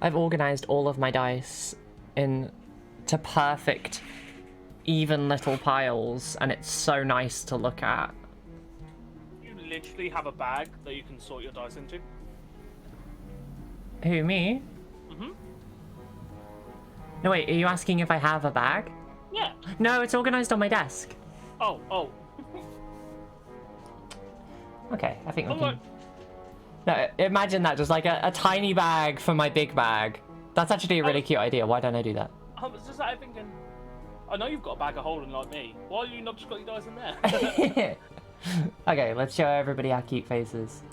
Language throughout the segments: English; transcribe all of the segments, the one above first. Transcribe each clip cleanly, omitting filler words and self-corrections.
I've organized all of my dice into perfect, even little piles, and it's so nice to look at. You literally have a bag that you can sort your dice into. Who, me? Mm-hmm. No, wait, are you asking if I have a bag? Yeah. No, it's organized on my desk. Oh. Okay, I think we can... No, imagine that, just like a tiny bag for my big bag. That's actually a really cute idea. Why don't I do that? I was just like thinking, I know you've got a bag of holding like me. Why have you not just got your dice in there? Okay, let's show everybody our cute faces.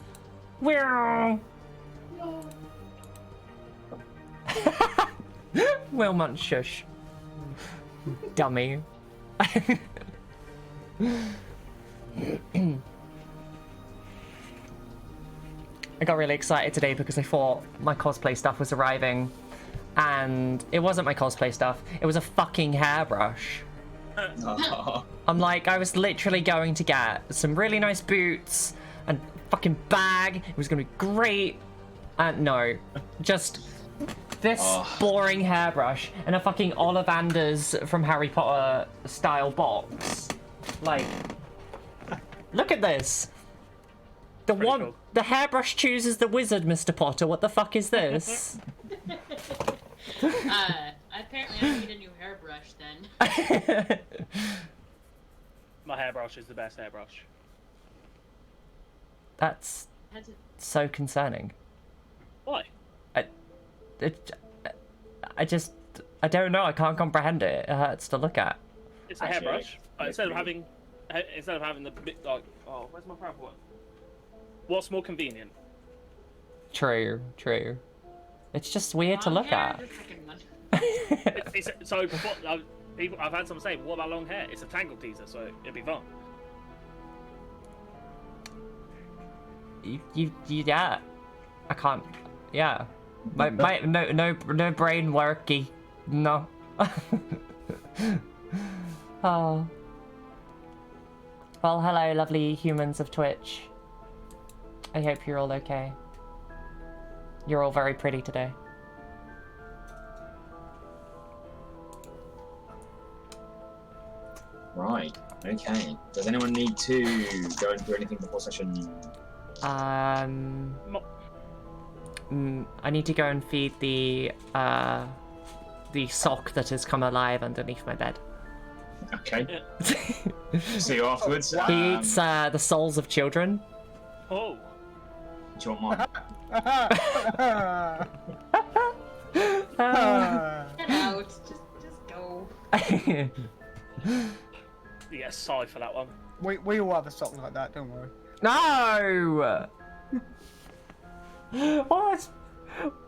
Wilmont shush. Dummy. I got really excited today because I thought my cosplay stuff was arriving, and it wasn't my cosplay stuff, it was a fucking hairbrush. I'm like, I was literally going to get some really nice boots and fucking bag, it was gonna be great, and no, just this boring hairbrush and a fucking Ollivander's from Harry Potter style box. Like, look at this. Cool. The hairbrush chooses the wizard, Mr. Potter. What the fuck is this? Apparently I need a new hairbrush then. My hairbrush is the best hairbrush. That's so concerning. Why? I don't know. I can't comprehend it. It hurts to look at. It's a hairbrush. Instead of having the bit like, oh, where's my proper one? What's more convenient? True. It's just weird to look at. So before, I've had someone say, what about long hair? It's a tangle teaser, so it'd be fun. Yeah. I can't. Yeah. No brain worky. No. Oh. Well, hello, lovely humans of Twitch. I hope you're all okay. You're all very pretty today. Right, okay. Does anyone need to go and do anything before session? I need to go and feed the sock that has come alive underneath my bed. Okay. See you afterwards. He eats the souls of children. Oh. Do you want mine? Get out. Just go. You get a sigh for that one. We all have a sock like that, don't worry. No! What?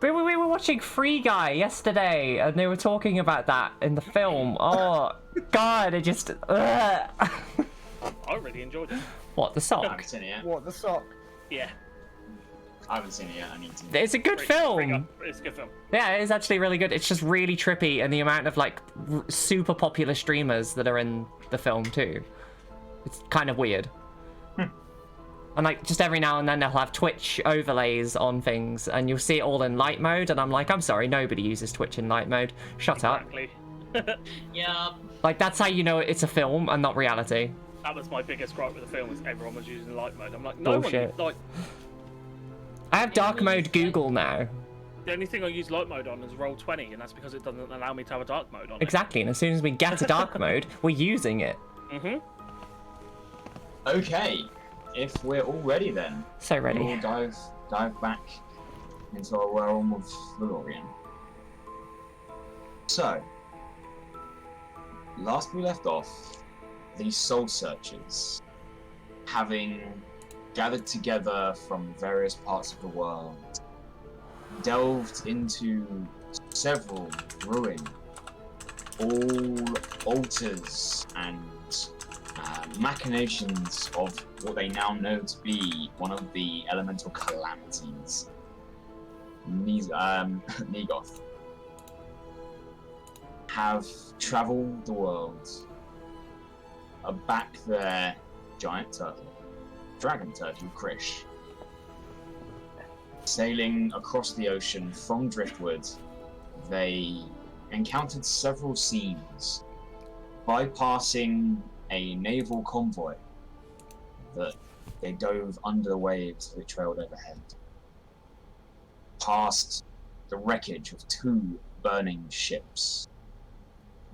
We were watching Free Guy yesterday, and they were talking about that in the film. Oh, God, it just... I really enjoyed it. What, the I sock? haven't seen it yet. What, the sock? Yeah. I haven't seen it yet. I need to. It's a good film. It's a good film. Yeah, it is actually really good. It's just really trippy, and the amount of, like, super popular streamers that are in the film, too. It's kind of weird. And, like, just every now and then they'll have Twitch overlays on things, and you'll see it all in light mode, and I'm like, I'm sorry, nobody uses Twitch in light mode. Shut Exactly. Yep. Like, that's how you know it's a film and not reality. That was my biggest gripe with the film, was everyone was using light mode. I'm like, no Bullshit. one, like... I have dark mode Google now. The only thing I use light mode on is Roll20, and that's because it doesn't allow me to have a dark mode on Exactly, and as soon as we get to dark mode, we're using it. it. Okay, if we're all ready then. So ready. We'll dive back into our realm of Valorian. So, last we left off, the Soul Searchers, having gathered together from various parts of the world, delved into several ruined altars and machinations of what they now know to be one of the elemental calamities, Negoth, have travelled the world, back their giant turtle, dragon turtle, Krish, Sailing across the ocean from Driftwood, they encountered several scenes, bypassing a naval convoy that they dove under the waves that trailed overhead, past the wreckage of 2 burning ships,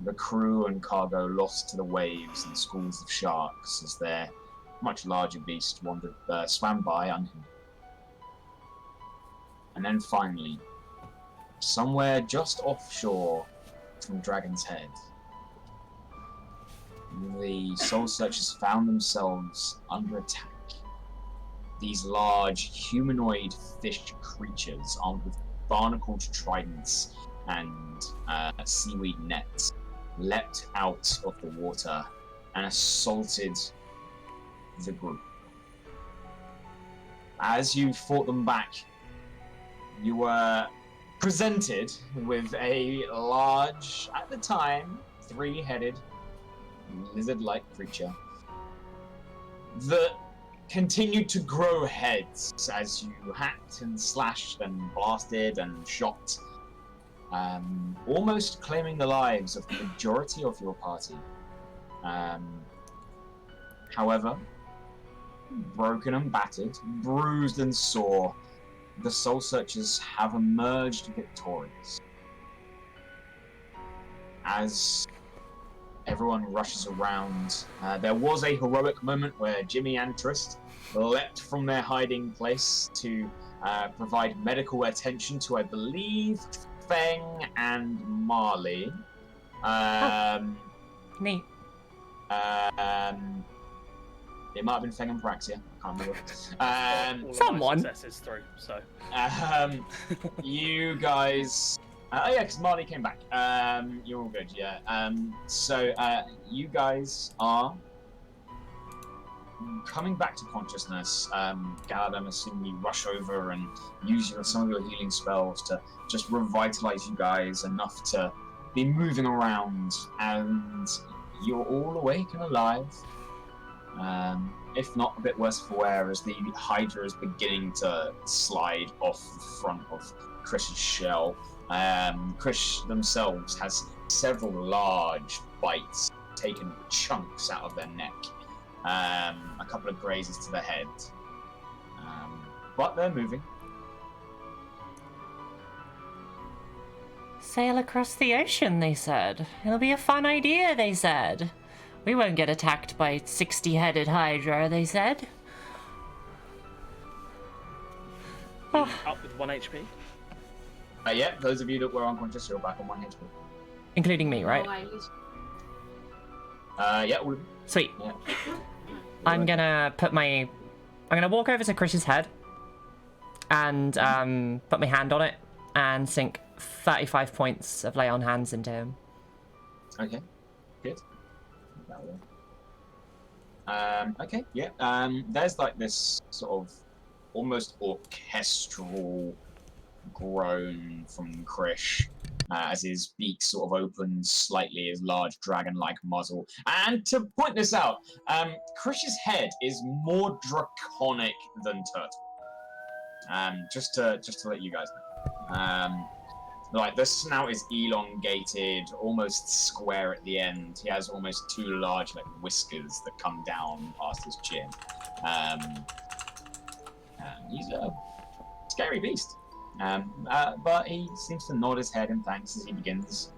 the crew and cargo lost to the waves and schools of sharks as their much larger beast swam by unhindered. And then finally, somewhere just offshore from Dragon's Head, the Soul Searchers found themselves under attack. These large humanoid fish creatures armed with barnacled tridents and seaweed nets leapt out of the water and assaulted the group. As you fought them back, you were presented with a large, at the time, 3-headed, lizard-like creature that continued to grow heads as you hacked and slashed and blasted and shot, almost claiming the lives of the majority of your party. However, broken and battered, bruised and sore, the Soul Searchers have emerged victorious. As everyone rushes around, there was a heroic moment where Jimmy and Trist leapt from their hiding place to provide medical attention to, I believe, Feng and Marle. Neat. It might have been Feng and Paraxia. I can't remember. All of Someone. my successes through, so. You guys. Oh yeah, because Marley came back. You're all good, yeah. So you guys are coming back to consciousness. Galad, I'm assuming you rush over and use some of your healing spells to just revitalize you guys enough to be moving around, and you're all awake and alive. If not a bit worse for wear, as the Hydra is beginning to slide off the front of Krish's shell. Krish themselves has several large bites taken chunks out of their neck. A couple of grazes to the head. But they're moving. Sail across the ocean, they said. It'll be a fun idea, they said. We won't get attacked by 60-headed Hydra, they said. Up with 1 HP. Yeah, those of you that were unconscious, you're back on 1 HP. Including me, right? Oh, I used... Yeah, all of you. Sweet. Yeah. I'm gonna walk over to Krish's head and put my hand on it and sink 35 points of lay on hands into him. Okay, good. Okay, yeah. There's like this sort of almost orchestral groan from Krish as his beak sort of opens slightly, his large dragon-like muzzle. And to point this out, Krish's head is more draconic than Turtle. Just to let you guys know. Like, the snout is elongated, almost square at the end. He has almost 2 large, like, whiskers that come down past his chin. He's a scary beast. But he seems to nod his head in thanks as he begins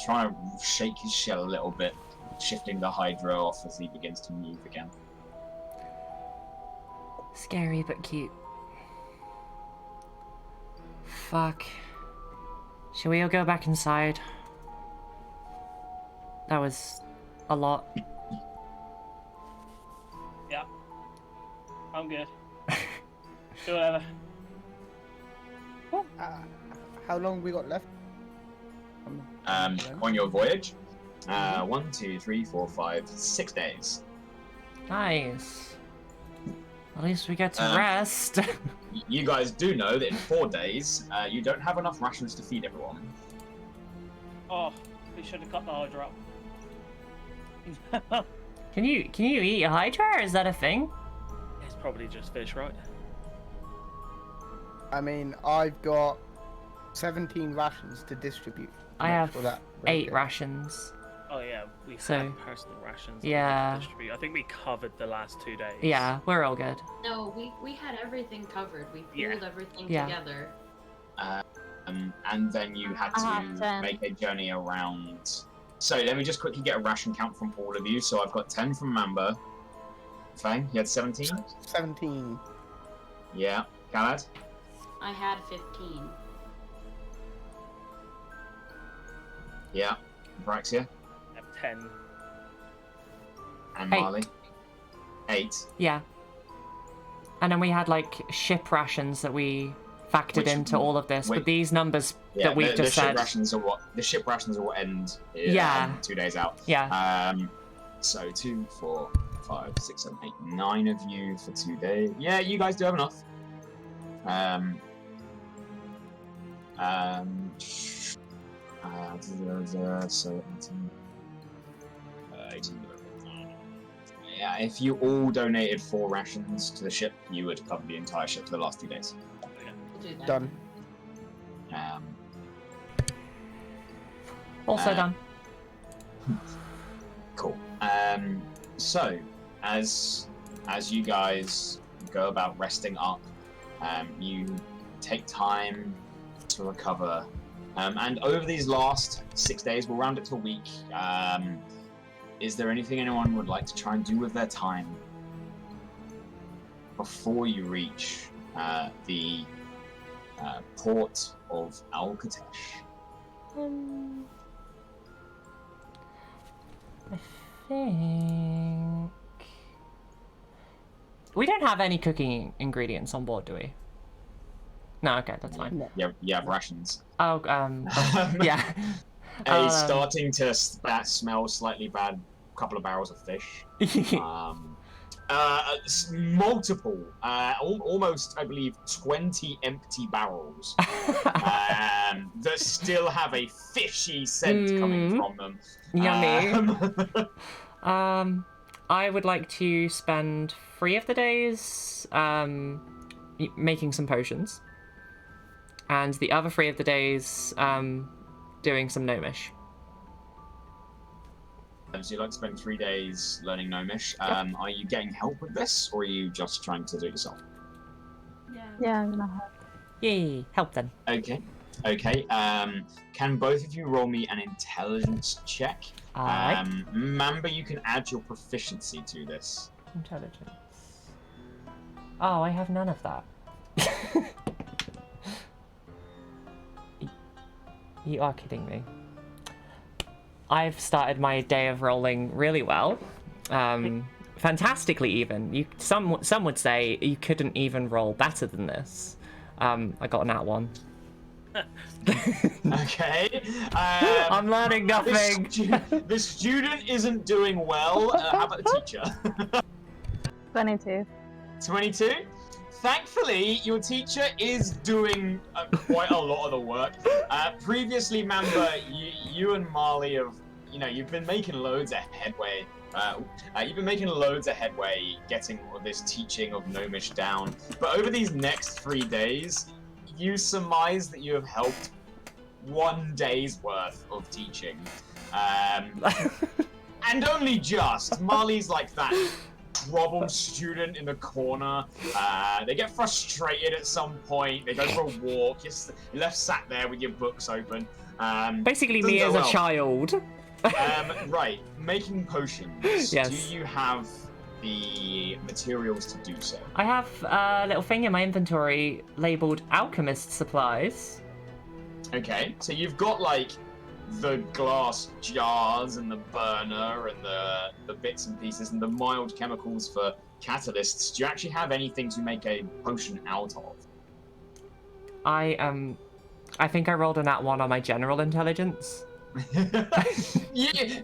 trying to shake his shell a little bit, shifting the Hydra off as he begins to move again. Scary but cute. Fuck. Should we all go back inside? That was a lot. Yeah. I'm good. Do whatever. How long we got left? On your voyage, 1, 2, 3, 4, 5, 6 days. Nice. At least we get to rest. You guys do know that in 4 days, you don't have enough rations to feed everyone. Oh, we should have cut the Hydra up. Can you eat a Hydra? Is that a thing? It's probably just fish, right? I mean, I've got 17 rations to distribute. I have sure that 8 rations. Oh yeah, we So- had personal rations. that we Yeah. had to distribute. I think we covered the last 2 days. Yeah, we're all good. No, we had everything covered. We Yeah. pulled everything Yeah. together. And then you had I have to 10. make a journey around. So let me just quickly get a ration count from all of you. So I've got 10 from Mamba. Feng, you had 17? 17. Yeah. Galad? I had 15. Yeah. Paraxia? I have 10. And 8. Marle? 8. Yeah. And then we had like ship rations that we factored Which- into all of this, wait. but these numbers Yeah, that we've the just ship said. rations are what end Yeah. 2 days out. Yeah. So 2, 4, 5, 6, 7, 8, 9 of you for 2 days. Yeah, you guys do have enough. 18. Yeah, if you all donated 4 rations to the ship, you would cover the entire ship for the last 2 days. We'll do that. Done. Also done. Cool. So, as you guys go about resting up, you take time to recover, and over these last 6 days, we'll round it to a week. Is there anything anyone would like to try and do with their time before you reach the port of Al-Katesh? I think we don't have any cooking ingredients on board, do we? No, okay, that's fine. You have rations. Oh, yeah. Starting to smell slightly bad. Couple of barrels of fish. Multiple, almost, I believe, 20 empty barrels that still have a fishy scent coming from them. Yummy. I would like to spend 3 of the days making some potions, and the other 3 of the days doing some gnomish. So you'd like to spend 3 days learning Gnomish. Are you getting help with this, or are you just trying to do it yourself? Yeah, I'm gonna help. Yay, help then. Okay. Can both of you roll me an intelligence check? Alright. Mamba, you can add your proficiency to this. Intelligence. Oh, I have none of that. You are kidding me. I've started my day of rolling really well. Fantastically even. Some would say you couldn't even roll better than this. I got an at 1. Okay. I'm learning nothing. The student isn't doing well. How about the teacher? 22. 22? Thankfully, your teacher is doing quite a lot of the work. Previously, Mamba, you and Marle have, you've been making loads of headway. You've been making loads of headway getting this teaching of Gnomish down. But over these next 3 days, you surmise that you have helped 1 day's worth of teaching. And only just. Marley's like that troubled student in the corner. They get frustrated at some point. They go for a walk. You're left sat there with your books open. Basically doesn't me go as well. a child. Right, making potions. Yes. Do you have the materials to do so? I have a little thing in my inventory labeled alchemist supplies. Okay, so you've got like the glass jars and the burner and the bits and pieces and the mild chemicals for catalysts. Do you actually have anything to make a potion out of? I think I rolled an at 1 on my general intelligence. Yeah.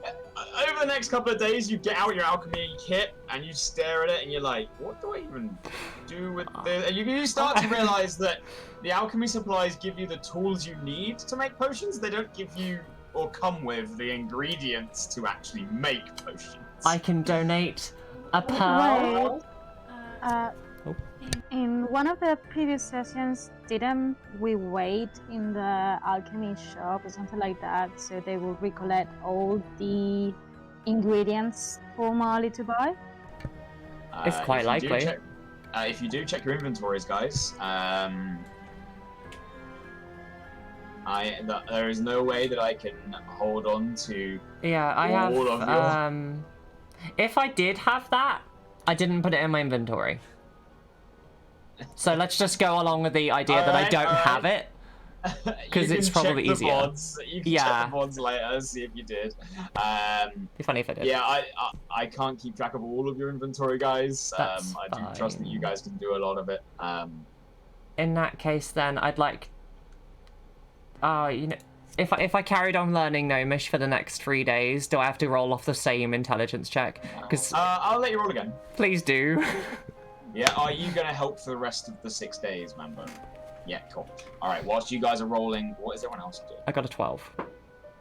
Over the next couple of days, you get out your alchemy kit and you stare at it and you're like, what do I even do with this? And you start to realize that the alchemy supplies give you the tools you need to make potions. They don't give you or come with the ingredients to actually make potions. I can donate a pearl. Wait. In one of the previous sessions, didn't we wait in the alchemy shop or something like that so they will recollect all the ingredients for Marley to buy? It's quite likely. If you do check your inventories, guys, there is no way that I can hold on to. Yeah, I have. All of your... If I did have that, I didn't put it in my inventory. So let's just go along with the idea that I don't have it, because it's probably easier. You can check the boards later, see if you did. Be funny if I did. Yeah, I can't keep track of all of your inventory, guys. I do trust that you guys can do a lot of it. In that case, then I'd like. You know, if I carried on learning Gnomish for the next 3 days, do I have to roll off the same intelligence check? Because I'll let you roll again. Please do. Yeah, are you gonna help for the rest of the 6 days, Mamba? Yeah, cool. All right, whilst you guys are rolling, what is everyone else doing? I got a 12.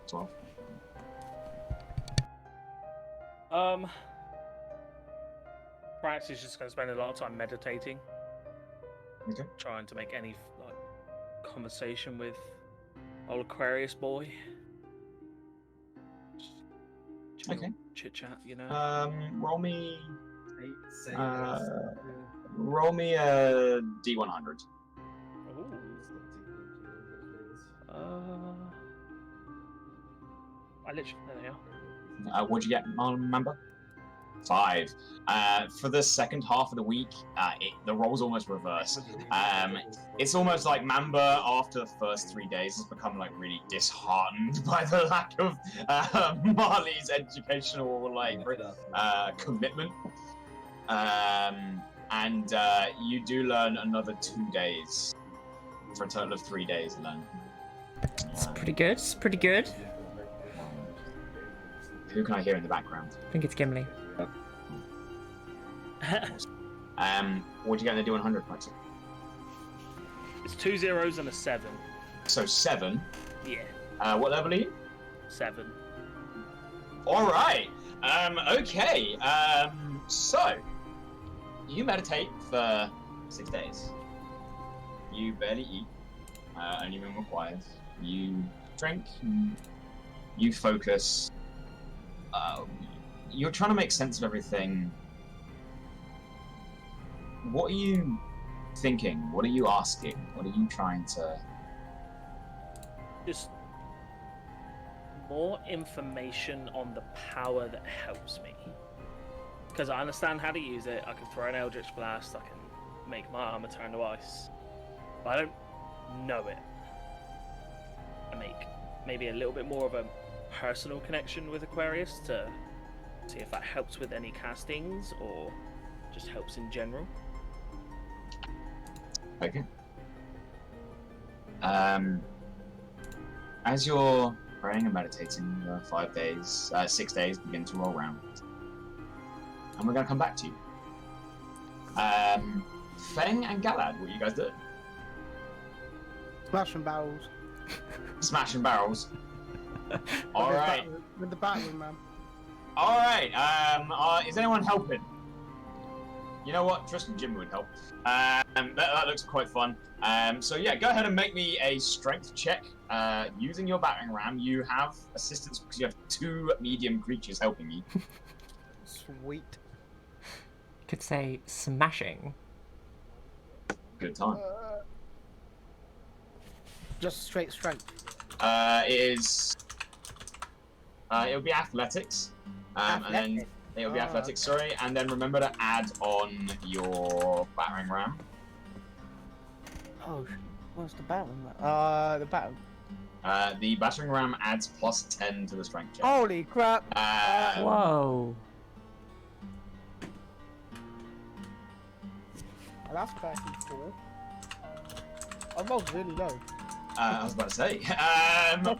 12. Paraxia's just gonna spend a lot of time meditating. Okay. Trying to make any conversation with old Aquarius boy. Okay. Chit chat, you know. Roll me a D100. I literally, there they are. What'd you get, Mamba? 5. For the second half of the week, the roll's almost reversed. It's almost like Mamba, after the first 3 days, has become like really disheartened by the lack of Marley's educational commitment. And you do learn another 2 days, for a total of 3 days then. It's pretty good. It's pretty good. Who can I hear in the background? I think it's Gimli. What'd you get in the D100, Paraxia? It's 2 zeros and a 7. So 7. Yeah. What level are you? 7. All right. Okay. So you meditate for 6 days. You barely eat. Only when required. You drink. You focus. You're trying to make sense of everything. What are you thinking? What are you asking? What are you trying to... Just more information on the power that helps me. Because I understand how to use it. I can throw an Eldritch Blast. I can make my armor turn to ice. But I don't know it. I make maybe a little bit more of a personal connection with Aquarius to see if that helps with any castings or just helps in general. Okay. As you're praying and meditating, 6 days begin to roll round. And we're going to come back to you. Feng and Galad, what are you guys doing? Smashing barrels. Smashing barrels. All right. With the battering man. All right. Is anyone helping? You know what? Tristan Jim would help. That looks quite fun. So yeah, go ahead and make me a strength check. Using your battering ram, you have assistance because you have 2 medium creatures helping you. Sweet. Could say smashing. Good time. Just straight strength. It'll be athletics. And then it'll be athletics, sorry. And then remember to add on your battering ram. Oh, what's the battering ram? The battering. The battering ram adds +10 to the strength check. Holy crap! Whoa. Well, that's 34. I rolled really low. I was about to say.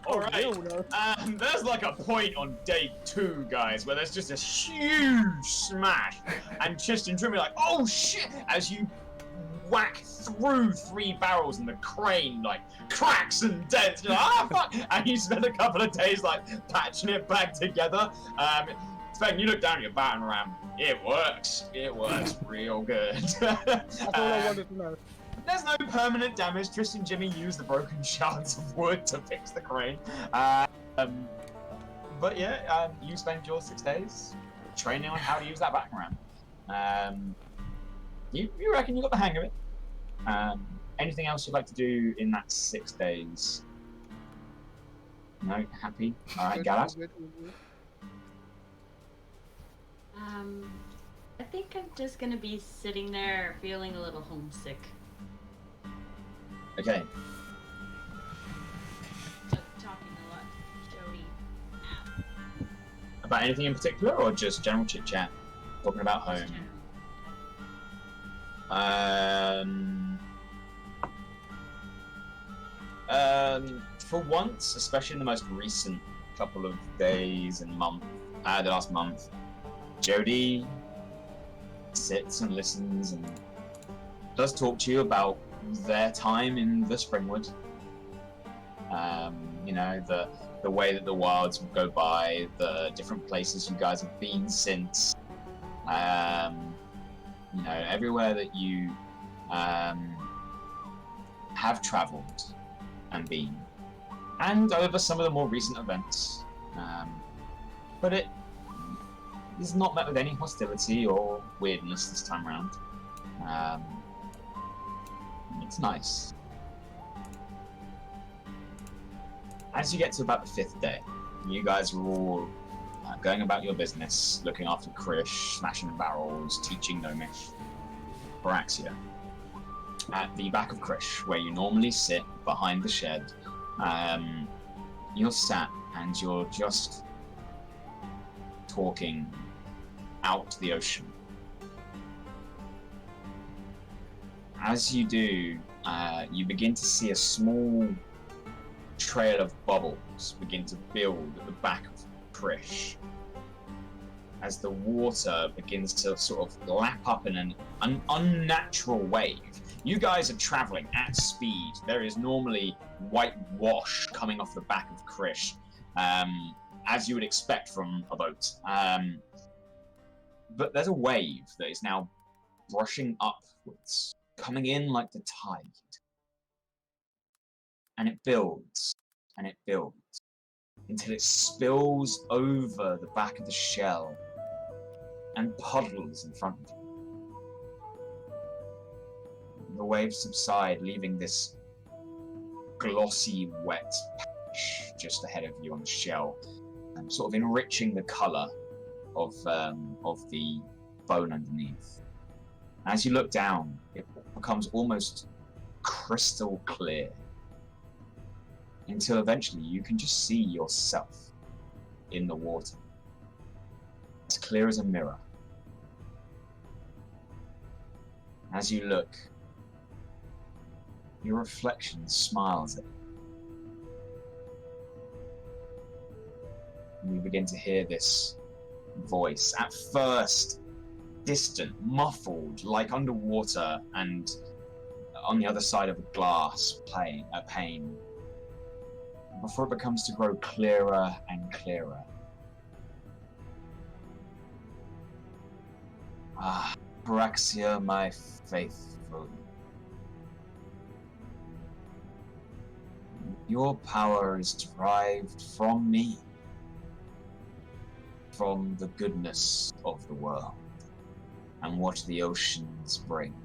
Alright. There's like a point on day 2, guys, where there's just a huge smash. And Tristan Jim be like, oh shit! As you whack through 3 barrels and the crane like cracks and dents. You're like, ah, fuck! And you spend a couple of days like patching it back together. Feng, you look down at your battering ram. It works. It works real good. That's all I wanted to know. There's no permanent damage. Tristan and Jimmy use the broken shards of wood to fix the crane. But yeah, you spend your 6 days training on how to use that battering ram. You reckon you got the hang of it. Anything else you'd like to do in that 6 days? No? Happy? Alright, Galad? I think I'm just gonna be sitting there feeling a little homesick. Okay. Talking a lot. Jodie. About anything in particular, or just general chit chat? Talking about home. For once, especially in the most recent couple of days and month, the last month, Jodie sits and listens and does talk to you about their time in the Springwood. You know, the way that the wilds would go by, the different places you guys have been since. You know, everywhere that you have travelled and been, and over some of the more recent events. But it is not met with any hostility or weirdness this time around. It's nice. As you get to about the 5th day, you guys are all going about your business, looking after Krish, smashing barrels, teaching Gnomish. Paraxia. At the back of Krish, where you normally sit behind the shed, you're sat and you're just talking out to the ocean. As you do, you begin to see a small trail of bubbles begin to build at the back of Krish as the water begins to sort of lap up in an unnatural wave. You guys are traveling at speed. There is normally white wash coming off the back of Krish, as you would expect from a boat. But there's a wave that is now brushing upwards, coming in like the tide. And it builds, and it builds, until it spills over the back of the shell and puddles in front of you. The waves subside, leaving this glossy, wet patch just ahead of you on the shell, sort of enriching the colour of the bone underneath. As you look down, it becomes almost crystal clear, until eventually you can just see yourself in the water, as clear as a mirror. As you look, your reflection smiles at you. And you begin to hear this voice, at first distant, muffled, like underwater and on the other side of a glass pane, before it becomes to grow clearer and clearer. Ah, Paraxia, my faithful. Your power is derived from me, from the goodness of the world, and what the oceans bring.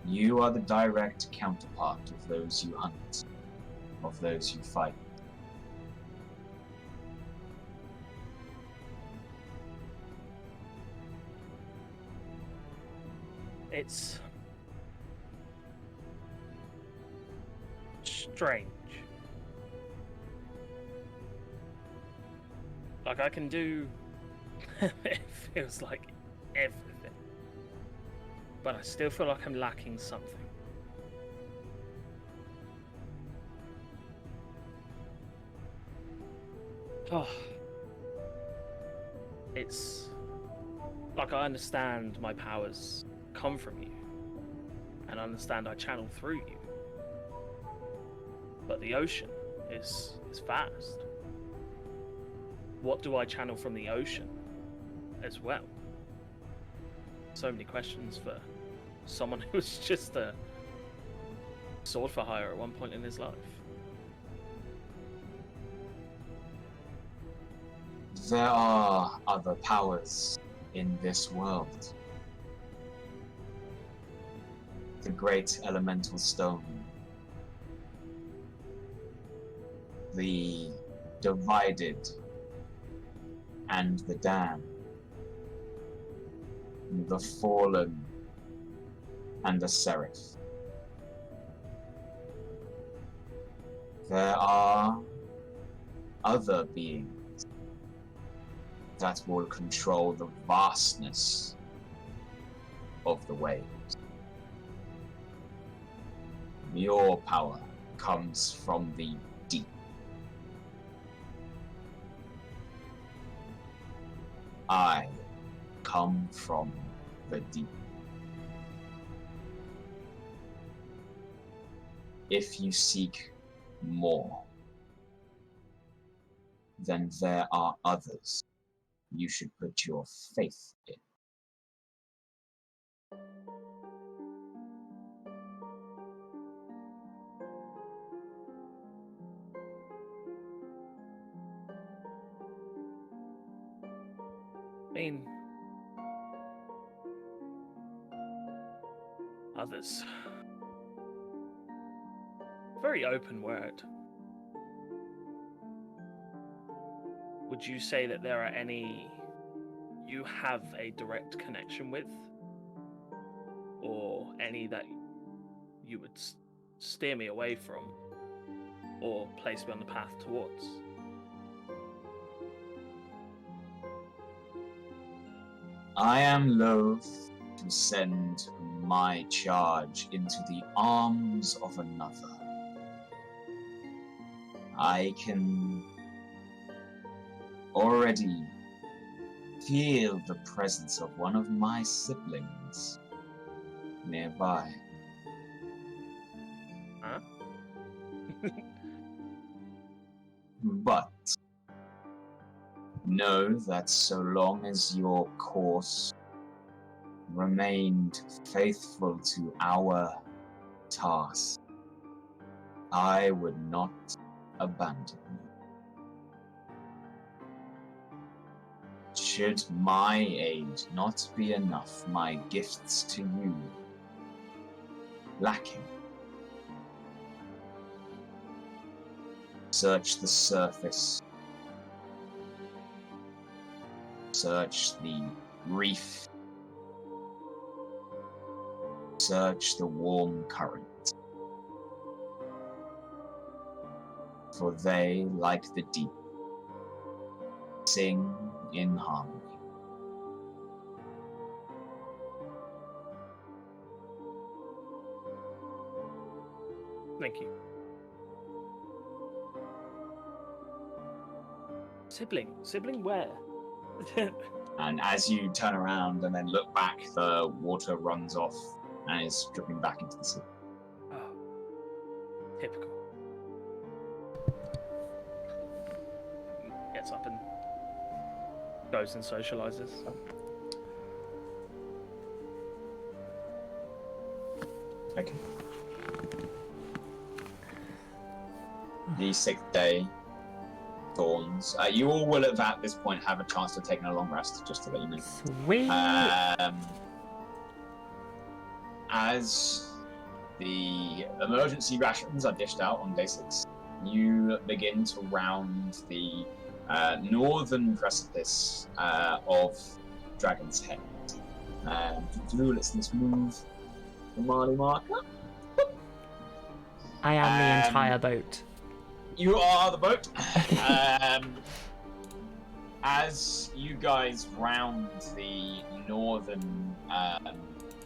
You are the direct counterpart of those you hunt, of those you fight. It's strange. Like, I can do it feels like everything, but I still feel like I'm lacking something. Oh, it's like I understand my powers come from you, and I understand I channel through you. but the ocean is vast. What do I channel from the ocean as well? So many questions for someone who was just a sword for hire at one point in his life. There are other powers in this world. The great elemental stone. The divided and the damned. The fallen and the seraph. There are other beings that will control the vastness of the waves. Your power comes from the deep. I come from the deep. If you seek more, then there are others you should put your faith in. I mean, others. Very open word. Would you say that there are any you have a direct connection with? Or any that you would steer me away from? Or place me on the path towards? I am loath to send my charge into the arms of another. I can already feel the presence of one of my siblings nearby. Huh? But know that so long as your course remained faithful to our task, I would not abandon you. Should my aid not be enough, my gifts to you lacking, search the surface, search the reef, search the warm current, for they, like the deep, sing in harmony. Thank you. Sibling where? And as you turn around and then look back, the water runs off and is dripping back into the sea. Oh, typical. Gets up and goes and socializes. Okay. The 6th day dawns. You all will at this point have a chance to take a long rest, just to let you know. Sweet. As the emergency rations are dished out on day 6, you begin to round the northern precipice of Dragon's Head. Let's move the Marle marker. I am the entire boat. You are the boat. As you guys round the northern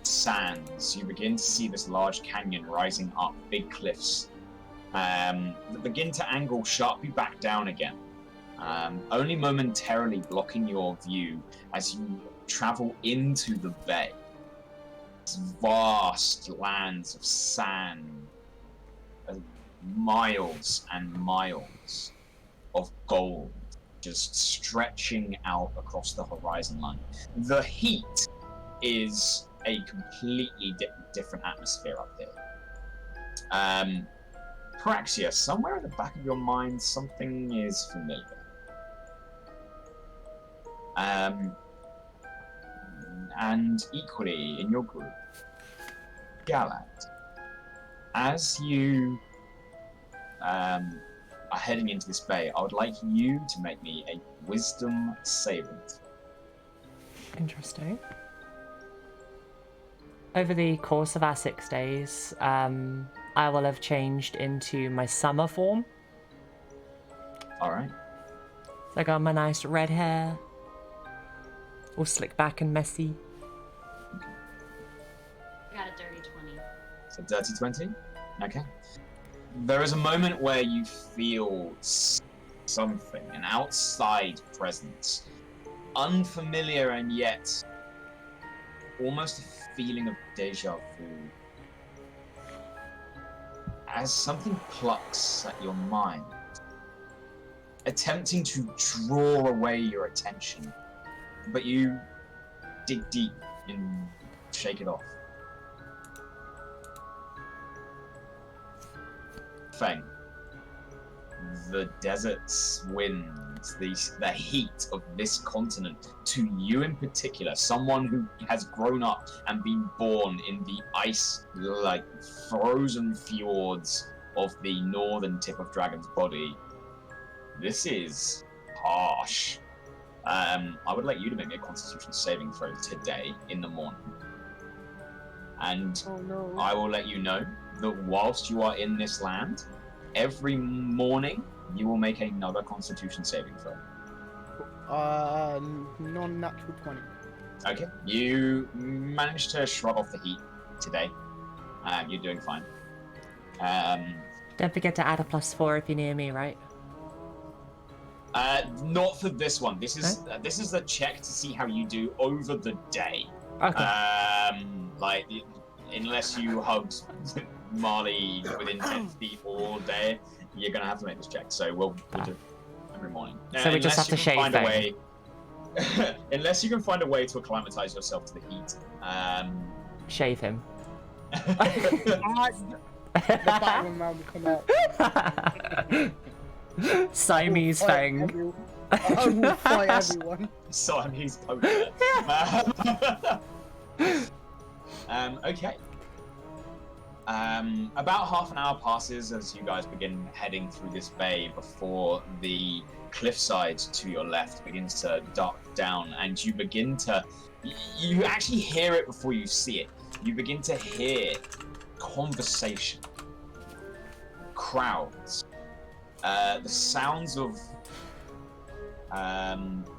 sands, you begin to see this large canyon rising up, big cliffs that begin to angle sharply back down again, only momentarily blocking your view as you travel into the bay. These vast lands of sand, miles and miles of gold just stretching out across the horizon line. The heat is a completely different atmosphere up here. Paraxia, somewhere at the back of your mind, something is familiar. And equally in your group, Galad, as you are heading into this bay, I would like you to make me a wisdom saving. Interesting. Over the course of our 6 days, I will have changed into my summer form. Alright. So I got my nice red hair, all slick back and messy. I got a dirty 20. So dirty 20? Okay. There is a moment where you feel something, an outside presence. Unfamiliar and yet almost a feeling of deja vu. As something plucks at your mind, attempting to draw away your attention, but you dig deep and shake it off. Feng, the desert's winds, the heat of this continent, to you in particular, someone who has grown up and been born in the ice, like frozen fjords of the northern tip of Dragon's Body, this is harsh. I would like you to make me a Constitution saving throw today in the morning. And I will let you know that whilst you are in this land, every morning you will make another Constitution saving throw. Non-natural 20. Okay, you managed to shrug off the heat today. You're doing fine. Don't forget to add a +4 if you're near me, right? Not for this one. This is the check to see how you do over the day. Okay. Like, unless you hugged Marle within 10 feet all day, you're gonna have to make this check. So we'll do it every morning. So we just have to shave Feng. Unless you can find a way to acclimatize yourself to the heat. Shave him. The Batman man will come out. Siamese Feng. I will fight everyone. Siamese poker. Okay. About half an hour passes as you guys begin heading through this bay before the cliffside to your left begins to dark down, and you begin to... You actually hear it before you see it. You begin to hear conversation, crowds, the sounds of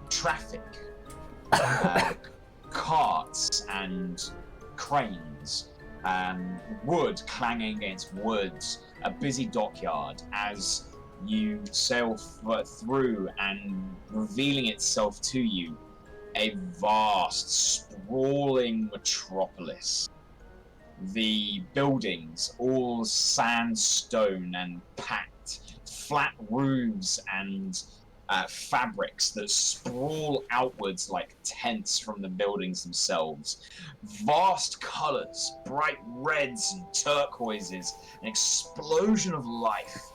traffic, carts and cranes, wood clanging against woods, a busy dockyard as you sail through and revealing itself to you a vast, sprawling metropolis. The buildings, all sandstone and packed, flat roofs and fabrics that sprawl outwards like tents from the buildings themselves. Vast colours, bright reds and turquoises, an explosion of life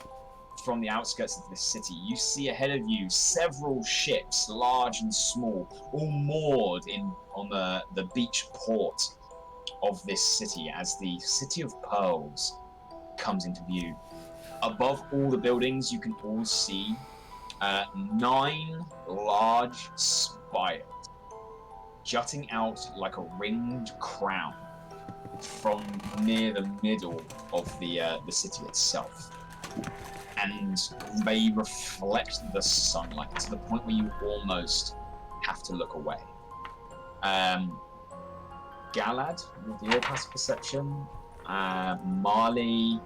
from the outskirts of this city. You see ahead of you several ships, large and small, all moored on the beach port of this city as the City of Pearls comes into view. Above all the buildings, you can all see 9 large spires jutting out like a ringed crown from near the middle of the city itself. And they reflect the sunlight to the point where you almost have to look away. Galad, with your passive perception, Marle.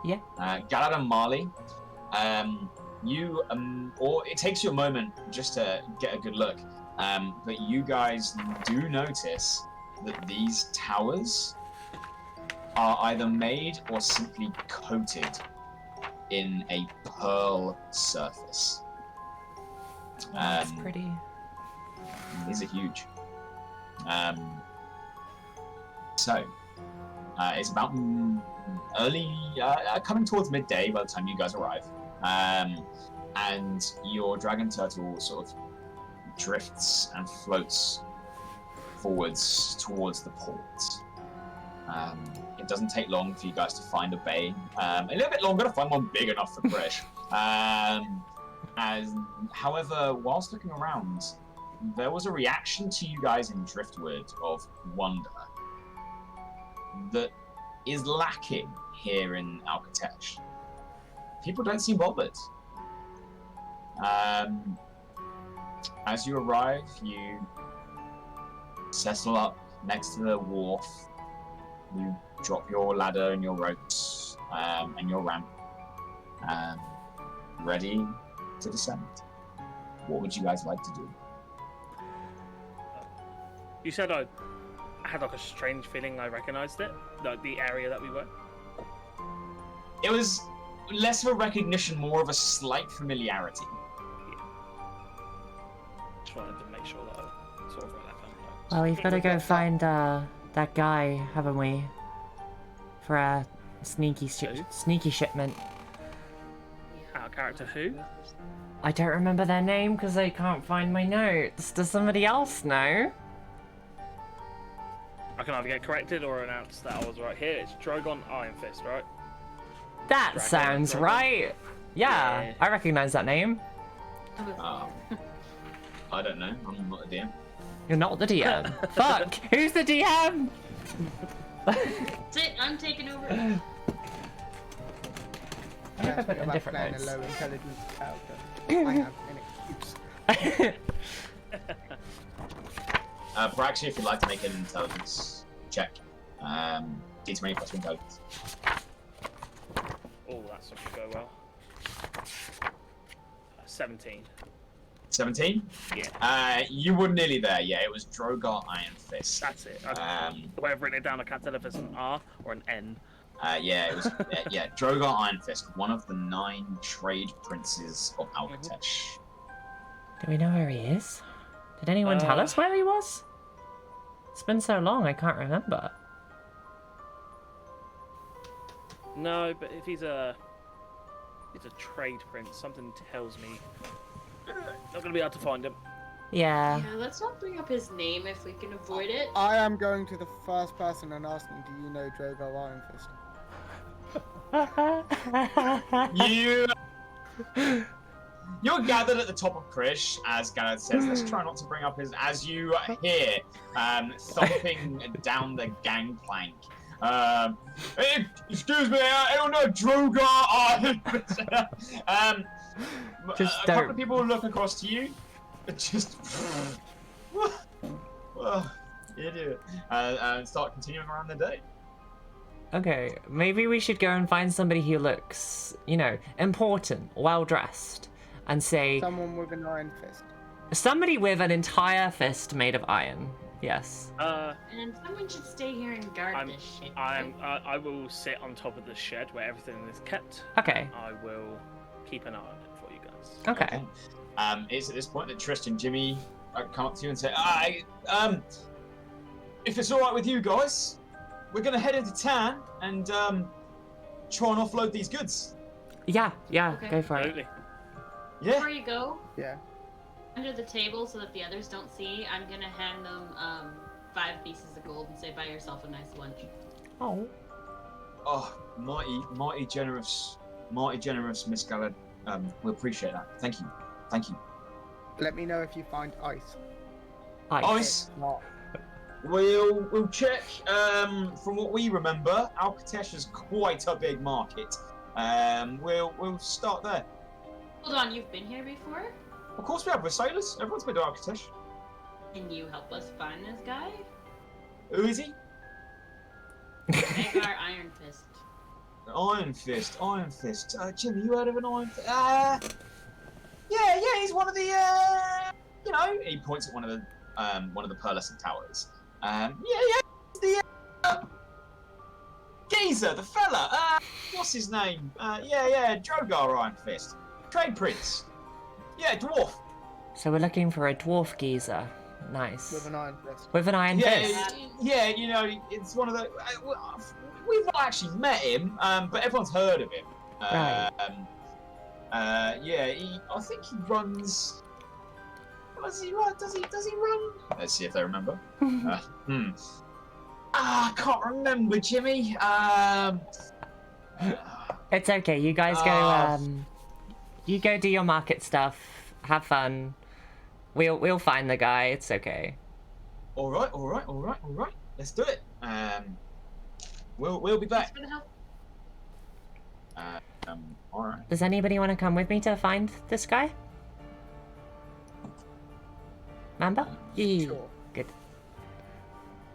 Yeah. Galad and Marle, you or it takes you a moment just to get a good look, but you guys do notice that these towers are either made or simply coated in a pearl surface. That's pretty. These are huge. It's about early, coming towards midday by the time you guys arrive. And your dragon turtle sort of drifts and floats forwards towards the port. It doesn't take long for you guys to find a bay. A little bit longer to find one big enough for Krish. However, whilst looking around, there was a reaction to you guys in Driftwood of wonder that is lacking here in Alcatesh. People don't seem bothered. As you arrive, you settle up next to the wharf. You drop your ladder and your ropes and your ramp, ready to descend. What would you guys like to do? You said I had like a strange feeling I recognized it, like the area that we were. It was less of a recognition, more of a slight familiarity. Yeah. Just wanted to make sure that I sort of got that down. Well, we've got to go find that guy, haven't we? For a sneaky shipment. Our character who? I don't remember their name because I can't find my notes. Does somebody else know? I can either get corrected or announce that I was right here. It's Drogon Iron Fist, right? That Dragon, sounds Drogon. right. Yeah, Yeah. I recognize that name. I don't know. I'm not a DM. You're not the DM. Fuck! Who's the DM? Sit, I'm taking over. I think I put it in different playing notes. a low intelligence character. I have an excuse. Paraxia, if you'd like to make an intelligence check, D20 plus 2 intelligence. Oh, that's not gonna go well. 17. 17? Yeah. You were nearly there. Yeah, it was Drogon Iron Fist. That's it. The way I've written it down, I can't tell if it's an R or an N. Yeah, it was. Drogon Iron Fist, one of the 9 trade princes of Alcatesh. Do we know where he is? Did anyone tell us where he was? It's been so long, I can't remember. No, but if he's a trade prince, something tells me not gonna be able to find him. Yeah. Yeah, let's not bring up his name if we can avoid it. I am going to the first person and asking, do you know Drogo Iron Fist? You're gathered at the top of Krish, as Galadesis says. Let's try not to bring up his. As you hear thumping down the gangplank. Hey, excuse me, I don't know Drogo. Just a couple of people will look across to you. Just idiot, and start continuing around the day. Okay, maybe we should go and find somebody who looks, important, well-dressed, and say... Someone with an iron fist. Somebody with an entire fist made of iron, yes. And someone should stay here and guard this shit. I will sit on top of the shed where everything is kept. Okay. I will keep an eye on it for you guys. Okay. It's at this point that Tristan and Jimmy come up to you and say, if it's alright with you guys, we're going to head into town and try and offload these goods. Yeah, Okay. go for it. Absolutely. Yeah? Before you go, Yeah. under the table so that the others don't see, I'm gonna hand them 5 pieces of gold and say, buy yourself a nice lunch. Oh. Oh, mighty generous Miss Galad. We appreciate that. Thank you. Let me know if you find ice. Ice. Not. We'll check. From what we remember, Alcatesh is quite a big market. We'll start there. Hold on, you've been here before? Of course we have. We're sailors. Everyone's been to Alcatesh. Can you help us find this guy? Who is he? Agar Iron Fist. Iron Fist. Jimmy, you heard of an Iron Fist? Yeah, he's one of the, he points at one of the pearlescent towers. geezer, the fella. What's his name? Yeah, Drogar Iron Fist. Trade Prince. Yeah, dwarf. So we're looking for a dwarf geezer. Nice. With an iron fist. With an iron fist. Yeah, you know, it's one of the. We've not actually met him, but everyone's heard of him. Right. Yeah, I think he runs. Does he run? Let's see if they remember. I can't remember, Jimmy. It's okay. You guys go. You go do your market stuff. Have fun. We'll find the guy. It's okay. All right. Let's do it. We'll be back. Thanks for the help. All right. Does anybody want to come with me to find this guy? Mamba? Sure. Good.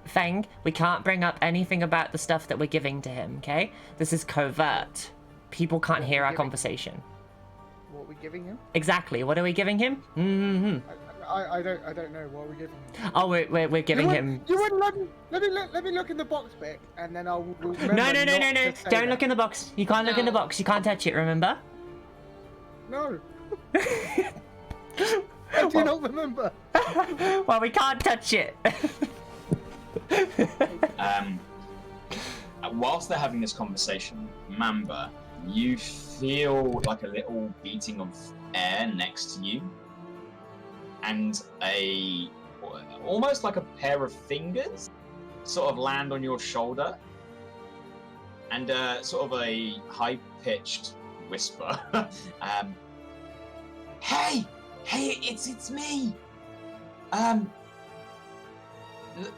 Feng, we can't bring up anything about the stuff that we're giving to him, okay? This is covert. People can't hear our conversation. What are we giving him? Exactly. What are we giving him? I don't know. What are we giving him? Oh, we're giving him. You wouldn't let me look in the box pic, and then I'll remember. No. not to say Don't look that. in the box. You can't look in the box. You can't touch it. Remember? No. I do not remember. Well, we can't touch it. Whilst they're having this conversation, Mamba, you feel like a little beating of air next to you, and almost like a pair of fingers sort of land on your shoulder, and sort of a high-pitched whisper. Hey, it's me.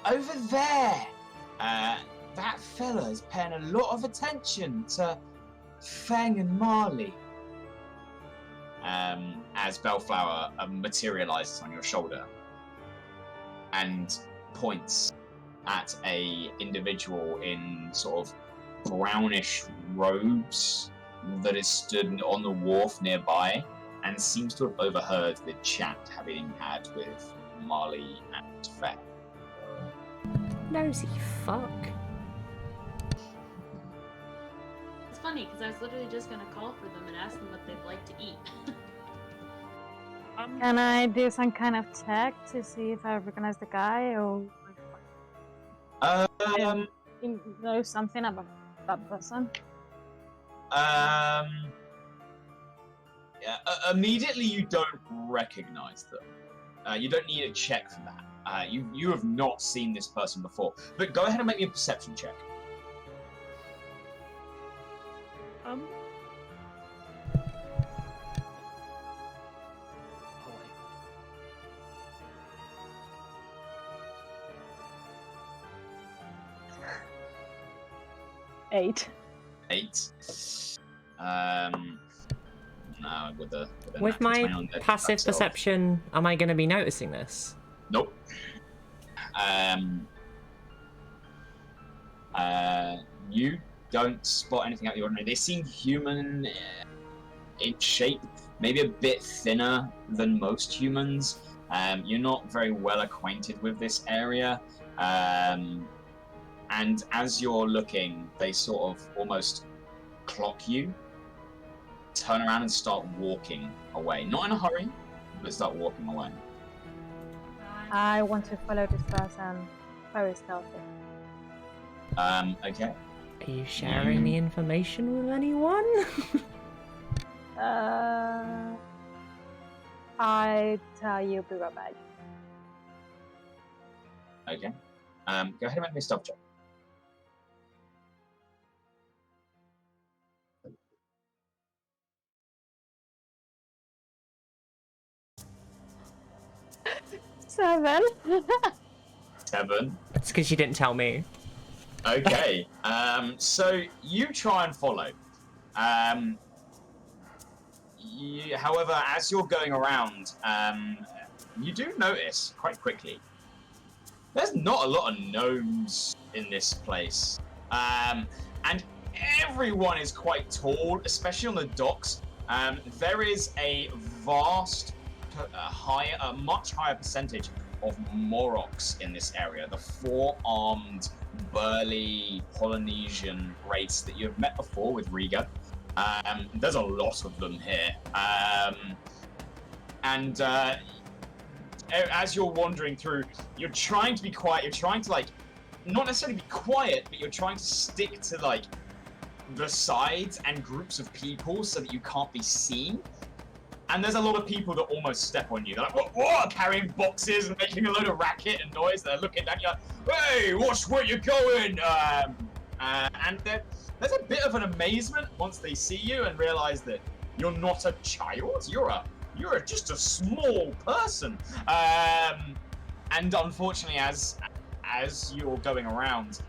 Over there, that fella is paying a lot of attention to Feng and Marle. As Bellflower materializes on your shoulder and points at a individual in sort of brownish robes that is stood on the wharf nearby and seems to have overheard the chat having had with Marle and Feng. Nosy fuck. It's funny because I was literally just gonna call for them and ask them what they'd like to eat. Can I do some kind of check to see if I recognize the guy or know something about that person? Immediately you don't recognize them. You don't need a check for that. You have not seen this person before. But go ahead and make me a perception check. Eight. 8. No, With my passive perception, am I going to be noticing this? Nope. You don't spot anything out of the ordinary. They seem human in shape, maybe a bit thinner than most humans. You're not very well acquainted with this area. And as you're looking, they sort of almost clock you, turn around and start walking away. Not in a hurry, but start walking away. I want to follow this person very stealthy. Okay. Are you sharing the information with anyone? I tell you, be right back. Okay. Go ahead and make me a stealth check. Seven. 7. It's because you didn't tell me. Okay. So you try and follow. However, as you're going around, you do notice quite quickly there's not a lot of gnomes in this place. And everyone is quite tall, especially on the docks. There is a vast a much higher percentage of Moroks in this area. The four-armed, burly Polynesian race that you've met before with Riga. There's a lot of them here. And as you're wandering through, you're trying to be quiet. You're trying to, like, not necessarily be quiet, but you're trying to stick to, like, the sides and groups of people so that you can't be seen. And there's a lot of people that almost step on you. They're like, what? Carrying boxes and making a load of racket and noise. They're looking at you like, hey, watch where you're going. And there's a bit of an amazement once they see you and realize that you're not a child. You're just a small person. And unfortunately, as you're going around,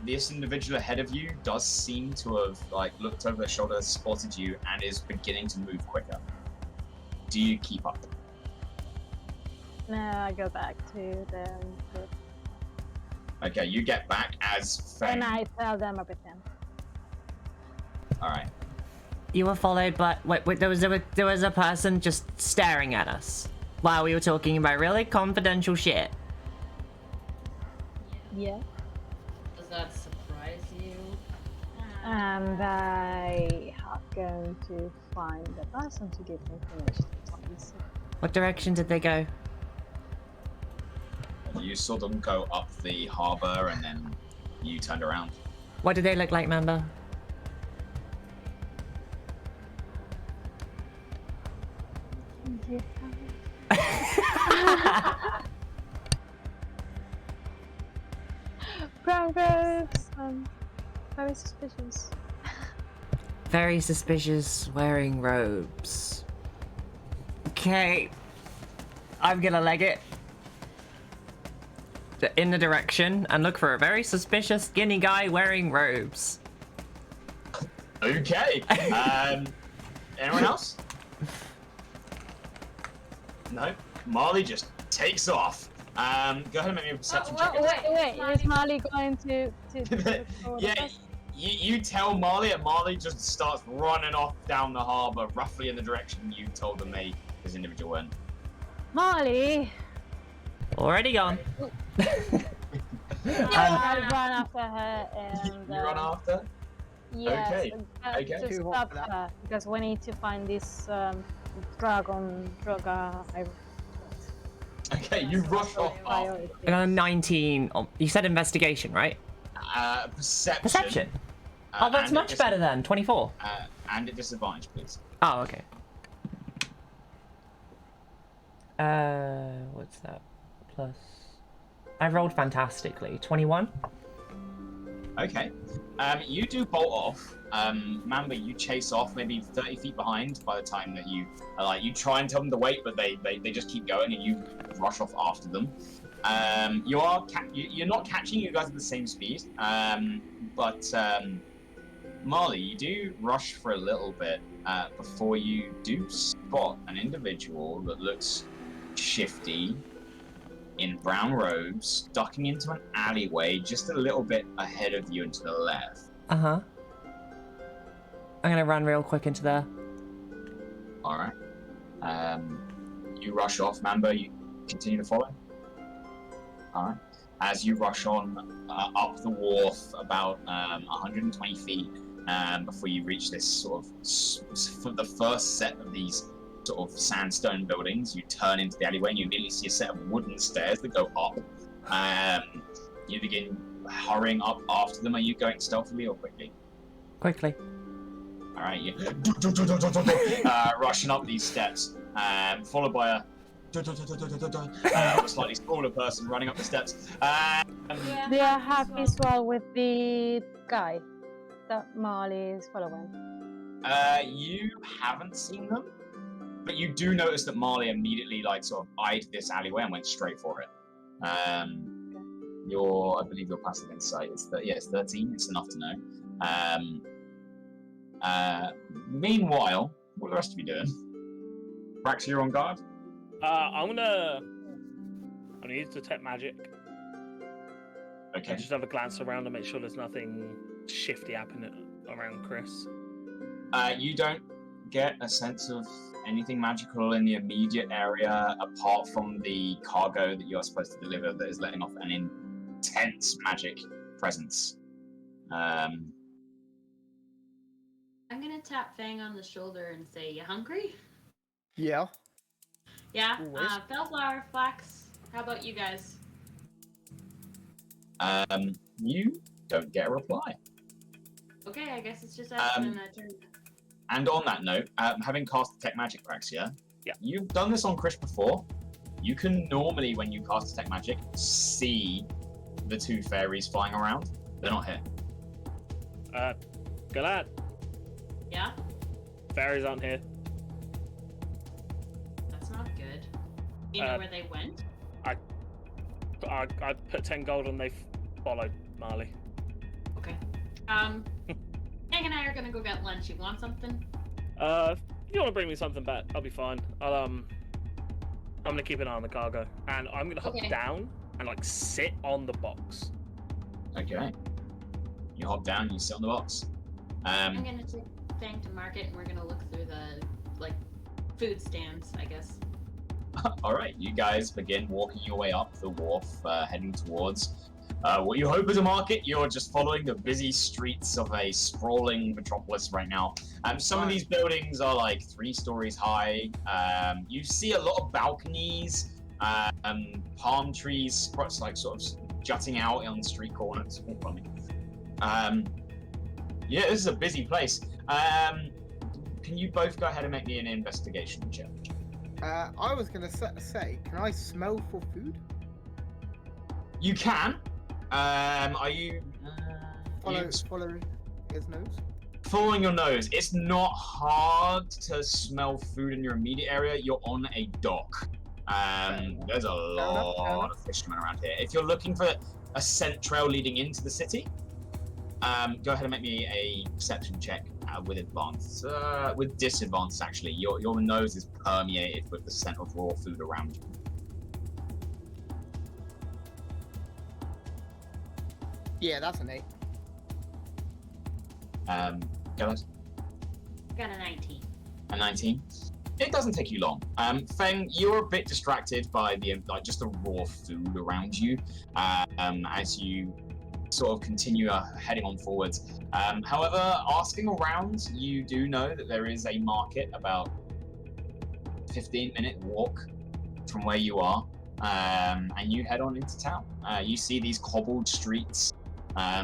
this individual ahead of you does seem to have like looked over their shoulder, spotted you, and is beginning to move quicker. Do you keep up? No, I go back to the group. Okay, you get back as Feng. And I tell them everything. All right. You were followed, but wait, there was a person just staring at us while we were talking about really confidential shit. Yeah. Does that surprise you? And I am going to find the person to give me information. What direction did they go? You saw them go up the harbor, and then you turned around. What did they look like, Mamba? Brown robes, very suspicious. Very suspicious, wearing robes. Okay. I'm gonna leg it in the direction and look for a very suspicious skinny guy wearing robes. Okay. Anyone else? No. Marley just takes off. Go ahead and make me a perception check. Wait, is Marley going to Yeah, you tell Marley, and Marley just starts running off down the harbour, roughly in the direction you told them this individual went. Marley! Already gone. I run after her and... You run after? Yes, Okay. to stop her, because we need to find this dragon. Okay, you rush off. I got a 19. You said investigation, right? Perception. Perception. Oh, that's much better then. 24. And at disadvantage, please. Oh, okay. What's that? Plus. I rolled fantastically. 21. Okay. You do bolt off. Mamba, you chase off maybe 30 feet behind by the time that you you try and tell them to wait, but they just keep going and you rush off after them. You're not catching, you guys at the same speed. But Marley, you do rush for a little bit before you do spot an individual that looks shifty in brown robes, ducking into an alleyway just a little bit ahead of you and to the left. Uh-huh. I'm gonna run real quick into there. Alright. You rush off, Mamba, you continue to follow? Alright. As you rush on up the wharf about 120 feet before you reach this sort of, for the first set of these sort of sandstone buildings, you turn into the alleyway and you immediately see a set of wooden stairs that go up. You begin hurrying up after them. Are you going stealthily or quickly? Quickly. Alright, you rushing up these steps, followed by a slightly smaller person running up the steps. They are happy as well with the guy that Marley is following. You haven't seen them, but you do notice that Marley immediately sort of eyed this alleyway and went straight for it. I believe your passive insight is 13. It's enough to know. Meanwhile, what are the rest of you doing? Paraxia, you're on guard? I'm gonna use detect magic. Okay. Just have a glance around and make sure there's nothing shifty happening around Chris. You don't get a sense of anything magical in the immediate area apart from the cargo that you're supposed to deliver that is letting off an intense magic presence. I'm gonna tap Feng on the shoulder and say, "You hungry?" Yeah. Yeah. Always. Bellflower, Flax. How about you guys? You don't get a reply. Okay, I guess it's just us and a turn. And on that note, having cast Detect Magic, Paraxia, Yeah. You've done this on Krish before. You can normally, when you cast Detect Magic, see the two fairies flying around. They're not here. Galad, Yeah? fairies aren't here. That's not good. You know where they went? I put 10 gold and they followed Marle. Okay. Hank and I are gonna go get lunch. You want something? If you want to bring me something back, I'll be fine. I'm gonna keep an eye on the cargo, and I'm gonna hop down and like sit on the box. Okay. You hop down, you sit on the box. I'm gonna take Fang to market, and we're gonna look through the food stands, I guess. All right, you guys begin walking your way up the wharf, heading towards what you hope is a market. You're just following the busy streets of a sprawling metropolis right now. Some of these buildings are like 3 stories high. You see a lot of balconies, palm trees, like sort of jutting out on street corners. Yeah, this is a busy place. Can you both go ahead and make me an investigation check? I was gonna say, can I smell for food? You can. Are you? Follow his nose. Following your nose. It's not hard to smell food in your immediate area. You're on a dock. There's a lot of fishermen around here. If you're looking for a scent trail leading into the city, go ahead and make me a perception check with advance. With disadvantage, actually. Your nose is permeated with the scent of raw food around you. Yeah, that's an 8. Galadesis? Got a 19. A 19. It doesn't take you long. Feng, you're a bit distracted by just the raw food around you as you sort of continue heading on forwards. However, asking around, you do know that there is a market about 15-minute walk from where you are, and you head on into town. You see these cobbled streets,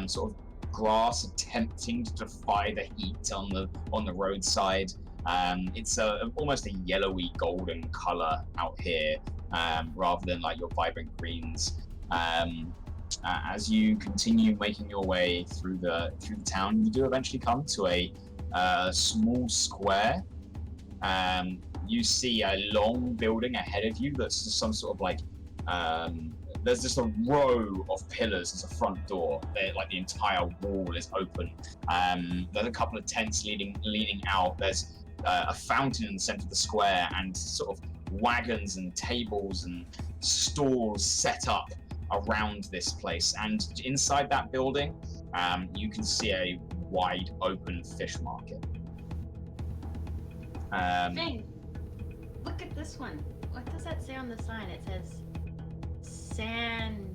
sort of grass attempting to defy the heat on the roadside. It's almost a yellowy golden color out here, rather than like your vibrant greens. As you continue making your way through the town, you do eventually come to a small square. You see a long building ahead of you that's just some sort of like there's just a row of pillars as a front door. Like the entire wall is open. There's a couple of tents leaning out. There's a fountain in the center of the square, and sort of wagons and tables and stalls set up around this place. And inside that building, you can see a wide open fish market. Fang, look at this one. What does that say on the sign? It says sandwich?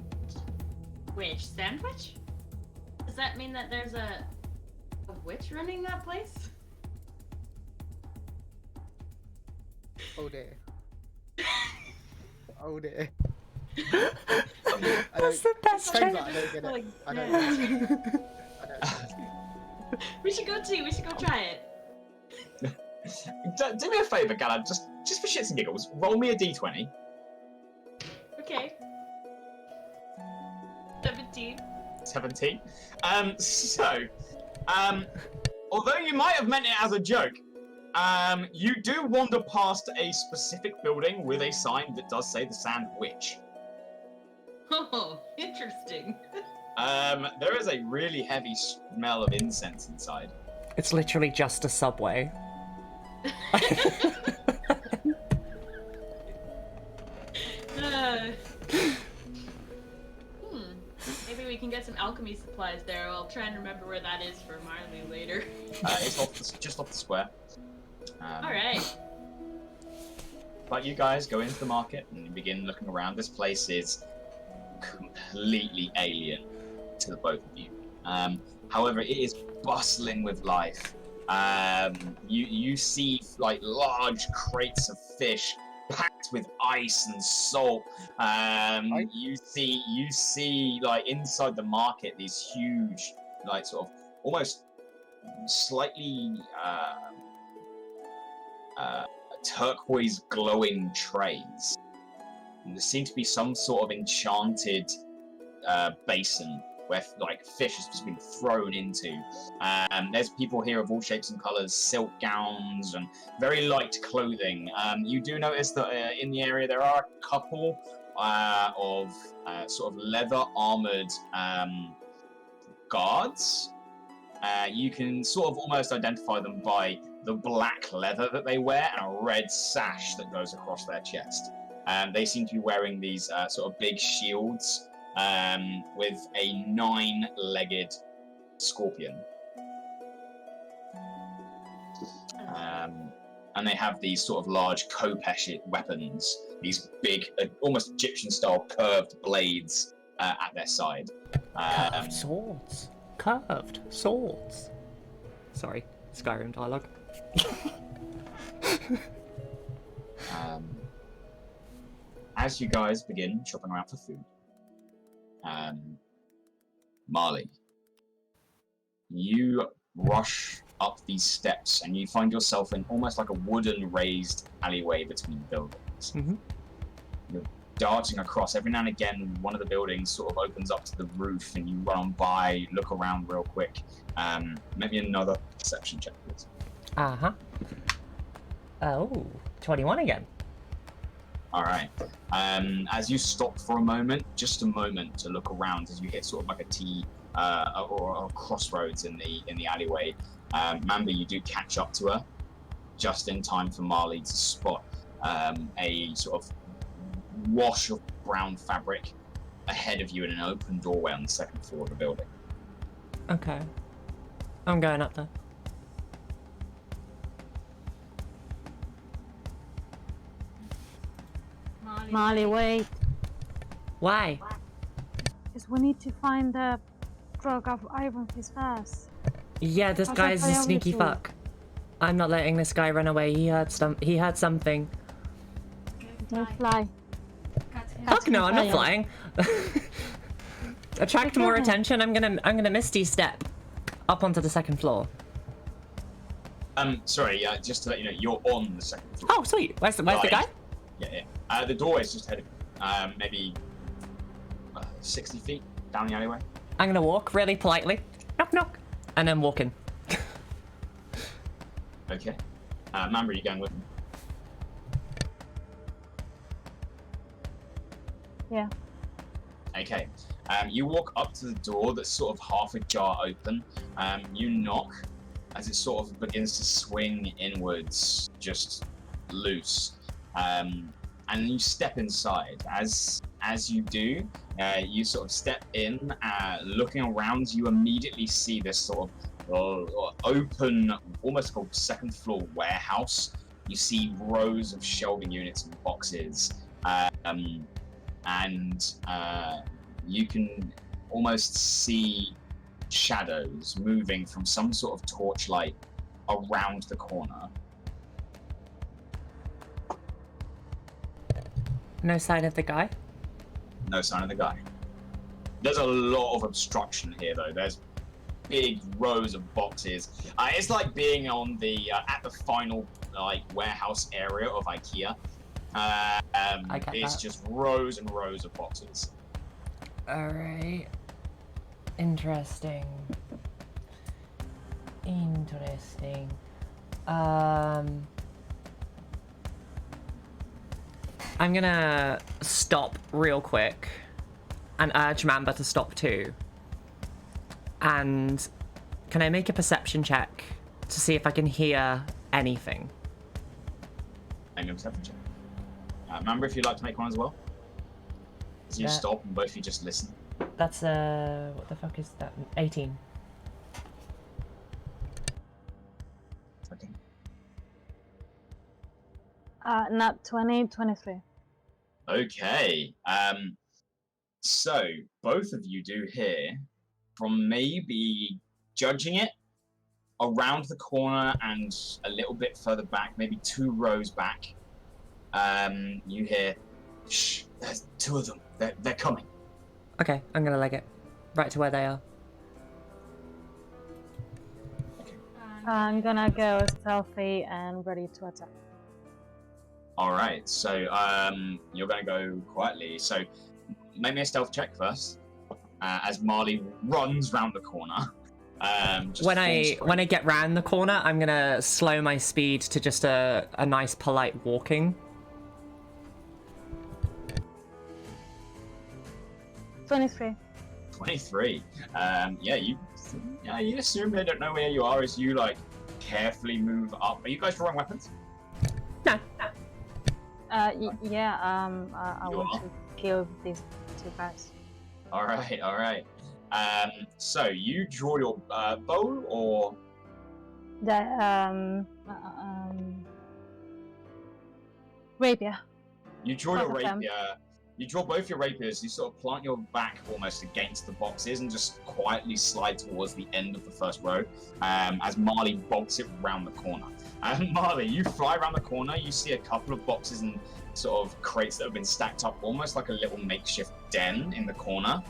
Does that mean that there's a witch running that place? Oh dear. Oh dear. That's the best Turns joke. out I don't get it. I don't yeah. get it. We should go try it. Do me a favor, Galad, just for shits and giggles, roll me a d20. Okay. 17. 17. Although you might have meant it as a joke, you do wander past a specific building with a sign that does say the Sandwich. Oh, interesting. There is a really heavy smell of incense inside. It's literally just a subway. Maybe we can get some alchemy supplies there. I'll try and remember where that is for Marle later. It's just off the square. Alright. But you guys go into the market and you begin looking around. This place is completely alien to the both of you. However, it is bustling with life. You see like large crates of fish packed with ice and salt. You see like inside the market these huge, like sort of almost slightly turquoise glowing trays. And there seems to be some sort of enchanted basin where like fish has just been thrown into. There's people here of all shapes and colours, silk gowns and very light clothing. You do notice that in the area there are a couple of sort of leather armoured guards. You can sort of almost identify them by the black leather that they wear and a red sash that goes across their chest. They seem to be wearing these sort of big shields with a 9-legged scorpion. And they have these sort of large khopesh weapons, these big, almost Egyptian-style curved blades at their side. Curved swords. Curved swords. Sorry, Skyrim dialogue. As you guys begin shopping around for food, Marle, you rush up these steps and you find yourself in almost like a wooden raised alleyway between buildings. Mm-hmm. You're darting across. Every now and again, one of the buildings sort of opens up to the roof and you run on by, look around real quick. Maybe another perception check, please. Uh-huh. Oh, 21 again. All right. As you stop for a moment, just a moment to look around as you hit sort of like a T or a crossroads in the alleyway. Mamba, you do catch up to her just in time for Marle to spot a sort of wash of brown fabric ahead of you in an open doorway on the second floor of the building. Okay. I'm going up there. Marle, wait. Why? Because we need to find the drug of Iron Fist first. Yeah, this How's guy that is a sneaky priority? fuck. I'm not letting this guy run away. He heard something. No fly. Fuck no, I'm not flying. flying. Attract more attention. I'm gonna misty step up onto the second floor. Sorry, just to let you know, you're on the second floor. Oh, sweet. Where's the guy? Yeah. The doorway is just ahead of maybe 60 feet down the alleyway. I'm gonna walk really politely. Knock, knock. And then walk in. Okay. Mamba, are you going with me? Yeah. Okay. You walk up to the door that's sort of half ajar open. You knock as it sort of begins to swing inwards, just loose. And you step inside. As you do, you sort of step in, looking around, you immediately see this sort of open, almost like a second floor warehouse. You see rows of shelving units and boxes, and you can almost see shadows moving from some sort of torchlight around the corner. No sign of the guy? No sign of the guy. There's a lot of obstruction here, though. There's big rows of boxes. It's like being on the at the final warehouse area of IKEA. It's just rows and rows of boxes. All right. Interesting. I'm gonna stop real quick and urge Mamba to stop too. And can I make a perception check to see if I can hear anything? Make a perception check. Mamba, if you'd like to make one as well. As you stop and both of you just listen. That's what the fuck is that? 18. Okay. Not 20, 23. Okay. So both of you do hear from maybe judging it around the corner and a little bit further back, maybe 2 rows back. You hear, shh, there's 2 of them. They're coming. Okay, I'm gonna leg it. Right to where they are. I'm gonna go stealthy and ready to attack. Alright, so you're gonna go quietly. So make me a stealth check first. As Marle runs round the corner. When I get round the corner, I'm gonna slow my speed to just a nice polite walking. 23. 23. You assume they don't know where you are as you like carefully move up. Are you guys drawing weapons? No. I You want are? to kill these 2 guys. Alright. So you draw your bow or The rapier. you draw your Both of them. rapier. You draw both your rapiers. You sort of plant your back almost against the boxes and just quietly slide towards the end of the first row. As Marle bolts it round the corner. Marle, you fly around the corner. You see a couple of boxes and sort of crates that have been stacked up, almost like a little makeshift den in the corner.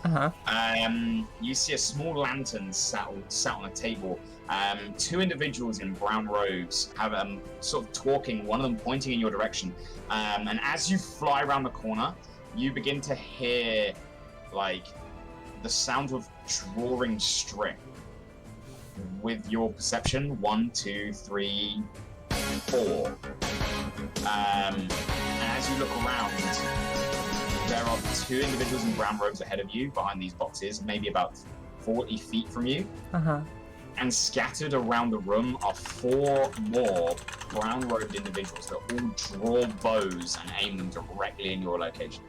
You see a small lantern sat on a table. 2 individuals in brown robes have sort of talking, one of them pointing in your direction. And as you fly around the corner, you begin to hear like the sound of drawing string. With your perception, 1, 2, 3, 4. And as you look around, there are 2 individuals in brown robes ahead of you behind these boxes, maybe about 40 feet from you. And scattered around the room are 4 more brown-robed individuals that all draw bows and aim them directly in your location.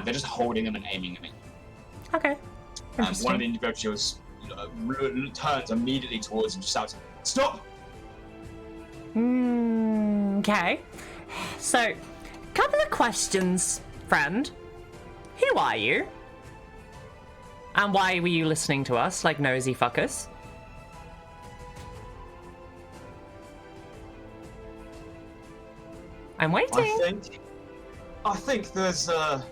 They're just holding them and aiming them in. Okay. One of the individuals turns immediately towards and shouts, "Stop!" Okay. So, couple of questions, friend. Who are you? And why were you listening to us like nosy fuckers? I'm waiting. I think there's a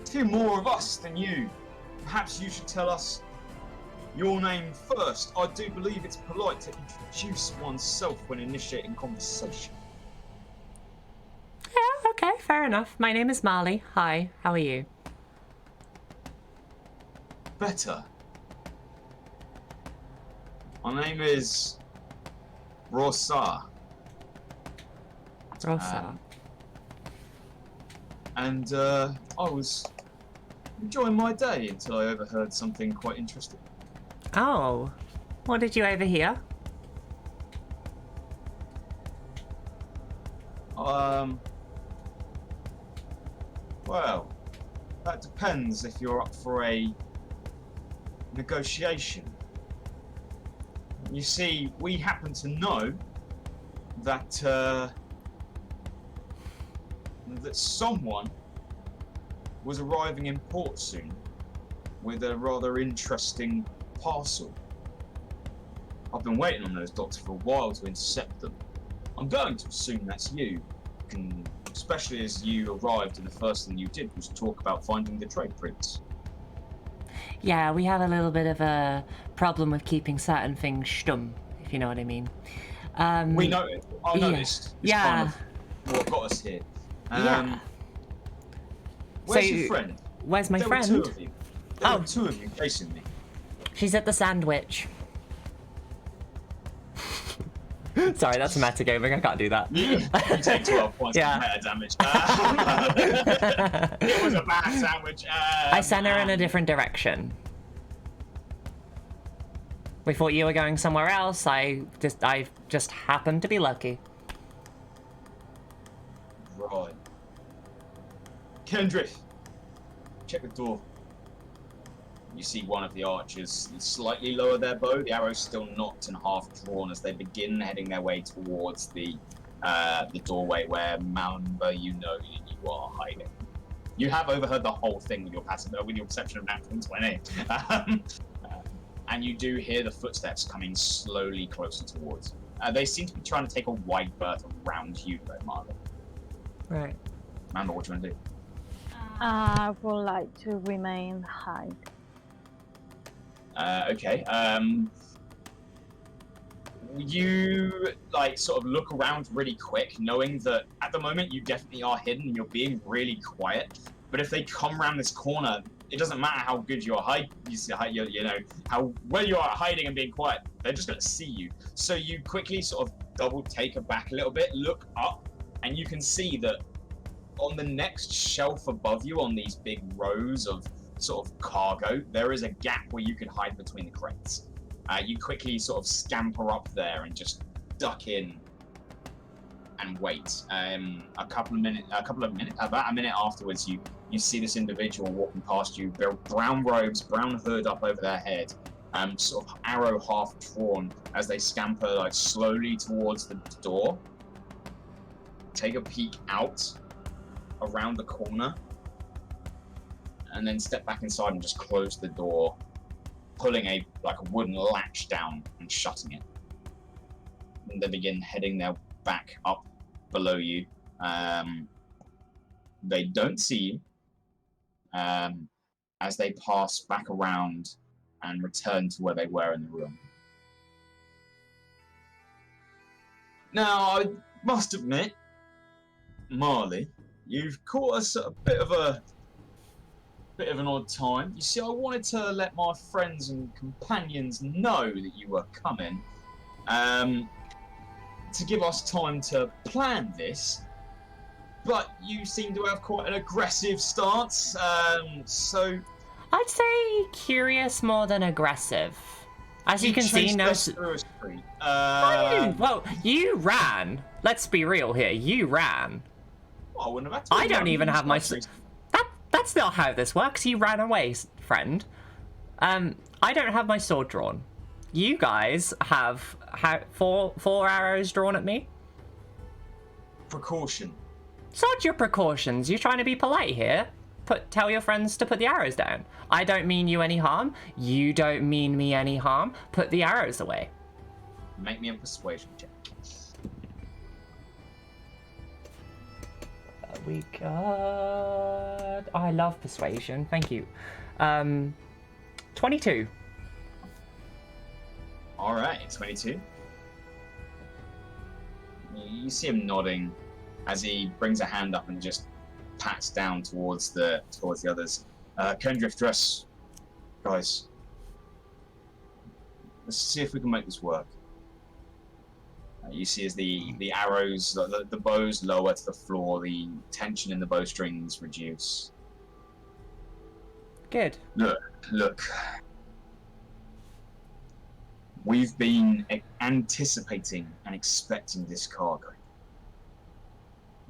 few more of us than you. Perhaps you should tell us your name first. I do believe it's polite to introduce oneself when initiating conversation. Yeah, okay, fair enough. My name is Marle. Hi, how are you? Better. My name is Rosa. Rosa. And I was enjoying my day until I overheard something quite interesting. Oh, what did you overhear? Well, that depends if you're up for a negotiation. You see, we happen to know that that someone was arriving in port soon with a rather interesting parcel. I've been waiting on those docks for a while to intercept them. I'm going to assume that's you, especially as you arrived and the first thing you did was talk about finding the trade prince. Yeah, we have a little bit of a problem with keeping certain things stum, if you know what I mean. We know it. I noticed. It's kind of what got us here. Yeah. Where's your friend? Where's my friend? There were 2 of you. There were 2 of you chasing me. She's at the sandwich. Sorry, that's metagaming. I can't do that. You take 12 points of meta damage. It was a bad sandwich. I sent her in a different direction. We thought you were going somewhere else. I just happened to be lucky. Right. Kendrick, check the door. You see one of the archers slightly lower their bow. The arrow's still knocked and half drawn as they begin heading their way towards the the doorway where Mamba, you know you are hiding. You have overheard the whole thing with your with your perception of natural 20. And you do hear the footsteps coming slowly closer towards you. They seem to be trying to take a wide berth around you, though, Marle. Right. Mamba, what do you want to do? I would like to remain hide. Okay. You like sort of look around really quick, knowing that at the moment you definitely are hidden and you're being really quiet. But if they come around this corner, it doesn't matter how good you are you know how well you are at hiding and being quiet. They're just gonna see you. So you quickly sort of double take it back a little bit, look up, and you can see that on the next shelf above you, on these big rows of sort of cargo, there is a gap where you can hide between the crates. You quickly sort of scamper up there and just duck in and wait. About a minute afterwards, you see this individual walking past you. They're brown robes, brown hood up over their head, sort of arrow half drawn as they scamper like slowly towards the door. Take a peek out around the corner, and then step back inside and just close the door, pulling a wooden latch down and shutting it. And they begin heading their back up below you. They don't see you as they pass back around and return to where they were in the room. Now, I must admit, Marle, you've caught us at a bit of an odd time. You see, I wanted to let my friends and companions know that you were coming, to give us time to plan this, but you seem to have quite an aggressive stance, so... I'd say curious more than aggressive. As you can see, no... Well, you ran. Let's be real here, you ran. Well, I wouldn't have had to. I don't even have my... That's not how this works. You ran away, friend. I don't have my sword drawn. You guys have four arrows drawn at me. Precaution. Sod your precautions. You trying to be polite here? Tell your friends to put the arrows down. I don't mean you any harm. You don't mean me any harm. Put the arrows away. Make me a persuasion check. We got... Oh, I love persuasion. Thank you. 22. All right, 22. You see him nodding as he brings a hand up and just pats down towards the others. Kendrick, dress, guys. Let's see if we can make this work. You see as the arrows, the bows lower to the floor, the tension in the bowstrings reduce. Good. Look. We've been anticipating and expecting this cargo.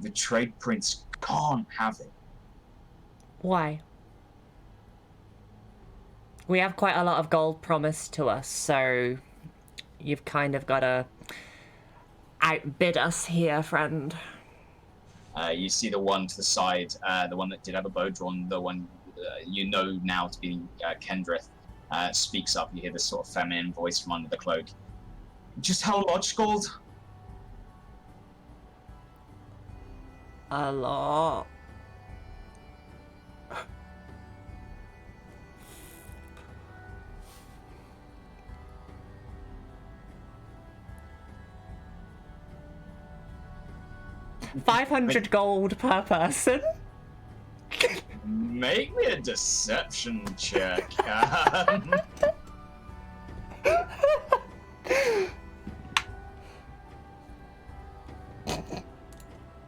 The trade prince can't have it. Why? We have quite a lot of gold promised to us, so you've kind of got to outbid us here, friend. You see the one to the side, the one that did have a bow drawn, the one you know now to be Kendrith, speaks up. You hear this sort of feminine voice from under the cloak. Just how much gold? A lot. $500 gold per person. Make me a deception check.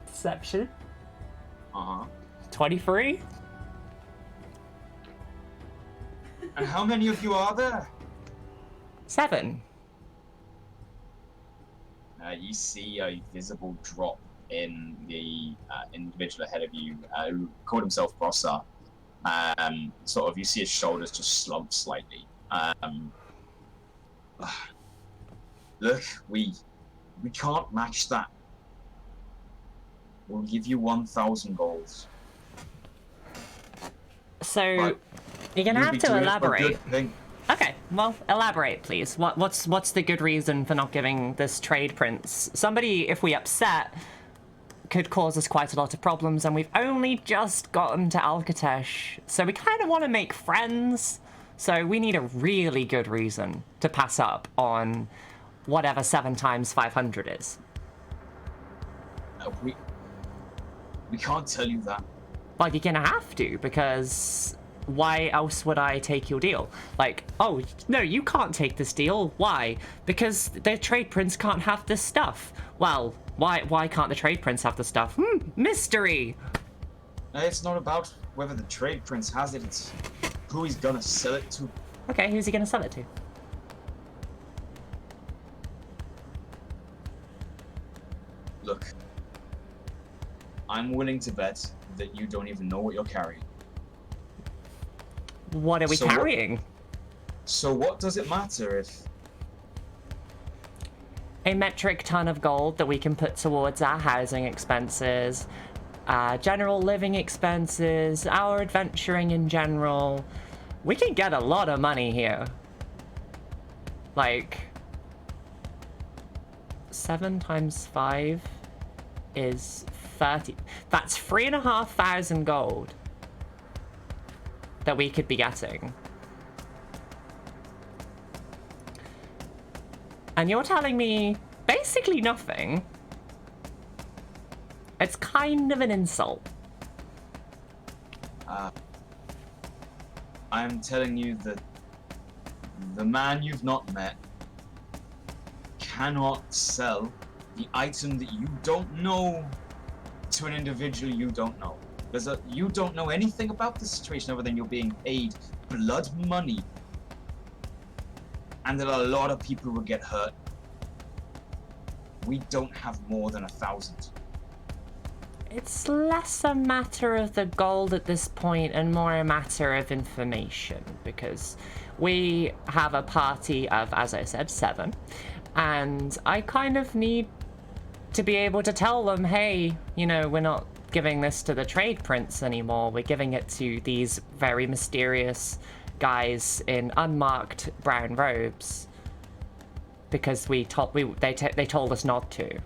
Deception. 23. And how many of you are there? 7. You see a visible drop in the individual ahead of you who called himself Brossar. Sort of, you see his shoulders just slump slightly. Look, we can't match that. we'll give you 1,000 gold. So, But you're gonna you'll have be to doing it for a elaborate. good thing. Okay, well, elaborate, please. What's the good reason for not giving this trade prince? Somebody, if we upset, could cause us quite a lot of problems, and we've only just gotten to Alcatesh, so we kind of want to make friends. So we need a really good reason to pass up on whatever 7 times 500 is. We can't tell you that. Well, you're gonna have to, because why else would I take your deal? Like, oh, no, you can't take this deal. Why? Because the trade prince can't have this stuff. Well, why can't the trade prince have the stuff? Mystery! It's not about whether the trade prince has it, it's who he's gonna sell it to. Okay, who's he gonna sell it to? Look, I'm willing to bet that you don't even know what you're carrying. What are we carrying? So what does it matter if... A metric ton of gold that we can put towards our housing expenses, general living expenses, our adventuring in general. We can get a lot of money here. Like, 7 times 5 is 30. That's 3,500 gold that we could be getting. And you're telling me basically nothing. It's kind of an insult. I'm telling you that the man you've not met cannot sell the item that you don't know to an individual you don't know. You don't know anything about the situation other than you're being paid blood money. And that a lot of people will get hurt. We don't have more than 1,000. It's less a matter of the gold at this point and more a matter of information, because we have a party of, as I said, 7, and I kind of need to be able to tell them, hey, you know, we're not giving this to the trade prince anymore, we're giving it to these very mysterious guys in unmarked brown robes, because they told us not to.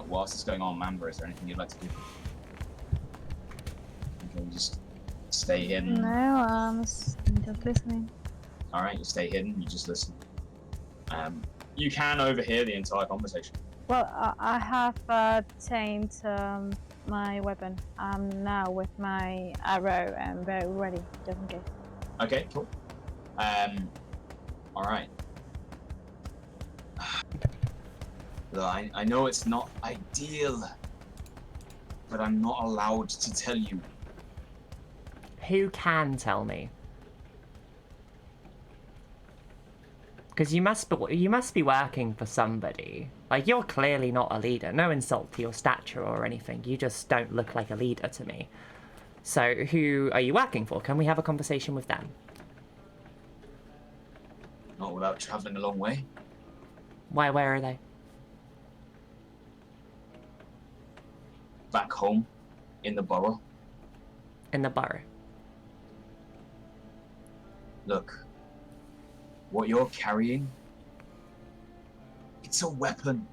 Whilst it's going on, Mamba, is there anything you'd like to do? You can just stay hidden. No, I'm just listening. Alright, you stay hidden, you just listen. You can overhear the entire conversation. Well, I have tamed my weapon. I'm now with my arrow and very ready, just in case. Okay, cool. Alright. I know it's not ideal, but I'm not allowed to tell you. Who can tell me? Because you must be working for somebody. Like, you're clearly not a leader. No insult to your stature or anything. You just don't look like a leader to me. So, who are you working for? Can we have a conversation with them? Not without traveling a long way. Why? Where are they? Back home, in the borough. In the borough. Look, what you're carrying, it's a weapon.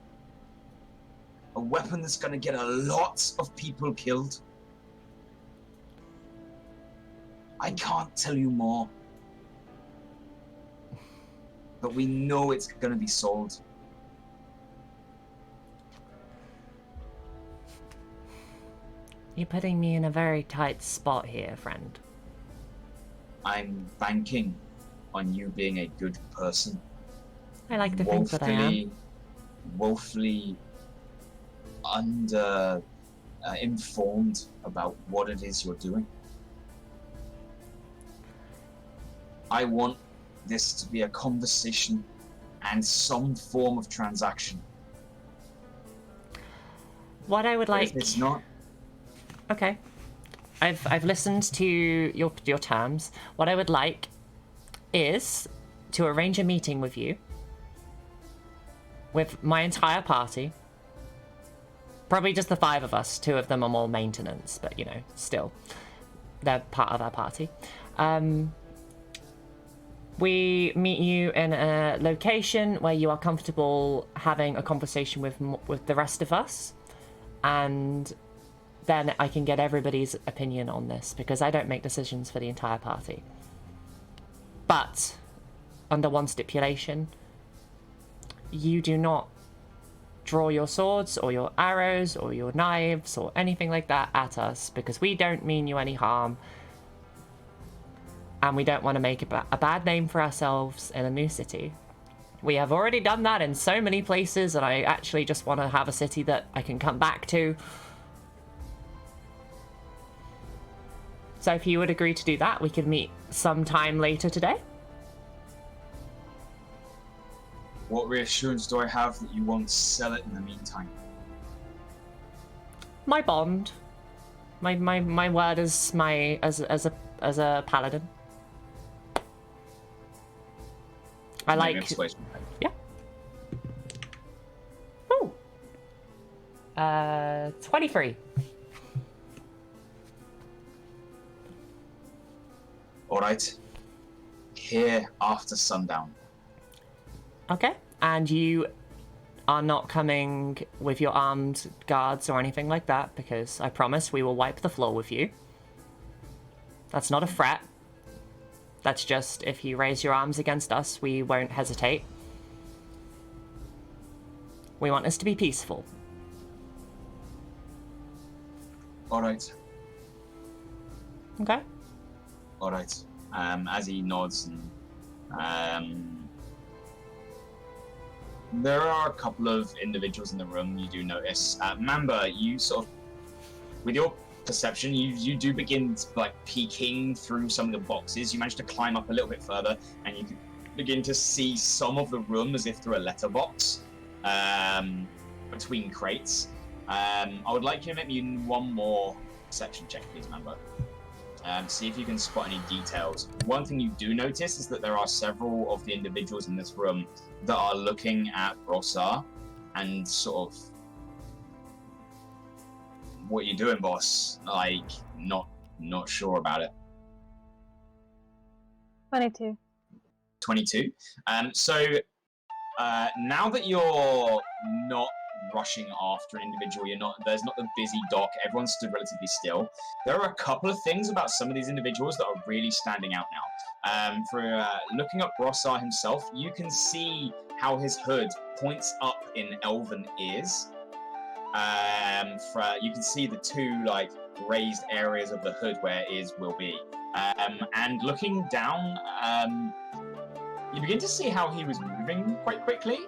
A weapon that's gonna get a lot of people killed. I can't tell you more. But we know it's gonna be sold. You're putting me in a very tight spot here, friend. I'm banking on you being a good person. I like to think that I am. Woefully informed about what it is you're doing. I want this to be a conversation and some form of transaction. What I would like... If it's not... Okay. I've listened to your terms. What I would like is to arrange a meeting with you with my entire party. Probably just the 5 of us. 2 of them are more maintenance, but you know, still, they're part of our party. We meet you in a location where you are comfortable having a conversation with the rest of us, and then I can get everybody's opinion on this, because I don't make decisions for the entire party. But, under one stipulation, you do not draw your swords or your arrows or your knives or anything like that at us, because we don't mean you any harm, and we don't want to make a bad name for ourselves in a new city. We have already done that in so many places, and I actually just want to have a city that I can come back to. So if you would agree to do that, we could meet sometime later today. What reassurance do I have that you won't sell it in the meantime? My bond. My word as a paladin. I Maybe like. persuasion. Yeah. Ooh. 23. All right. Here after sundown. Okay. And you are not coming with your armed guards or anything like that, because I promise we will wipe the floor with you. That's not a threat. That's just, if you raise your arms against us, we won't hesitate. We want this to be peaceful. All right. Okay. All right. As he nods, and there are a couple of individuals in the room you do notice. Mamba, you sort of, with your perception, you do begin like peeking through some of the boxes. You manage to climb up a little bit further, and you can begin to see some of the room as if through a letterbox between crates. I would like you to make me one more perception check, please, Mamba. See if you can spot any details. One thing you do notice is that there are several of the individuals in this room that are looking at Brossar and sort of, what are you doing, boss? Like, not sure about it. 22. 22. So now that you're not rushing after an individual, there's not the busy dock, everyone's stood relatively still. There are a couple of things about some of these individuals that are really standing out now. For looking at Brossar himself, you can see how his hood points up in elven ears. You can see the 2 like raised areas of the hood where ears will be. And looking down, you begin to see how he was moving quite quickly.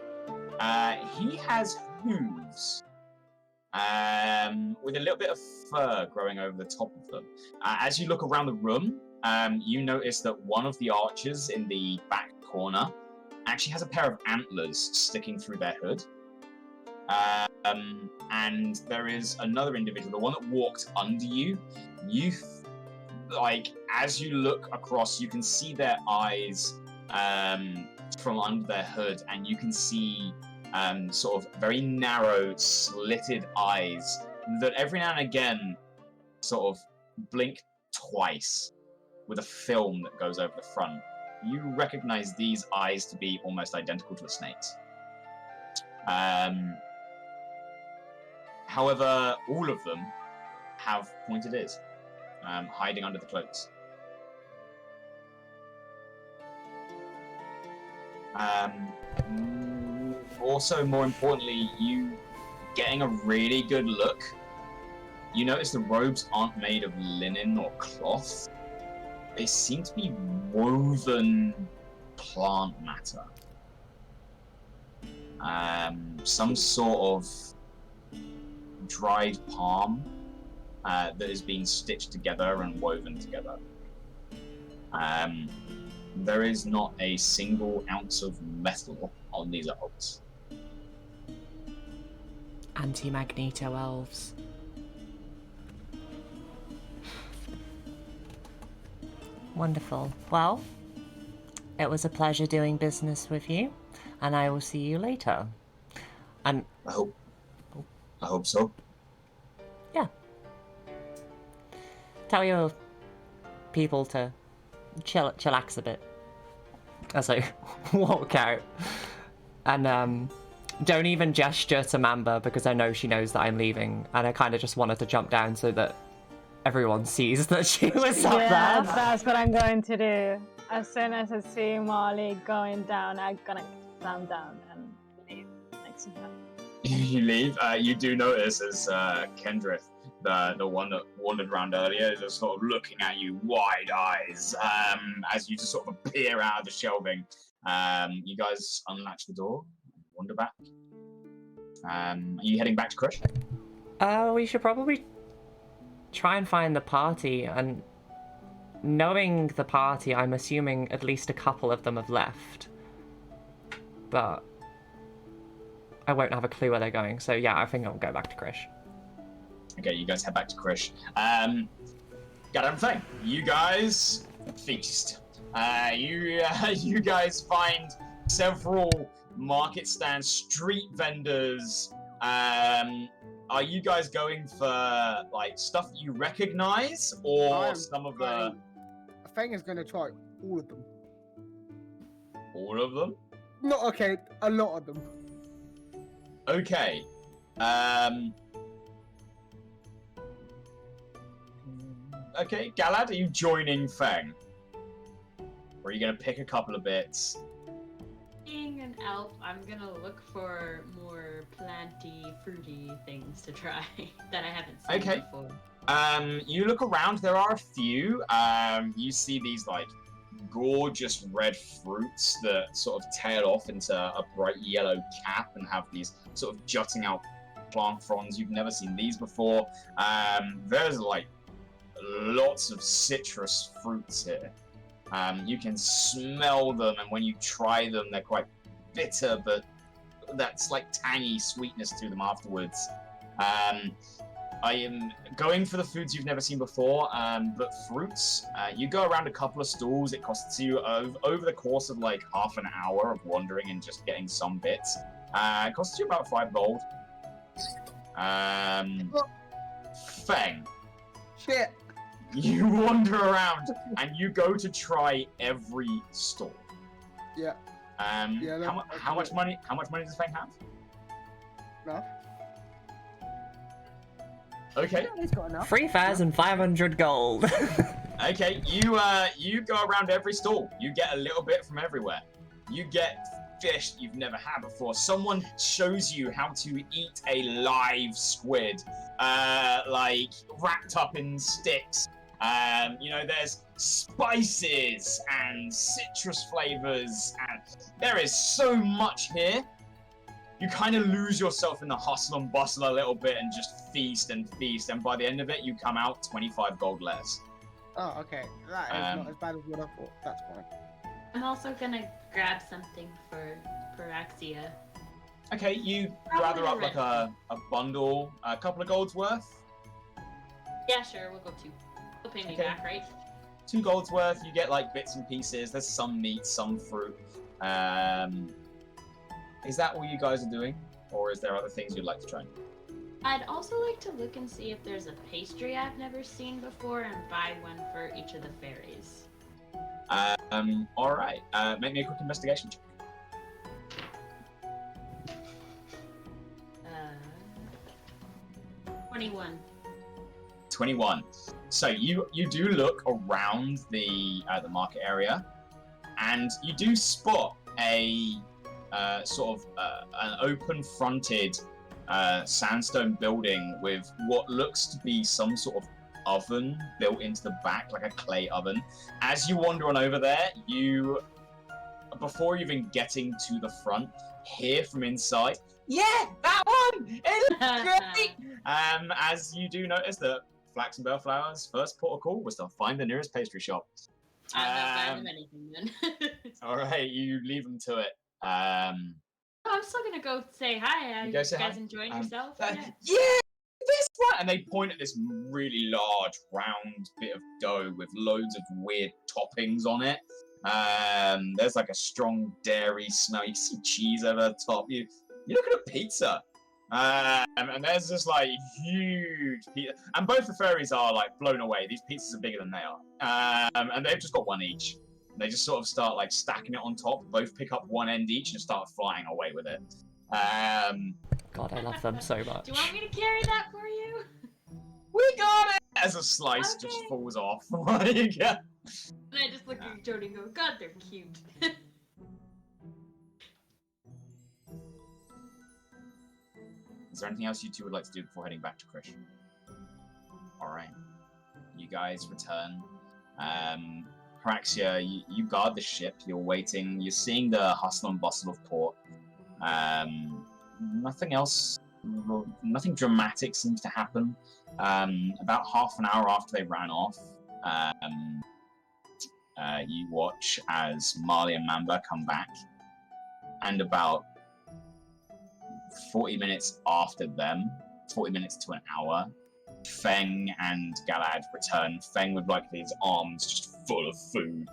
He has hooves, with a little bit of fur growing over the top of them. As you look around the room, you notice that one of the archers in the back corner actually has a pair of antlers sticking through their hood. And there is another individual, the one that walked under you. As you look across, you can see their eyes from under their hood, and you can see sort of very narrow, slitted eyes that every now and again sort of blink twice with a film that goes over the front. You recognize these eyes to be almost identical to a snake's. However, all of them have pointed ears, hiding under the cloaks. Also, more importantly, you getting a really good look, you notice the robes aren't made of linen or cloth. They seem to be woven plant matter. Some sort of dried palm that is being stitched together and woven together. There is not a single ounce of metal on these elves. Anti-Magneto elves. Wonderful. Well, it was a pleasure doing business with you, and I will see you later. And I hope so. yeah, tell your people to chillax a bit as I walk out, and don't even gesture to Mamba because I know she knows that I'm leaving, and I kind of just wanted to jump down so that everyone sees that she was up Yeah, there. that's what I'm going to do. As soon as I see Marley going down, I'm gonna climb down and leave next to her. You leave. You do notice as Kendrith, the one that wandered around earlier, is just sort of looking at you, wide eyes, as you just sort of appear out of the shelving. You guys unlatch the door, wander back. Are you heading back to Krish? We should probably try and find the party, and knowing the party, I'm assuming at least a couple of them have left. But I won't have a clue where they're going, so yeah, I think I'll go back to Krish. Okay, you guys head back to Krish. Got everything. You guys feast. You guys find several market stands, street vendors. Are you guys going for like stuff you recognize, or some of the? Feng is going to try all of them. All of them? Not okay. A lot of them. Okay. Okay, Galad, are you joining Feng? Or are you going to pick a couple of bits? Being an elf, I'm gonna look for more planty, fruity things to try that I haven't seen before. You look around, there are a few. You see these like gorgeous red fruits that sort of tail off into a bright yellow cap and have these sort of jutting out plant fronds. You've never seen these before. There's like lots of citrus fruits here. You can smell them, and when you try them, they're quite bitter, but that's like tangy sweetness to them afterwards. I am going for the foods you've never seen before, but fruits. You go around a couple of stalls. It costs you over the course of like half an hour of wandering and just getting some bits. It costs you about 5 gold. Feng. Shit. You wander around and you go to try every stall. Yeah. How much money does Feng have? No. Okay. Yeah, he's got enough. 3,500 gold. Okay, you go around every stall. You get a little bit from everywhere. You get fish you've never had before. Someone shows you how to eat a live squid, like wrapped up in sticks. There's spices and citrus flavors, and there is so much here. You kind of lose yourself in the hustle and bustle a little bit and just feast, and by the end of it, you come out 25 gold less. Oh, okay. That is not as bad as what I thought. That's fine. I'm also gonna grab something for Paraxia. Okay, you Probably gather up like a bundle, a couple of gold's worth. Yeah, sure, we'll go 2. You'll pay me back, right? 2 gold's worth, you get like bits and pieces. There's some meat, some fruit. Is that all you guys are doing? Or is there other things you'd like to try? I'd also like to look and see if there's a pastry I've never seen before and buy one for each of the fairies. Alright. Make me a quick investigation check. 21. 21. So you do look around the market area, and you do spot a sort of an open-fronted sandstone building with what looks to be some sort of oven built into the back, like a clay oven. As you wander on over there, you, before even getting to the front, hear from inside, "Yeah, that one! It looks great!" As you do notice that Flax and Bellflower's first port of call was to find the nearest pastry shop. I'm not buying them anything then. Alright, you leave them to it. I'm still gonna go say hi. You guys enjoying yourself? Yeah, this one! And they point at this really large, round bit of dough with loads of weird toppings on it. There's like a strong dairy smell. You see cheese over the top. You look at a pizza. And there's this like huge pizza, and both the fairies are like blown away. These pizzas are bigger than they are, and they've just got one each. They just sort of start like stacking it on top. Both pick up one end each and start flying away with it. God, I love them so much. Do you want me to carry that for you? We got it! As a slice just falls off. Like, yeah. And I just look at Jodie and go, God, they're cute. Is there anything else you two would like to do before heading back to Krish? Alright. You guys return. Paraxia, you guard the ship, you're waiting, you're seeing the hustle and bustle of port. Nothing else, nothing dramatic seems to happen. About half an hour after they ran off, you watch as Marle and Mamba come back, and about 40 minutes after them, 40 minutes to an hour, Feng and Galad return. Feng with like his arms just full of food,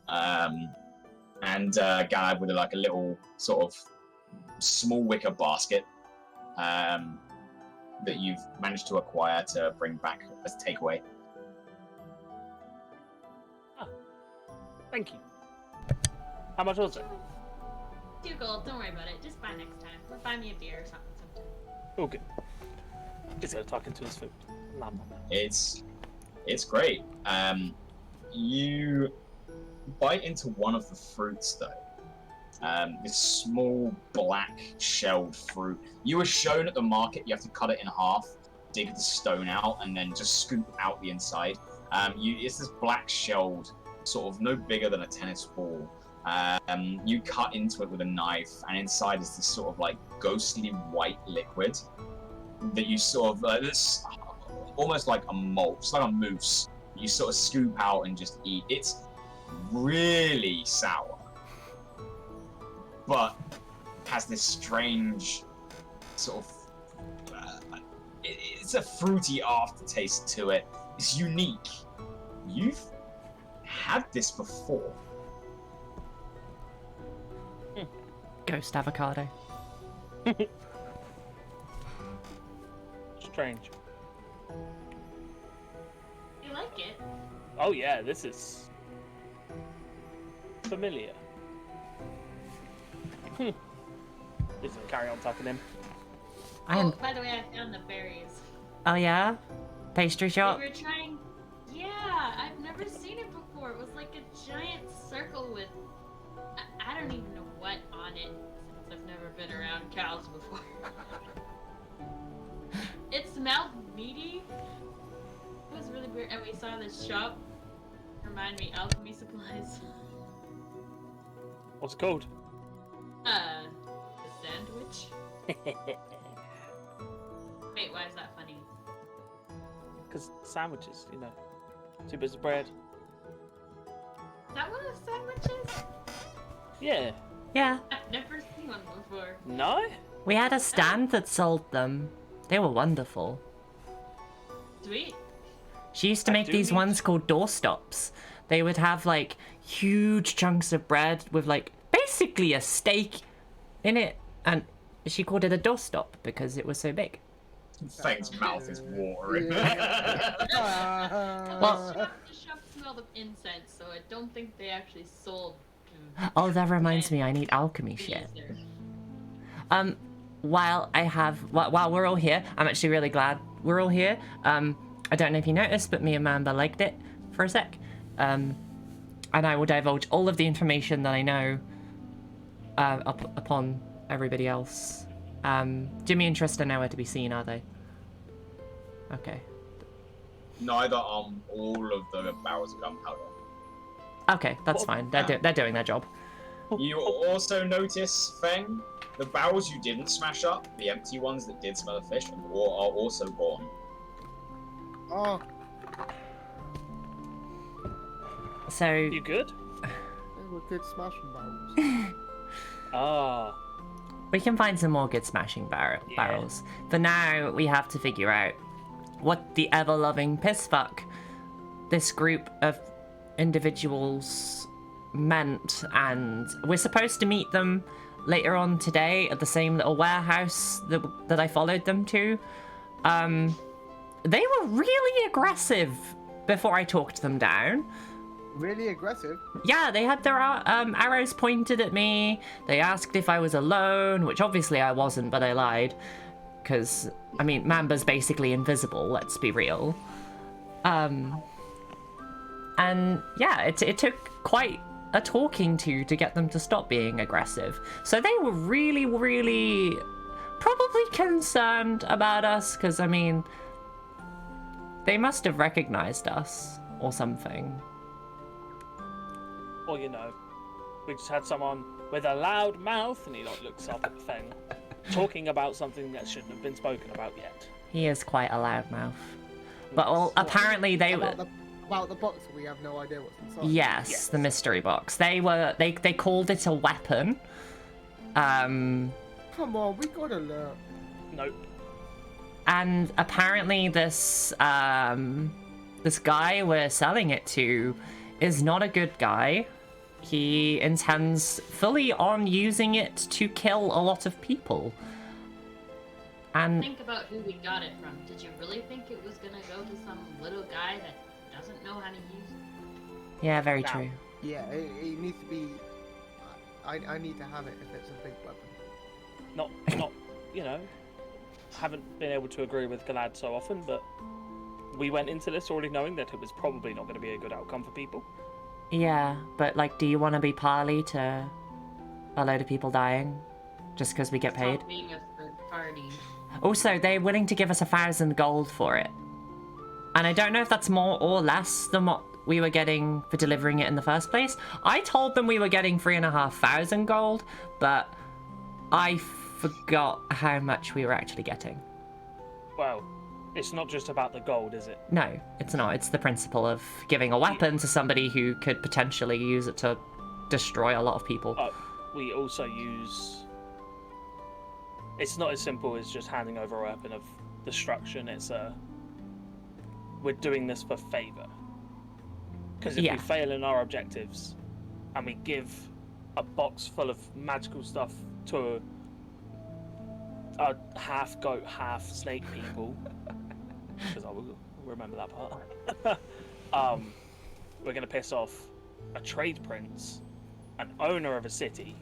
and Galad with like a little sort of small wicker basket that you've managed to acquire to bring back as takeaway. Oh, thank you. How much was it? 2 gold, don't worry about it. Just buy next time. Or buy me a beer or something sometime. Oh, good. He's talking to his food. It's great. You bite into one of the fruits though. This small black shelled fruit. You were shown at the market you have to cut it in half, dig the stone out, and then just scoop out the inside. It's this black shelled, sort of no bigger than a tennis ball. You cut into it with a knife, and inside is this sort of like ghostly white liquid that you sort of this almost like a malt, it's like a mousse. You sort of scoop out and just eat. It's really sour, but has this strange sort of it's a fruity aftertaste to it. It's unique. You've had this before. Ghost avocado. Strange. You like it? Oh yeah, this is familiar. Just carry on talking to him. Oh, by the way, I found the berries. Oh yeah? Pastry shop? We were trying... Yeah, I've never seen it before. It was like a giant circle with... I don't even know what on it, since I've never been around cows before. It smelled meaty. It was really weird. And we saw this shop. Remind me, alchemy supplies. What's it called? The sandwich. Wait, why is that funny? Because sandwiches, you know. 2 bits of bread. Is that one of the sandwiches? Yeah. Yeah. I've never seen one before. No? We had a stand that sold them. They were wonderful. Sweet. She used to make these ones called doorstops. They would have like huge chunks of bread with like basically a steak in it, and she called it a doorstop because it was so big. Feng's mouth is watering. Well, The shop smelled of incense, so I don't think they actually sold. Oh, that reminds me, I need alchemy shit. While we're all here, I'm actually really glad we're all here. I don't know if you noticed, but me and Mamba liked it for a sec. And I will divulge all of the information that I know upon everybody else. Jimmy and Tristan nowhere to be seen, are they? Okay. Neither are all of the barrels of gunpowder. Okay, that's fine. They're doing their job. You also notice, Feng, the barrels you didn't smash up, the empty ones that did smell of fish, are also gone. Oh. So... You good? They were good smashing barrels. We can find some more good smashing barrels. For now, we have to figure out what the ever-loving pissfuck this group of individuals meant, and we're supposed to meet them later on today at the same little warehouse that I followed them to. They were really aggressive before I talked them down. Really aggressive? Yeah, they had their arrows pointed at me. They asked if I was alone, which obviously I wasn't, but I lied. Because, I mean, Mamba's basically invisible, let's be real. And yeah, it took quite a talking to get them to stop being aggressive. So they were really, really probably concerned about us, because, I mean, they must have recognized us or something. Or, you know, we just had someone with a loud mouth, and he like looks up at Feng, talking about something that shouldn't have been spoken about yet. He is quite a loudmouth. But well, apparently they were... About the box, we have no idea what's inside. Yes, the mystery box. They called it a weapon. Come on, we gotta learn. Nope. And apparently this this guy we're selling it to is not a good guy. He intends fully on using it to kill a lot of people. And think about who we got it from. Did you really think it was gonna go to some little guy that doesn't know how to use it? yeah, very true. Yeah, it needs to be... I need to have it if it's a big weapon. Not, you know, haven't been able to agree with Galad so often, but we went into this already knowing that it was probably not going to be a good outcome for people. Yeah, but like, do you want to be party to a load of people dying just because we get paid? Stop being a third party. Also, they're willing to give us 1,000 gold for it. And I don't know if that's more or less than what we were getting for delivering it in the first place. I told them we were getting 3,500 gold, but I forgot how much we were actually getting. Well, it's not just about the gold, is it? No, it's not. It's the principle of giving a weapon to somebody who could potentially use it to destroy a lot of people. We also use... It's not as simple as just handing over a weapon of destruction. It's we're doing this for favor. Because if we fail in our objectives and we give a box full of magical stuff to a half goat, half snake people, because I will remember that part, we're going to piss off a trade prince, an owner of a city.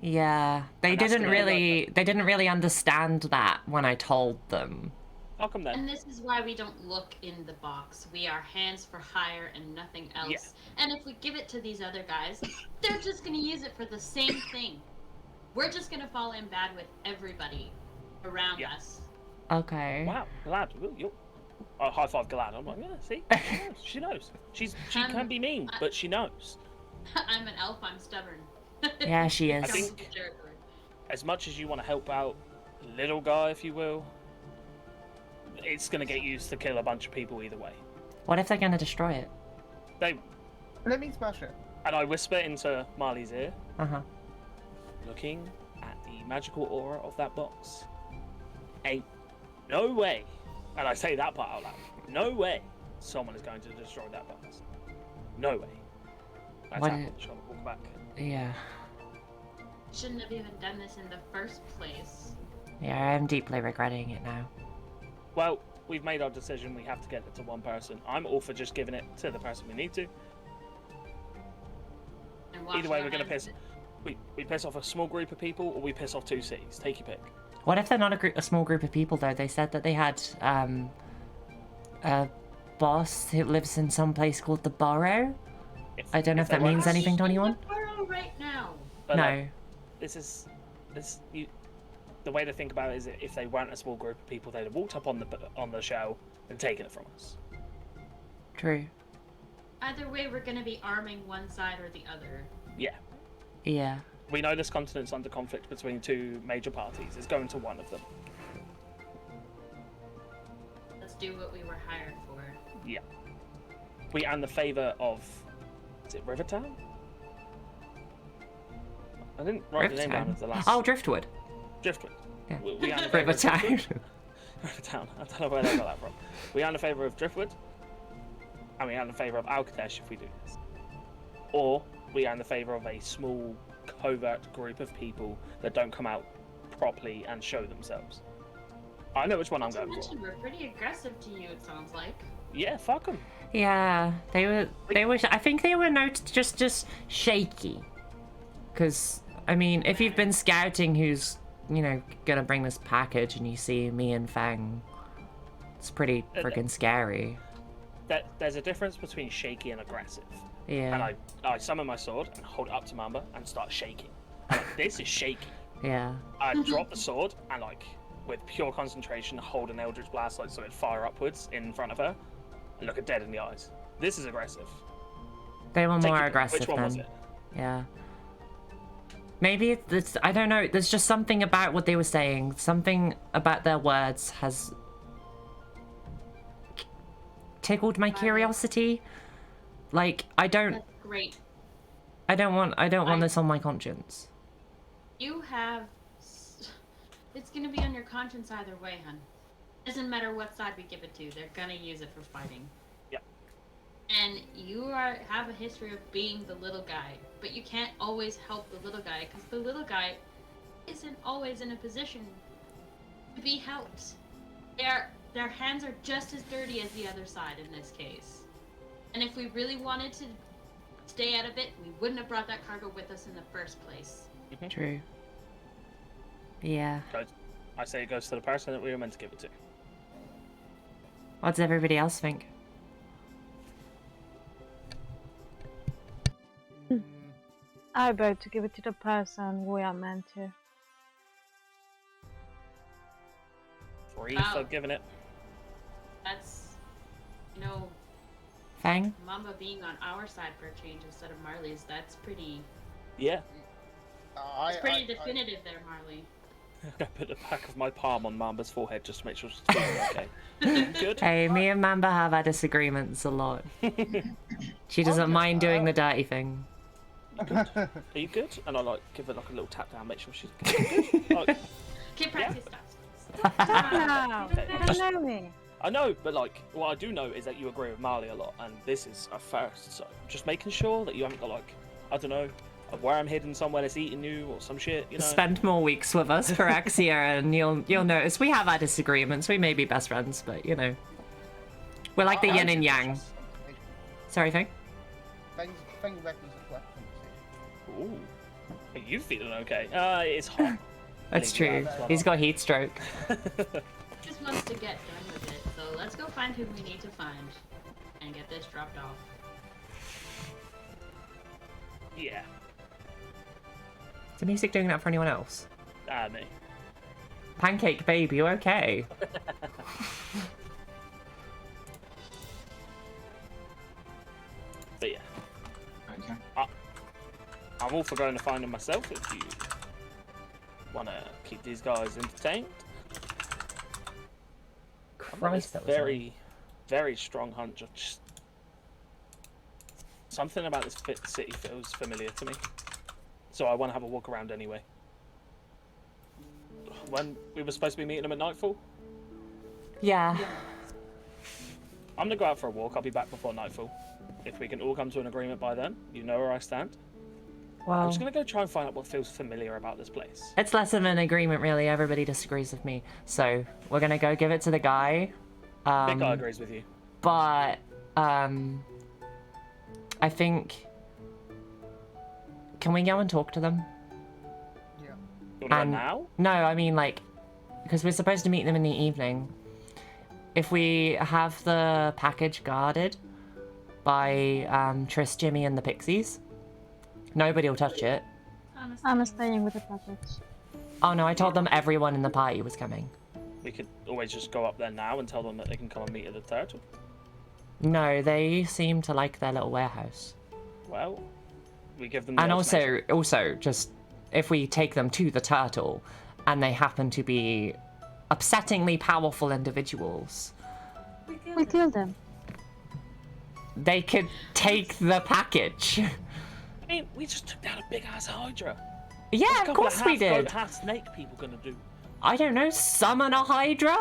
Yeah, they didn't really understand that when I told them. How come then? And this is why we don't look in the box. We are hands for hire and nothing else. Yeah. And if we give it to these other guys, they're just gonna use it for the same thing. We're just gonna fall in bad with everybody around us. Okay. Wow, Galad, high five Galad. I'm like, yeah, see, she knows. She can be mean, but she knows. I'm an elf. I'm stubborn. Yeah, she is. I think as much as you want to help out little guy, if you will, it's going to get used to kill a bunch of people either way. What if they're going to destroy it? Let me smash it. And I whisper into Marley's ear, looking at the magical aura of that box. Ain't no way, and I say that part out loud, no way someone is going to destroy that box. No way. That's how I'm trying to walk back. Yeah. Shouldn't have even done this in the first place. Yeah, I'm deeply regretting it now. Well, we've made our decision. We have to get it to one person. I'm all for just giving it to the person we need to. Either way, we're going to piss... We piss off a small group of people, or we piss off 2 cities. Take your pick. What if they're not a small group of people, though? They said that they had a boss who lives in some place called the Burrow. I don't know if that means anything to anyone. The Burrow right now. But no. The way to think about it is that if they weren't a small group of people, they'd have walked up on the shell and taken it from us. True. Either way, we're going to be arming one side or the other. Yeah. Yeah. We know this continent's under conflict between 2 major parties. It's going to one of them. Let's do what we were hired for. Yeah. We earn the favour of... Is it Rivertown? I didn't write the name down as the last... Oh, Driftwood. Driftwood. Yeah. We earn the favour of Rivertown. Rivertown. I don't know where they got that from. We earn the favour of Driftwood. And we earn the favour of Alkadesh if we do this. Or we are in the favour of a small, covert group of people that don't come out properly and show themselves. I know which one I'm going for. We're pretty aggressive to you, it sounds like. Yeah, fuck them. Yeah, they were. I think they were just shaky. Because I mean, if you've been scouting, who's gonna bring this package, and you see me and Feng, it's pretty freaking scary. There's a difference between shaky and aggressive. Yeah. And I summon my sword and hold it up to Mamba and start shaking. And, this is shaky. Yeah. I drop the sword and with pure concentration, hold an Eldritch Blast so it fire upwards in front of her, and look her dead in the eyes. This is aggressive. They were more aggressive. Which one was it? Yeah. Maybe it's I don't know. There's just something about what they were saying. Something about their words has tickled my curiosity. Like I don't. That's great. I don't want this on my conscience. You have. It's gonna be on your conscience either way, hun. Doesn't matter what side we give it to. They're gonna use it for fighting. Yep. And you have a history of being the little guy, but you can't always help the little guy because the little guy isn't always in a position to be helped. Their hands are just as dirty as the other side in this case. And if we really wanted to stay out of it, we wouldn't have brought that cargo with us in the first place. Mm-hmm. True. Yeah. I say it goes to the person that we were meant to give it to. What does everybody else think? I vote to give it to the person we are meant to. Free for giving it. That's, Feng? Mamba being on our side for a change instead of Marley's. That's pretty. Yeah. It's pretty definitive there, Marley. I put the back of my palm on Mamba's forehead just to make sure she's feeling okay. Good. Hey, me and Mamba have our disagreements a lot. She doesn't mind doing the dirty thing. Are you good? And I give her a little tap down, make sure she's good. Okay, Praxia, stop. Wow, Okay. you don't know me. I know, but what I do know is that you agree with Marley a lot, and this is a first, so just making sure that you haven't got I don't know, a worm hidden somewhere that's eating you or some shit, Spend more weeks with us, Paraxia, and you'll notice we have our disagreements. We may be best friends, but we're like the yin and yang. Sorry, Feng? Feng reckons it's weapons. Ooh. Are you feeling okay? It's hot. That's true. He's got heat stroke. Just wants to get done with it, so let's go find who we need to find and get this dropped off. Yeah. Is the music doing that for anyone else? Me. Pancake babe, you okay? But yeah. Okay. I'm all for going to find them myself if you want to keep these guys entertained. Christ, that was very, very strong hunch. Just something about this city feels familiar to me, so I want to have a walk around anyway. When we were supposed to be meeting them at nightfall, Yeah. I'm gonna go out for a walk. I'll be back before nightfall. If we can all come to an agreement by then, you know where I stand. I'm Well, just gonna go try and find out what feels familiar about this place. it's less of an agreement, really. Everybody disagrees with me. So, we're gonna go give it to the guy. Big guy agrees with you. But, I think... Can we go and talk to them? Yeah. You want to go now? No, I mean, because we're supposed to meet them in the evening. If we have the package guarded by Triss, Jimmy, and the Pixies, nobody will touch it. I'm staying with the package. Oh no, I told them everyone in the party was coming. We could always just go up there now and tell them that they can come and meet at the turtle. No, they seem to like their little warehouse. Well, we give them the And ultimatum. also, just if we take them to the turtle, and they happen to be upsettingly powerful individuals, We killed them. they could take the package. I mean, we just took down a big ass hydra. Yeah, What's a of couple course we half-goat, did. half-snake people gonna do? I don't know, summon a hydra?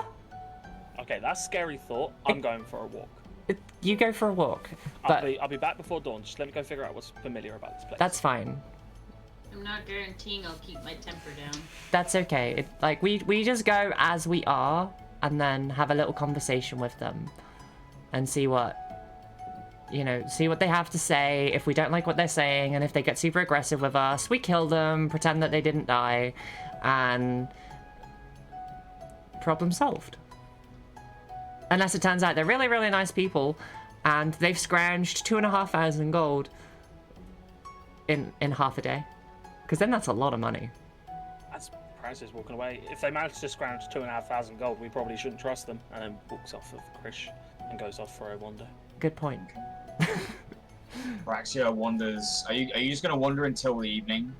Okay, that's a scary thought. I'm going for a walk. You go for a walk. But I'll be back before dawn. Just let me go figure out what's familiar about this place. that's fine. I'm not guaranteeing I'll keep my temper down. That's okay. We just go as we are, and then have a little conversation with them, and see what they have to say. If we don't like what they're saying, and if they get super aggressive with us, we kill them, pretend that they didn't die, and problem solved. Unless it turns out they're really, really nice people, and they've scrounged 2,500 gold in half a day. Because then that's a lot of money. As Paraxia's walking away, if they manage to scrounge 2,500 gold, we probably shouldn't trust them. And then walks off of Krish and goes off for a wander. Good point. Paraxia wanders. Are you just gonna wander until the evening?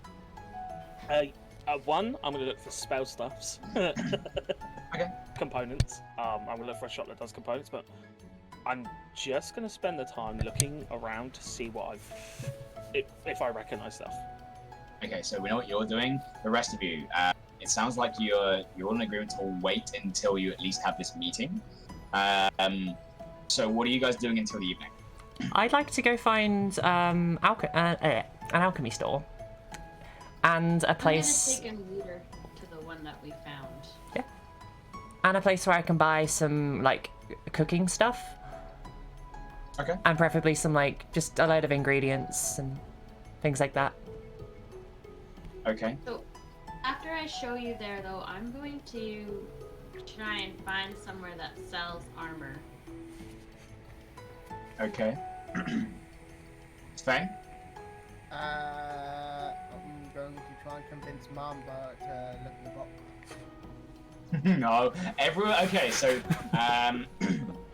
One, I'm gonna look for spell stuffs. Okay. Components. I'm gonna look for a shop that does components, but I'm just gonna spend the time looking around to see what if I recognize stuff. Okay, so we know what you're doing. The rest of you, it sounds like you're in agreement to wait until you at least have this meeting. So what are you guys doing until the evening? I'd like to go find an alchemy store and a place. I'm gonna take a looter to the one that we found. Yeah. And a place where I can buy some like cooking stuff. Okay. And preferably some like just a load of ingredients and things like that. Okay. So, after I show you there, though, I'm going to try and find somewhere that sells armor. Okay. Feng? I'm going to try and convince Mamba to look in the box. No. Everyone. Okay, so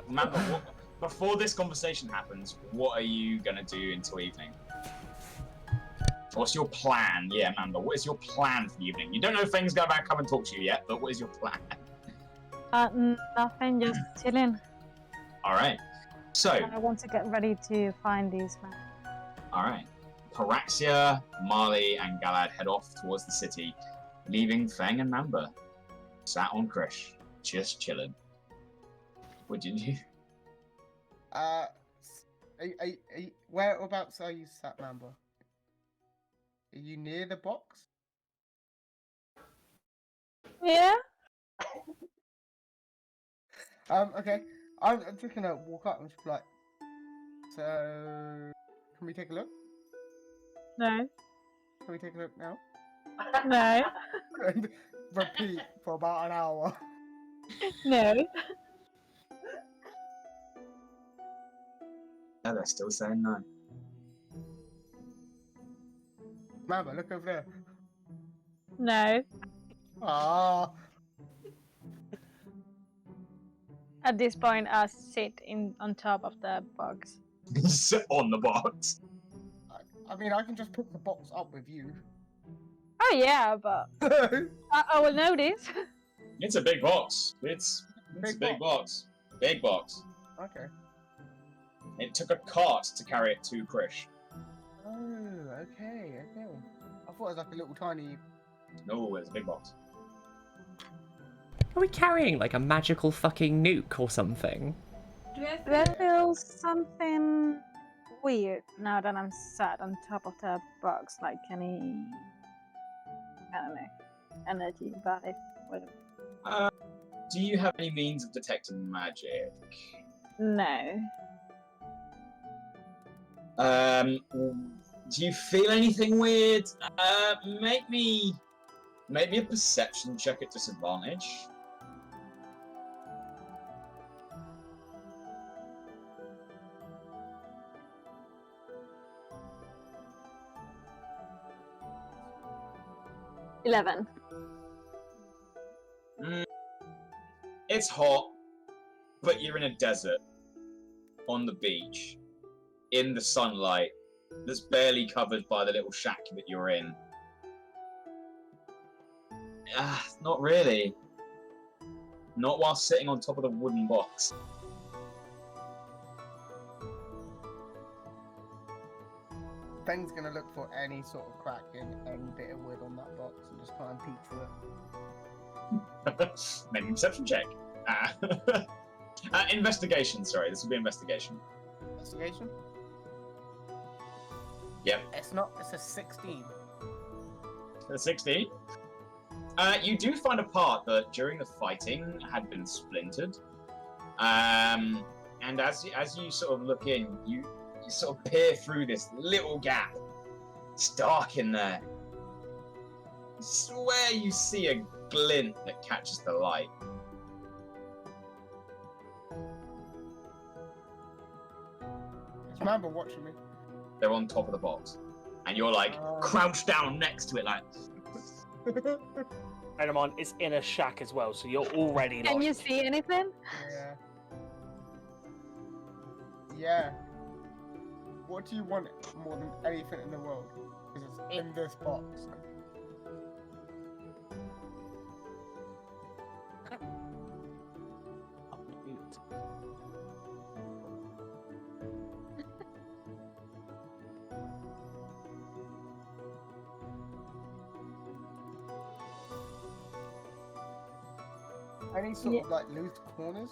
Mamba, before this conversation happens, what are you gonna do until evening? What's your plan? Yeah, Mamba, what is your plan for the evening? You don't know if Feng's going to come and talk to you yet, but what is your plan? Nothing, just chilling. Alright. So, I want to get ready to find these men. alright. Paraxia, Marle, and Galad head off towards the city, leaving Feng and Mamba sat on Krish, just chilling. What did you? Whereabouts are you sat, Mamba? Are you near the box? Yeah? Okay. I'm just gonna walk up and just be like, so, can we take a look? No. Can we take a look now? No. And repeat for about an hour. No. Yeah, they're still saying no. Mamba, look over there. No. Ah. At this point, I sit on top of the box. Sit on the box. I mean, I can just pick the box up with you. Oh yeah, but I will notice. It's a big box. It's a big box. Big box. Okay. It took a cart to carry it to Krish. Oh, okay. I thought it was like a little tiny. No, it's a big box. Are we carrying like a magical fucking nuke or something? That feels something weird now that I'm sat on top of the box, like any, I don't know, energy about it. Whatever. Do you have any means of detecting magic? No. Do you feel anything weird? Make me a perception check at disadvantage. $11. It's hot, but you're in a desert, on the beach, in the sunlight, that's barely covered by the little shack that you're in. Not really. Not while sitting on top of the wooden box. Feng's gonna look for any sort of crack in any bit of wood on that box and just try and peek through it. Make a perception check. Investigation, sorry. This will be investigation. Investigation? Yep. It's not, it's a 16. The 16. You do find a part that during the fighting had been splintered. And as you sort of look in, you sort of peer through this little gap. It's dark in there. I swear you see a glint that catches the light. Is Mamba watching me? They're on top of the box. And you're like crouched down next to it like... Elamon is in a shack as well, so you're already Can like... you see anything? Yeah. Yeah. What do you want more than anything in the world? Because it's in this box. Any sort of like loose corners?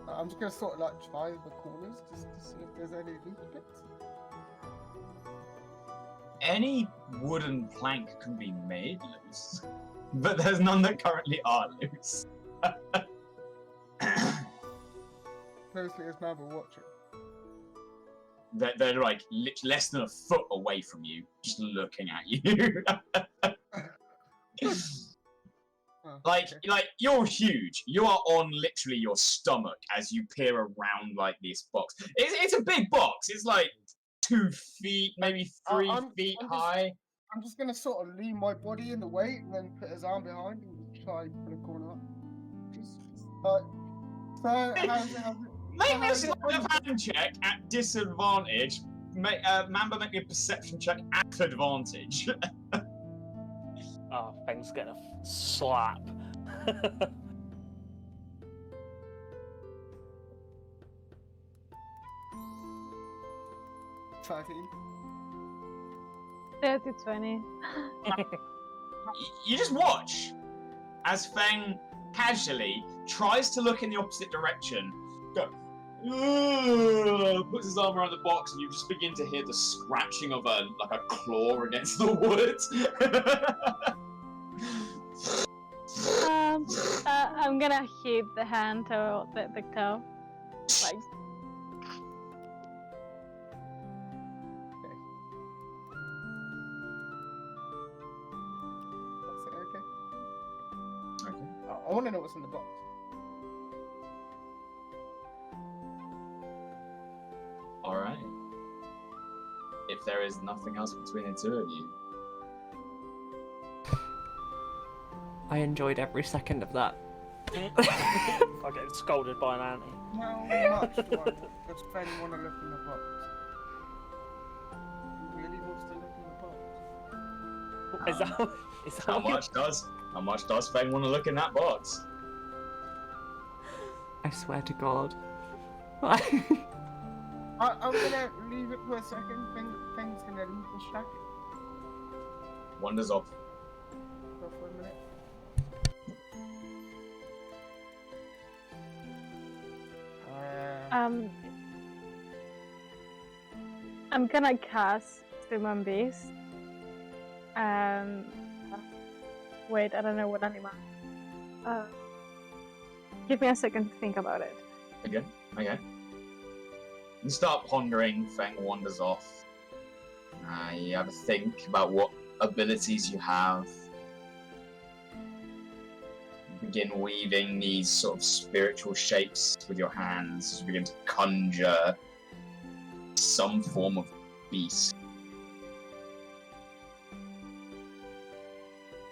I'm just gonna sort of like try the corners just to see if there's any loose bits. Any wooden plank can be made loose, but there's none that currently are loose. Closely as Mamba watching. They're like less than a foot away from you, just looking at you. Oh, Like okay. you're huge. You are on literally your stomach as you peer around like this box. It's a big box. It's like 2 feet, maybe 3 feet high. I'm just gonna sort of lean my body in the weight and then put his arm behind and try and put a corner up. So how's it? Make me a sleight of hand check at disadvantage. Mamba, make me a perception check at advantage. Oh, Feng's gonna slap. 13. 30-20. You just watch as Feng casually tries to look in the opposite direction, puts his arm around the box, and you just begin to hear the scratching of a claw against the wood. I'm gonna hit the hand or the toe. Like, That's it, okay. Okay. I want to know what's in the box. All right. If there is nothing else between the two of you, I enjoyed every second of that. I get scolded by an auntie. How much does Feng want to look in the box? He really wants to look in the box. Is that how what much does Feng want to look in that box? I swear to God. I'm gonna leave it for a second. Feng's gonna leave the shack Wanders off. for a minute. I'm gonna cast Summon Beast. Wait, I don't know what animal. Give me a second to think about it. Okay. You start pondering, Feng wanders off. You have a think about what abilities you have. You begin weaving these sort of spiritual shapes with your hands. You begin to conjure some form of beast.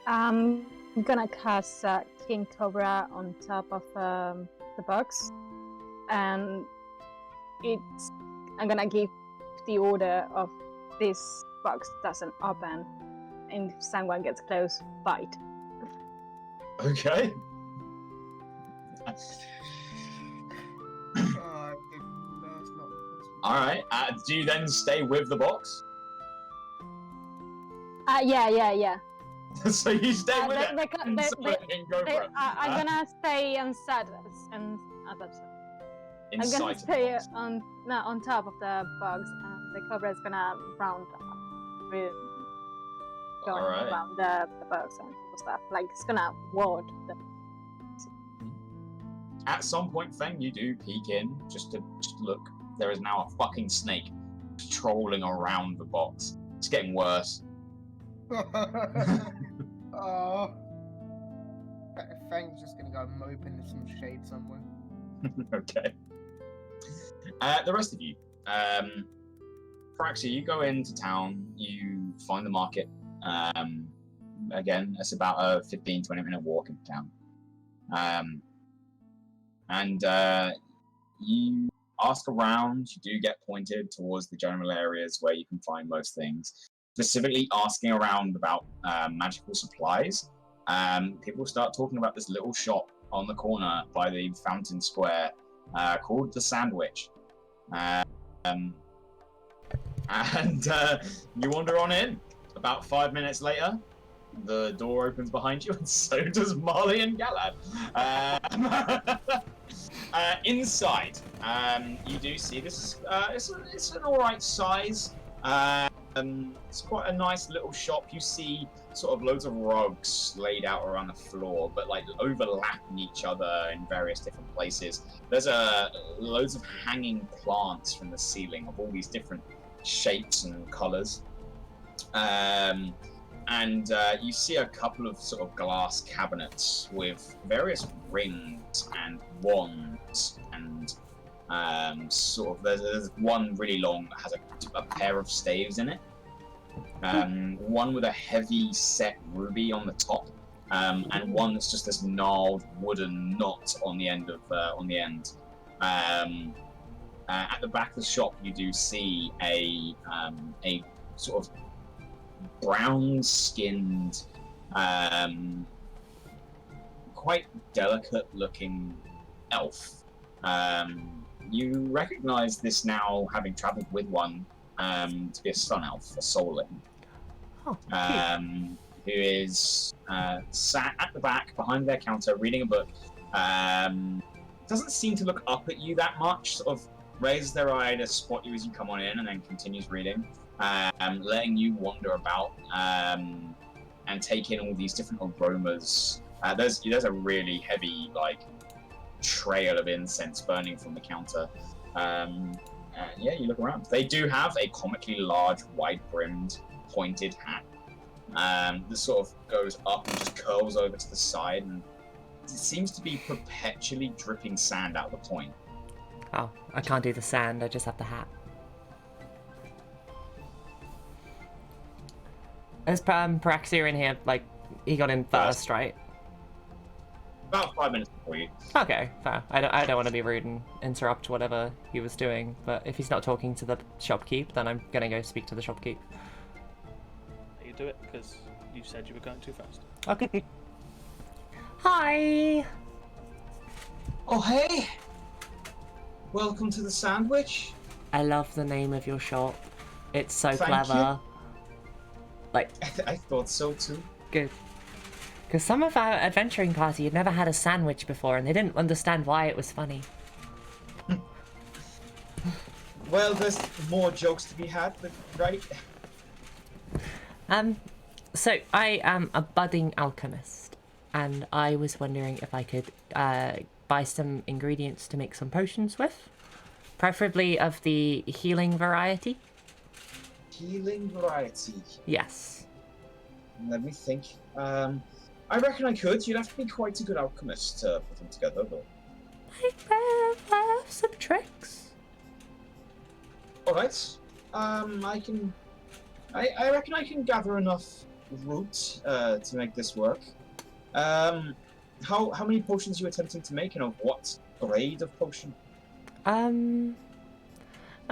I'm gonna cast King Cobra on top of the box, and I'm gonna give the order of this box doesn't open, and if someone gets close, fight. Okay. Alright, do you then stay with the box? Yeah. So you stay with it? I'm gonna stay and I thought so. I'm Inside gonna of the stay box. on top of the bugs, and the cobra is gonna round through, going Alright. around the bugs and stuff. Like it's gonna ward them. At some point, Feng, you do peek in just to look. There is now a fucking snake trolling around the box. It's getting worse. Oh. Fang's just gonna go mope into some shade somewhere. Okay. The rest of you. Paraxia, you go into town, you find the market. Again, it's about a 15-20 minute walk into town. And you ask around, you do get pointed towards the general areas where you can find most things. Specifically asking around about magical supplies. People start talking about this little shop on the corner by the Fountain Square called The Sandwich. And you wander on in. About 5 minutes later, the door opens behind you, and so does Marle and Galad. Inside, you do see this. It's an alright size. It's quite a nice little shop. You see sort of loads of rugs laid out around the floor, but like overlapping each other in various different places. There's loads of hanging plants from the ceiling of all these different shapes and colours. And you see a couple of sort of glass cabinets with various rings and wands and sort of there's one really long that has a pair of staves in it. One with a heavy set ruby on the top, and one that's just this gnarled wooden knot on the end. At the back of the shop, you do see a sort of brown-skinned, quite delicate-looking elf. You recognize this now, having traveled with one, to be a sun elf, a souling. Oh, who is sat at the back behind their counter reading a book. Doesn't seem to look up at you that much, sort of raises their eye to spot you as you come on in and then continues reading, letting you wander about and take in all these different aromas. There's a really heavy trail of incense burning from the counter. Yeah, you look around. They do have a comically large, wide-brimmed, pointed hat. This sort of goes up and just curls over to the side, and it seems to be perpetually dripping sand out the point. Oh, I can't do the sand, I just have the hat. Is Paraxia in here? Like, he got in first, right? About 5 minutes before you. Okay, fair. I don't want to be rude and interrupt whatever he was doing, but if he's not talking to the shopkeep, then I'm gonna go speak to the shopkeep. You do it, because you said you were going too fast. Okay. Hi! Oh, hey! Welcome to the Sandwich. I love the name of your shop. It's so Thank clever. Like, I thought so too. good. Because some of our adventuring party had never had a sandwich before, and they didn't understand why it was funny. Well, there's more jokes to be had, right? So I am a budding alchemist, and I was wondering if I could buy some ingredients to make some potions with, preferably of the healing variety. Healing variety. Yes. Let me think. I reckon I could. You'd have to be quite a good alchemist to put them together, though. I have some tricks. All right. I reckon I can gather enough root to make this work. How many potions are you attempting to make, and of what grade of potion? I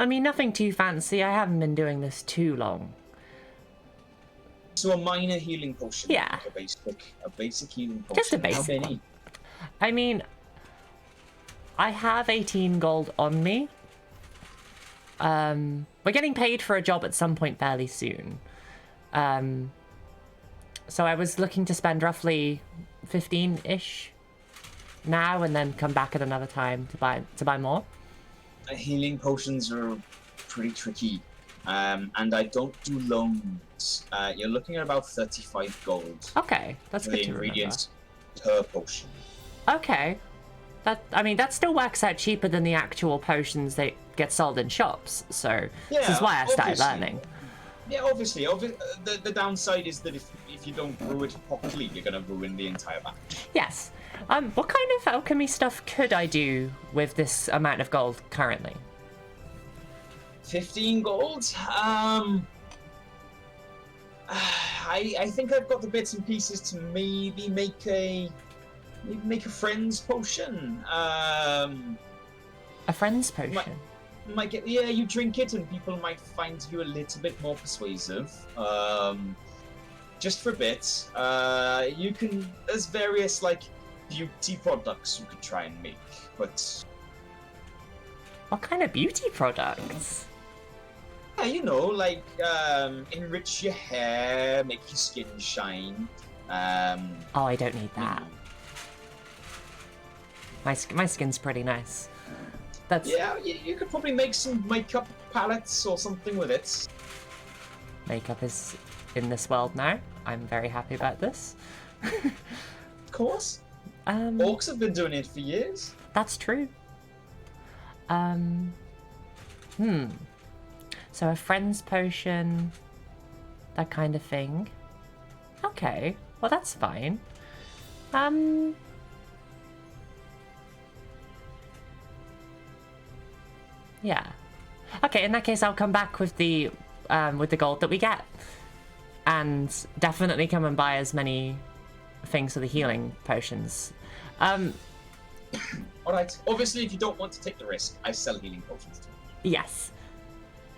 mean, nothing too fancy. I haven't been doing this too long. So a minor healing potion. Yeah. Like a basic healing potion. Just a basic How many? one. I mean, I have 18 gold on me. We're getting paid for a job at some point fairly soon. So I was looking to spend roughly 15-ish now and then come back at another time to buy more? Healing potions are pretty tricky, and I don't do loans. You're looking at about 35 gold Okay, that's for good the to remember. ingredients per potion. Okay. That still works out cheaper than the actual potions that get sold in shops, so this is why I started learning. Yeah, obviously. The downside is that if you don't brew it properly, you're going to ruin the entire batch. Yes. What kind of alchemy stuff could I do with this amount of gold currently? 15 gold? I think I've got the bits and pieces to maybe make a friend's potion. A friend's potion? Might get, yeah, you drink it and people might find you a little bit more persuasive. Just for a bit. There's various like beauty products you could try and make, but What kind of beauty products? yeah, like enrich your hair, make your skin shine. Oh, I don't need that. My skin's pretty nice. Yeah, you could probably make some makeup palettes or something with it. Makeup is in this world now. I'm very happy about this. Of course. Orcs have been doing it for years. That's true. So a friend's potion, that kind of thing. Okay, well that's fine. Yeah. Okay, in that case, I'll come back with the gold that we get, and definitely come and buy as many things for the healing potions. All right. Obviously, if you don't want to take the risk, I sell healing potions too. Yes,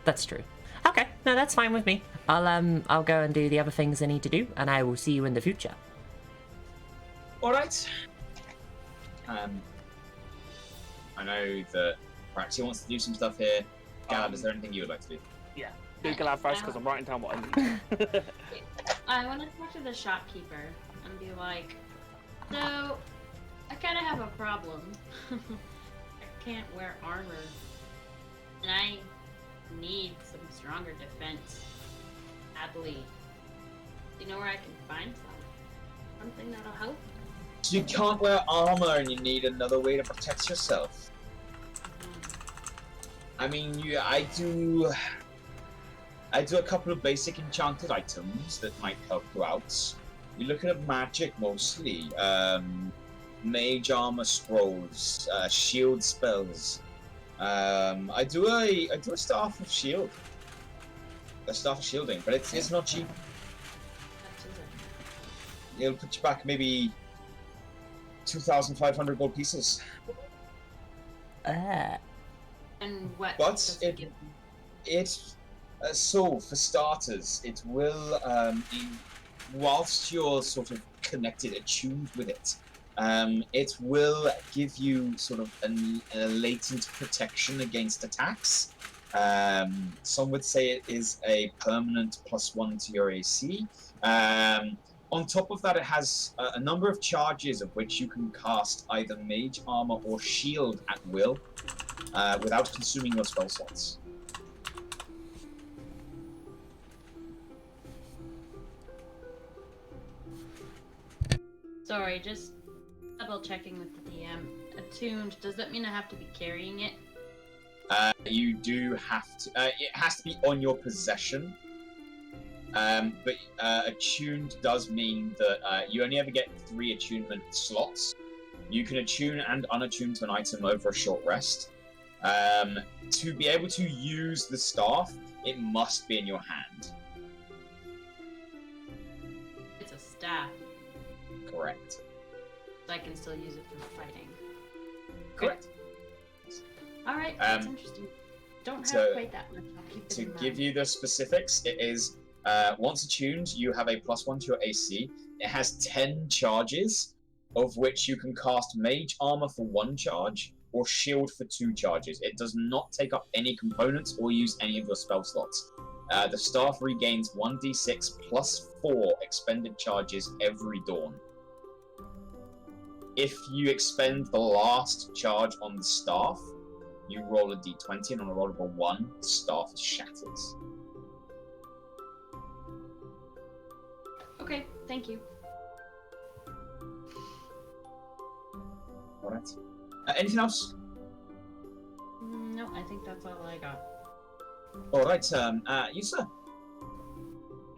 that's true. Okay, no, that's fine with me. I'll go and do the other things I need to do, and I will see you in the future. All right. I know that Paraxia wants to do some stuff here. Galad, is there anything you would like to do? Yeah, do Galad first because I'm writing down what I need. I want to talk to the shopkeeper and be like, so, I kind of have a problem. I can't wear armor, and I need some stronger defense. Badly. Do you know where I can find something that'll help? So you can't wear armor and you need another way to protect yourself. I mean, I do a couple of basic enchanted items that might help you out. You're looking at magic mostly. Mage armor scrolls, shield spells. I do a staff of shield. A staff of shielding, but it's not cheap. It'll put you back maybe 2,500 gold pieces. And what? But does it give me? So for starters, it will whilst you're sort of connected, attuned with it, it will give you sort of a latent protection against attacks. Some would say it is a permanent +1 to your AC. On top of that, it has a number of charges of which you can cast either mage armor or shield at will, without consuming your spell slots. Sorry, just double checking with the DM. Attuned, does that mean I have to be carrying it? You do have to. It has to be on your possession. But attuned does mean that you only ever get 3 attunement slots. You can attune and unattune to an item over a short rest. To be able to use the staff, it must be in your hand. It's a staff, Correct. so I can still use it for fighting. Correct. Alright, that's interesting. Don't have so quite that much. I'll keep it To in give mind. you the specifics, it is once attuned, you have a +1 to your AC. It has 10 charges, of which you can cast mage armor for 1 charge or shield for 2 charges. It does not take up any components or use any of your spell slots. The staff regains 1d6 +4 expended charges every dawn. if you expend the last charge on the staff, you roll a d20, and on a roll of a 1, the staff shatters. Okay, thank you. Alright. Anything else? No, I think that's all I got. Alright, you, sir?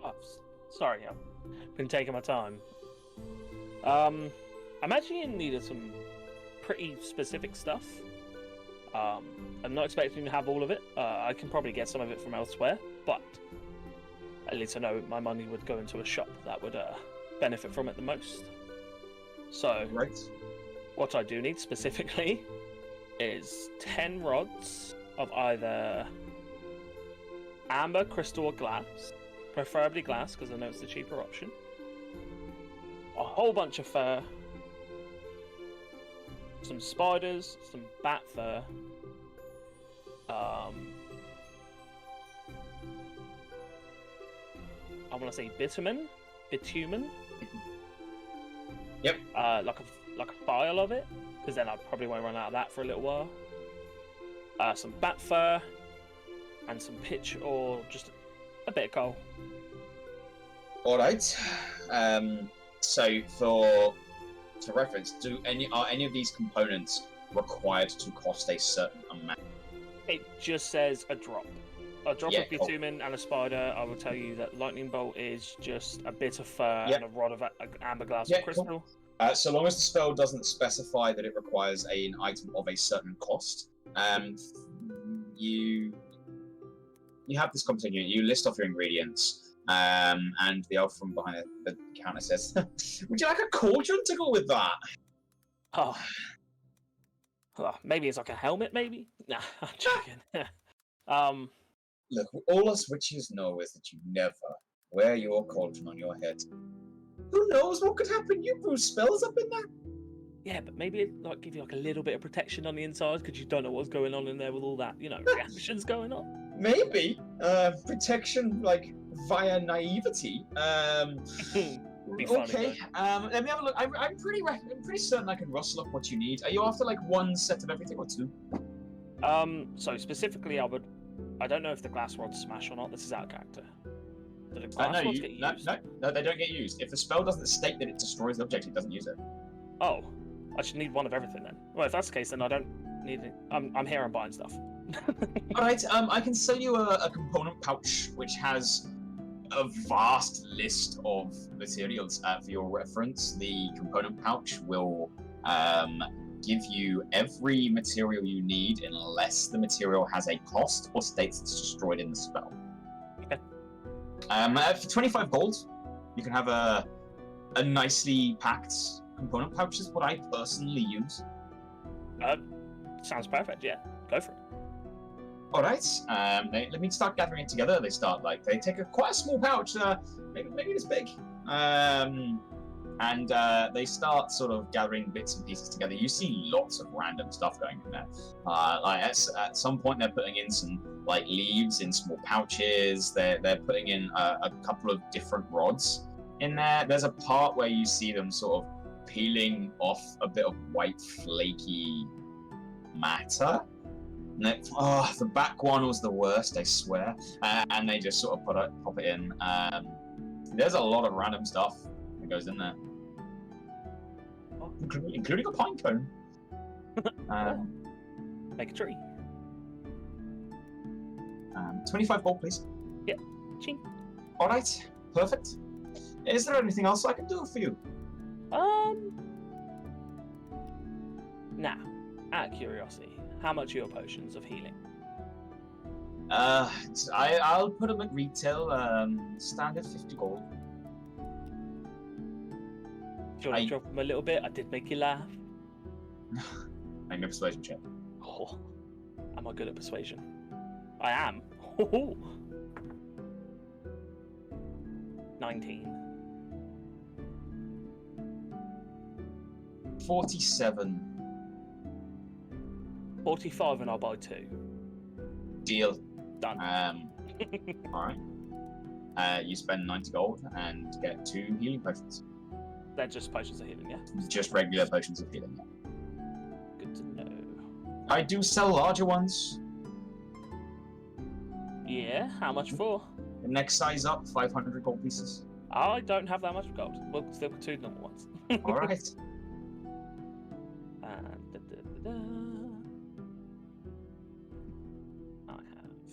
Oh, sorry, I've been taking my time. I'm actually in need of some pretty specific stuff. I'm not expecting to have all of it. I can probably get some of it from elsewhere, but at least I know my money would go into a shop that would benefit from it the most. So, Right. what I do need specifically is 10 rods of either amber, crystal, or glass. Preferably glass, because I know it's the cheaper option. A whole bunch of fur. Some spiders, some bat fur. I want to say bitumen. Yep. Like a file of it, because then I probably won't run out of that for a little while. Some bat fur, and some pitch or just a bit of coal. All right. So for reference, are any of these components required to cost a certain amount? It just says a drop. A drop Yeah, of bitumen and a spider. I will tell you that lightning bolt is just a bit of fur and a rod of amber glass or crystal. Cool. So long as the spell doesn't specify that it requires an item of a certain cost, you have this conversation. You list off your ingredients, and the elf from behind the counter says, "Would you like a cauldron to go with that?" Oh. Well, maybe it's like a helmet, maybe? Nah, I'm joking. Look, all us witches know is that you never wear your cauldron on your head. Who knows what could happen? You brew spells up in there. Yeah, but maybe it like give you like a little bit of protection on the inside because you don't know what's going on in there with all that, reactions going on. Maybe protection like via naivety. Be funny, okay. Let me have a look. I'm pretty certain I can rustle up what you need. Are you after like one set of everything or two? So specifically, I don't know if the glass rods smash or not. This is out of character. Do the glass rods get used? No, they don't get used. If the spell doesn't state that it destroys the object, it doesn't use it. Oh, I should need one of everything then. Well, if that's the case, then I don't need it. I'm here and buying stuff. Alright, I can sell you a component pouch which has a vast list of materials for your reference. The component pouch will give you every material you need unless the material has a cost or states it's destroyed in the spell. Okay. For 25 gold, you can have a nicely packed component pouch is what I personally use. Sounds perfect, yeah. Go for it. Alright, let me start gathering it together. They take quite a small pouch, maybe this big. And they start sort of gathering bits and pieces together. You see lots of random stuff going in there. At some point, they're putting in some like leaves in small pouches. They're putting in a couple of different rods in there. There's a part where you see them sort of peeling off a bit of white flaky matter. The back one was the worst, I swear. And they just sort of pop it in. There's a lot of random stuff that goes in there, including a pine cone. Make a tree. 25 gold, please. Yep. Ching. All right, perfect. Is there anything else I can do for you? Now, out of curiosity, how much are your potions of healing? I'll put them at retail. Standard 50 gold. Do you want to drop them a little bit? I did make you laugh. Make a persuasion check. Oh, am I good at persuasion? I am. 19. 47. 45 and I'll buy 2. Deal. Done. Alright. You spend 90 gold and get 2 healing potions. They're just potions of healing, yeah? Just regular potions of healing. Good to know. I do sell larger ones. Yeah, how much for? The next size up, 500 gold pieces. I don't have that much gold. We'll still got 2 normal ones. Alright. I have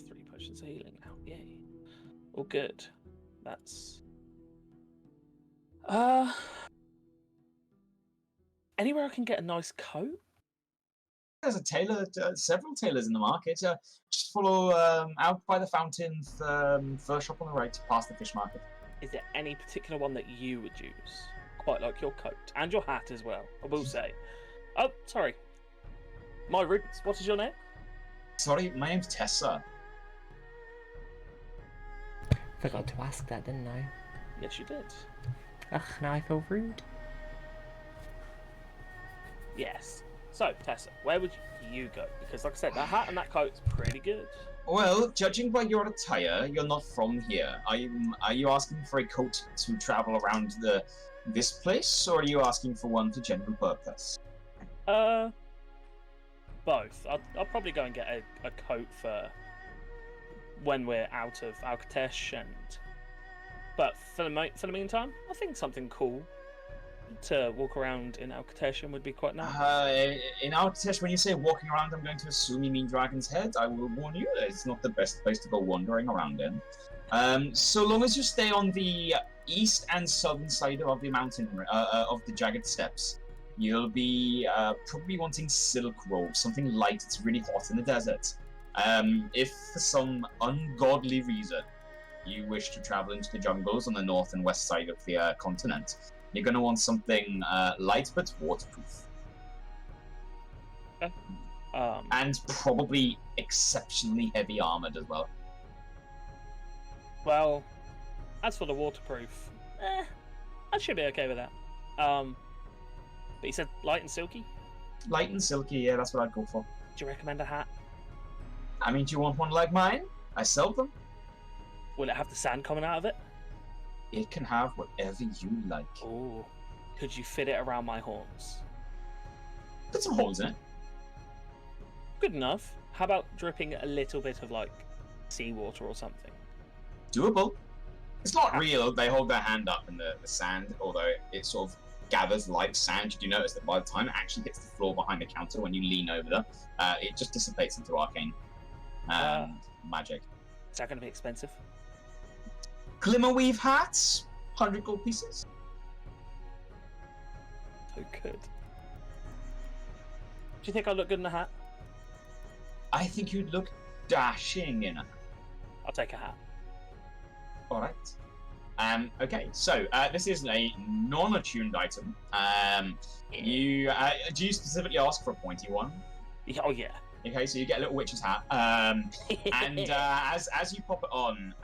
3 potions of healing now. Yay. All good. That's... Anywhere I can get a nice coat? There's a tailor, several tailors in the market. Just follow out by the fountain, first shop on the right, past the fish market. Is there any particular one that you would use? Quite like your coat and your hat as well, I will say. Oh, sorry. My roots. What is your name? Sorry, my name's Tessa. Forgot to ask that, didn't I? Yes, you did. Ugh, now I feel rude. Yes. So, Tessa, where would you go? Because, like I said, that hat and that coat's pretty good. Well, judging by your attire, you're not from here. Are you asking for a coat to travel around this place, or are you asking for one for general purpose? Both. I'll probably go and get a coat for when we're out of Alcatesh, but for the meantime, I think something cool to walk around in Alcatesh would be quite nice. In Alcatesh, when you say walking around, I'm going to assume you mean Dragon's Head. I will warn you, it's not the best place to go wandering around in. So long as you stay on the east and southern side of the mountain, of the jagged steps, you'll be probably wanting silk robe, something light. It's really hot in the desert. If for some ungodly reason you wish to travel into the jungles on the north and west side of the continent, you're going to want something light but waterproof. Okay. And probably exceptionally heavy armored as well. Well, as for the waterproof, I should be okay with that. But you said light and silky? Light and silky, yeah, that's what I'd go for. Do you recommend a hat? I mean, do you want one like mine? I sell them. Will it have the sand coming out of it? It can have whatever you like. Oh, could you fit it around my horns? Put some holes in it. Good enough. How about dripping a little bit of, like, seawater or something? Doable. It's not real. They hold their hand up in the sand, although it sort of gathers like sand. You do notice that by the time it actually hits the floor behind the counter, when you lean over them, it just dissipates into arcane magic. Is that going to be expensive? Glimmerweave hats, 100 gold pieces. So good. Do you think I look good in a hat? I think you'd look dashing in a hat. I'll take a hat. All right. Okay, so this is a non-attuned item. Do you specifically ask for a pointy one? Oh yeah. Okay, so you get a little witch's hat, and as you pop it on,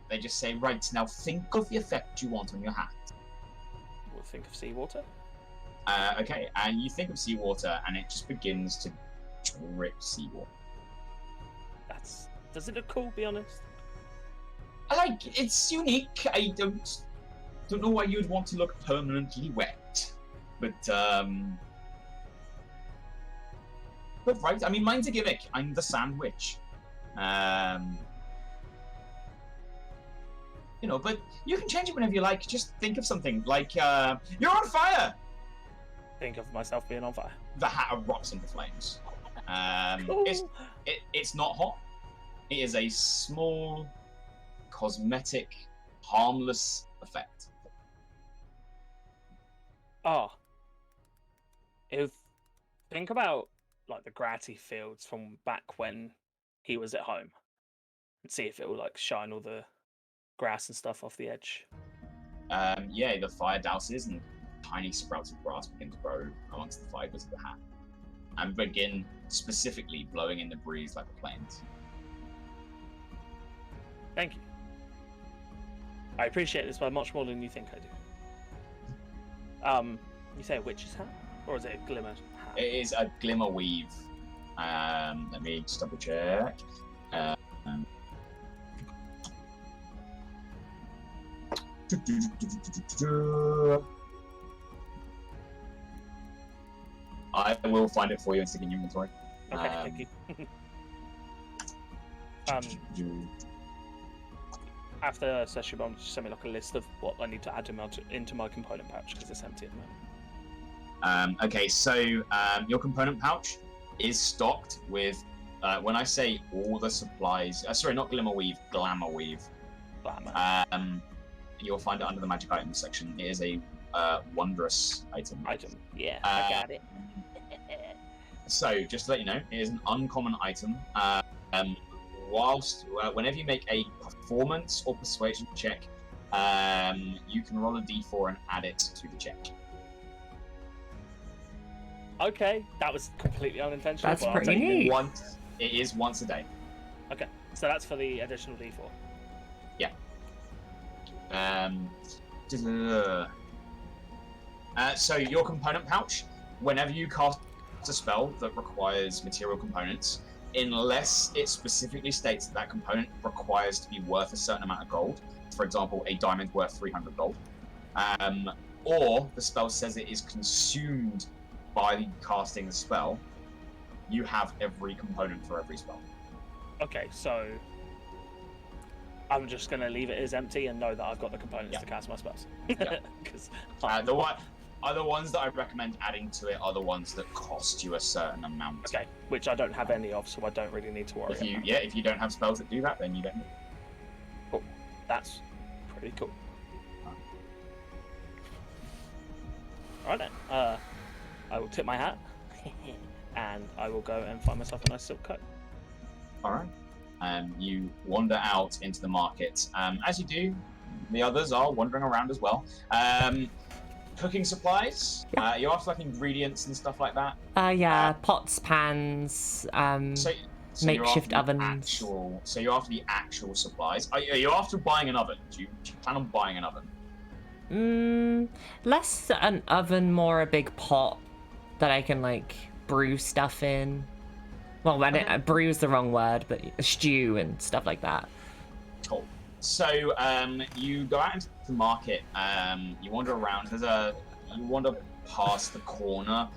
they just say, right, now think of the effect you want on your hat. We'll think of seawater. Okay, and you think of seawater, and it just begins to drip seawater. Does it look cool, be honest? It's unique. I don't know why you'd want to look permanently wet, but right, I mean, mine's a gimmick. I'm the Sand Witch. But you can change it whenever you like. Just think of something like, you're on fire! Think of myself being on fire. The hat erupts into flames. Cool. It's not hot. It is a small, cosmetic, harmless effect. Think about like the grassy fields from back when he was at home, and see if it will like shine all the grass and stuff off the edge. Yeah, the fire douses and tiny sprouts of grass begin to grow amongst the fibers of the hat, and begin specifically blowing in the breeze like the planes. Thank you. I appreciate this by much more than you think I do. You say a witch's hat? Or is it a glimmer hat? It is a glimmer weave. Let me just double check. I will find it for you and stick it in your inventory. Okay, thank you. After the session, I'm just send me like a list of what I need to add into my component pouch because it's empty at the moment. Okay, so your component pouch is stocked with, when I say all the supplies, sorry, not Glimmer Weave, Glamour Weave. Glamour. You'll find it under the magic items section. It is a wondrous item. Yeah, I got it. So, just to let you know, it is an uncommon item. Whenever you make a performance or persuasion check, you can roll a d4 and add it to the check. Okay, that was completely unintentional. That's pretty neat. It is once a day. Okay, so that's for the additional d4. Yeah. So your component pouch, whenever you cast a spell that requires material components, unless it specifically states that that component requires to be worth a certain amount of gold, for example, a diamond worth 300 gold, or the spell says it is consumed by casting the spell, you have every component for every spell. Okay, so I'm just going to leave it as empty and know that I've got the components to cast my spells. The ones that I recommend adding to it are the ones that cost you a certain amount. Okay, which I don't have any of, so I don't really need to worry about. If you don't have spells that do that, then you don't need. Cool. That's pretty cool. Alright then, I will tip my hat, and I will go and find myself a nice silk coat. Alright. You wander out into the market. As you do, the others are wandering around as well. Cooking supplies? Yeah. You after like ingredients and stuff like that? Pots, pans, So makeshift you're after ovens. So you're after the actual supplies. Are you after buying an oven? Do you plan on buying an oven? Less an oven, more a big pot that I can like brew stuff in. Well, brew is the wrong word, but a stew and stuff like that. Cool. So you go out into the market. You wander around. You wander past the corner.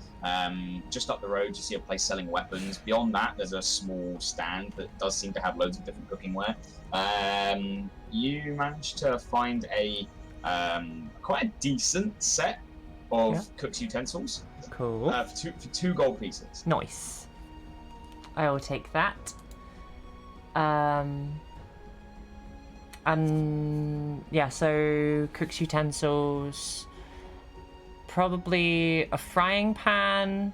Just up the road, you see a place selling weapons. Beyond that, there's a small stand that does seem to have loads of different cookingware. You manage to find a quite a decent set of cook's utensils. Cool. For 2 gold pieces. Nice. I will take that. So cook's utensils, probably a frying pan.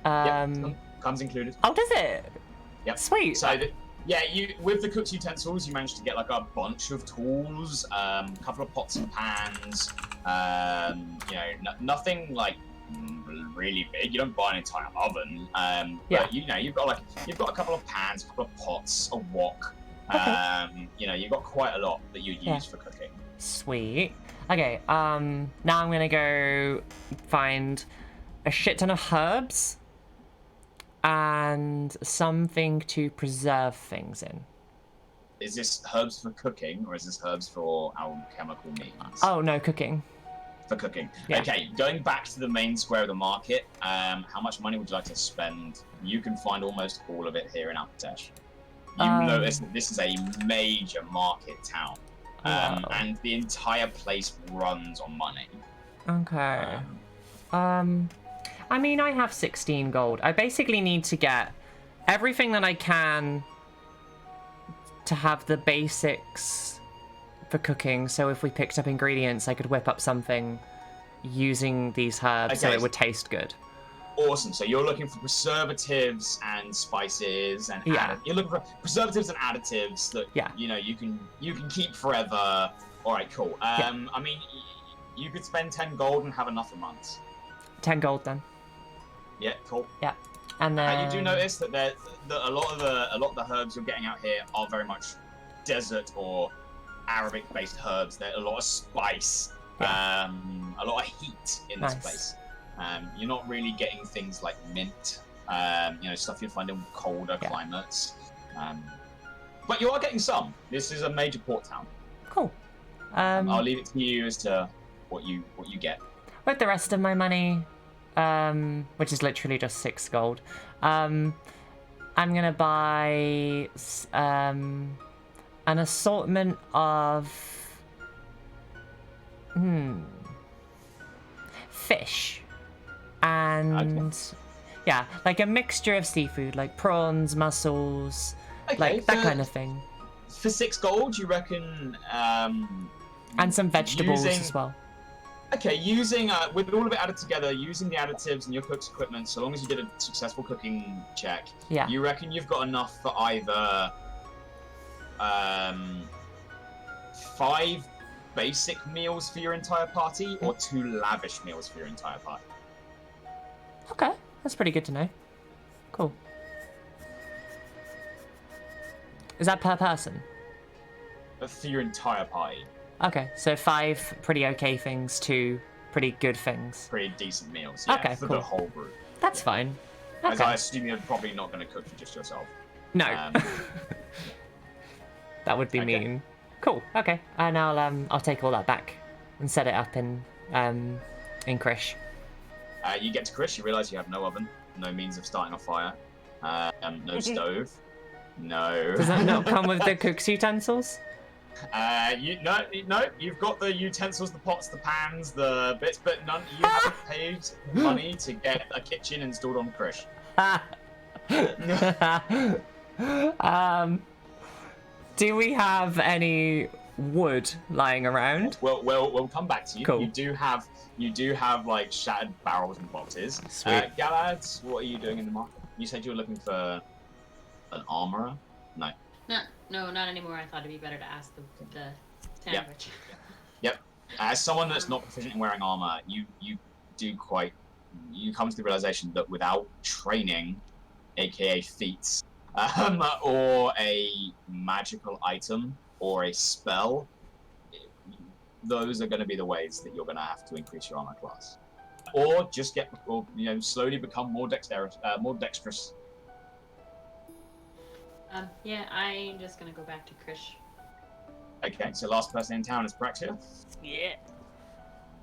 Comes included. Oh, does it? Yep. Sweet. So, with the cook's utensils, you managed to get like a bunch of tools, a couple of pots and pans. Nothing like really big. You don't buy an entire oven. But you've got a couple of pans, a couple of pots, a wok. Okay. You've got quite a lot that you use for cooking. Sweet. Okay, now I'm gonna go find a shit ton of herbs and something to preserve things in. Is this herbs for cooking, or is this herbs for alchemical means? Oh, no, cooking. For cooking. Yeah. Okay, going back to the main square of the market, how much money would you like to spend? You can find almost all of it here in Alcatesh. You've noticed that this is a major market town, and the entire place runs on money. Okay. I mean, I have 16 gold. I basically need to get everything that I can to have the basics for cooking. So if we picked up ingredients, I could whip up something using these herbs so it would taste good. Awesome. So you're looking for preservatives and spices and you're looking for preservatives and additives that you can keep forever. All right, cool. I mean, you could spend 10 gold and have enough for months. 10 gold then. Yeah, cool. Yeah, and then you do notice that a lot of the herbs you're getting out here are very much desert or Arabic-based herbs. There's a lot of spice, a lot of heat in this place. You're not really getting things like mint, stuff you'd find in colder climates. But you are getting some. This is a major port town. Cool. I'll leave it to you as to what you get. With the rest of my money, which is literally just 6 gold. I'm gonna buy an assortment of fish and yeah, like a mixture of seafood, like prawns, mussels, like that kind of thing. For 6 gold, you reckon? And some vegetables as well. Okay, using with all of it added together, using the additives and your cook's equipment, so long as you did a successful cooking check, you reckon you've got enough for either 5 basic meals for your entire party or 2 lavish meals for your entire party. Okay, that's pretty good to know. Cool. Is that per person? For your entire party. Okay, so 5 pretty okay things, 2 pretty good things. Pretty decent meals, yeah, okay, for cool. the whole group. That's fine. Okay. As I assume you're probably not going to cook for just yourself. No. That would be mean. Cool, okay. And I'll take all that back and set it up in Krish. You get to Krish, you realise you have no oven, no means of starting a fire, no stove, no... Does that not come with the cook's utensils? No, you've got the utensils, the pots, the pans, the bits, but none. You haven't paid money to get a kitchen installed on Krish. Do we have any wood lying around? Well, we'll come back to you. Cool. You do have like shattered barrels and boxes. Sweet. Galad, what are you doing in the market? You said you were looking for an armorer. No, not anymore. I thought it'd be better to ask the sandwich. Yep. As someone that's not proficient in wearing armor, you come to the realization that without training, aka feats, or a magical item or a spell, those are going to be the ways that you're going to have to increase your armor class, or just slowly become more dexterous. Yeah, I'm just gonna go back to Krish. Okay, so last person in town is Paraxia. Yeah.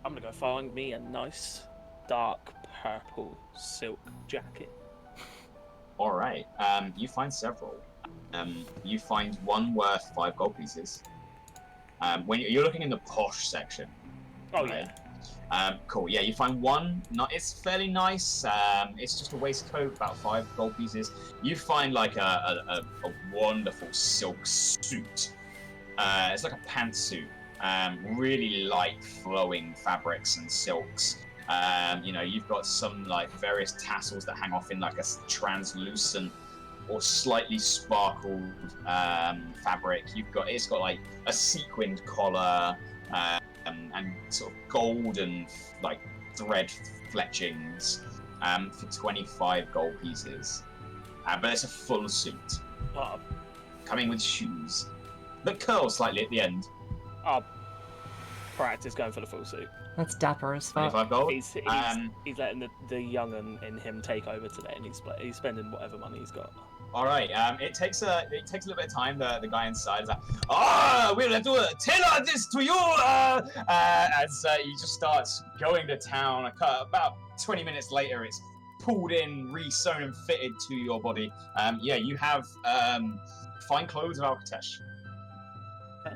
I'm gonna go find me a nice dark purple silk jacket. Alright, you find several. You find one worth 5 gold pieces. When you're looking in the posh section. Oh, right? yeah. Cool, yeah, you find one, it's fairly nice, it's just a waistcoat, about 5 gold pieces. You find like a wonderful silk suit. It's like a pantsuit, really light flowing fabrics and silks. You've got some like various tassels that hang off in like a translucent or slightly sparkled fabric. It's got like a sequined collar, and sort of golden like thread fletchings for 25 gold pieces. But it's a full suit. Coming with shoes that curl slightly at the end. Practice going for the full suit. That's dapper as fuck. 25 gold. He's letting the young in him take over today, and he's spending whatever money he's got. All right. It takes a little bit of time. The guy inside is like, we'll do it. Tailor this to you. As he just starts going to town. About 20 minutes later, it's pulled in, re-sewn and fitted to your body. You have fine clothes of Alcatesh. Okay.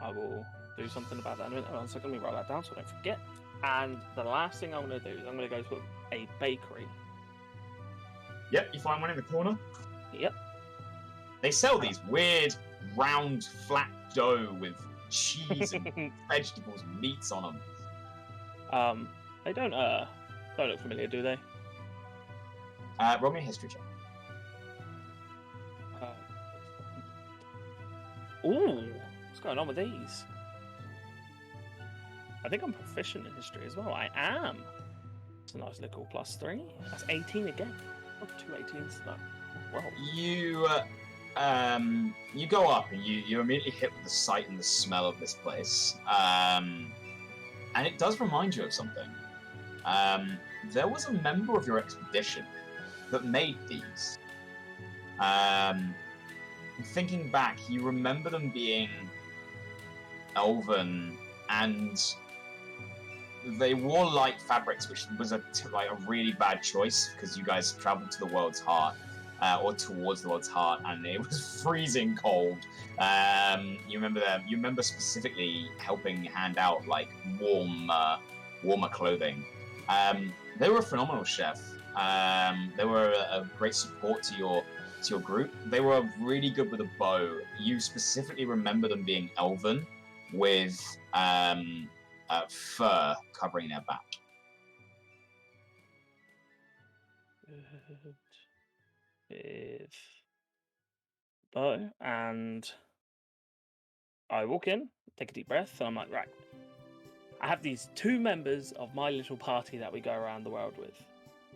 I will do something about that in a minute. One second, let me write that down so I don't forget. And the last thing I'm going to do is I'm going to go to a bakery. Yep, you find one in the corner. Yep. They sell these weird, round, flat dough with cheese and vegetables and meats on them. They don't look familiar, do they? Roll me a history check. What's going on with these? I think I'm proficient in history as well. I am. It's a nice little +3. That's 18 again. Oh, 2 18s. No. Well. You go up and you're immediately hit with the sight and the smell of this place. And it does remind you of something. There was a member of your expedition that made these. Thinking back, you remember them being elven and they wore light fabrics, which was a really bad choice because you guys traveled to the world's heart, or towards the world's heart, and it was freezing cold. You remember specifically helping hand out like warmer clothing. They were a phenomenal chef. They were a great support to your group. They were really good with a bow. You specifically remember them being elven, with fur covering their back. With bow, and I walk in, take a deep breath, and I'm like, right. I have these 2 members of my little party that we go around the world with.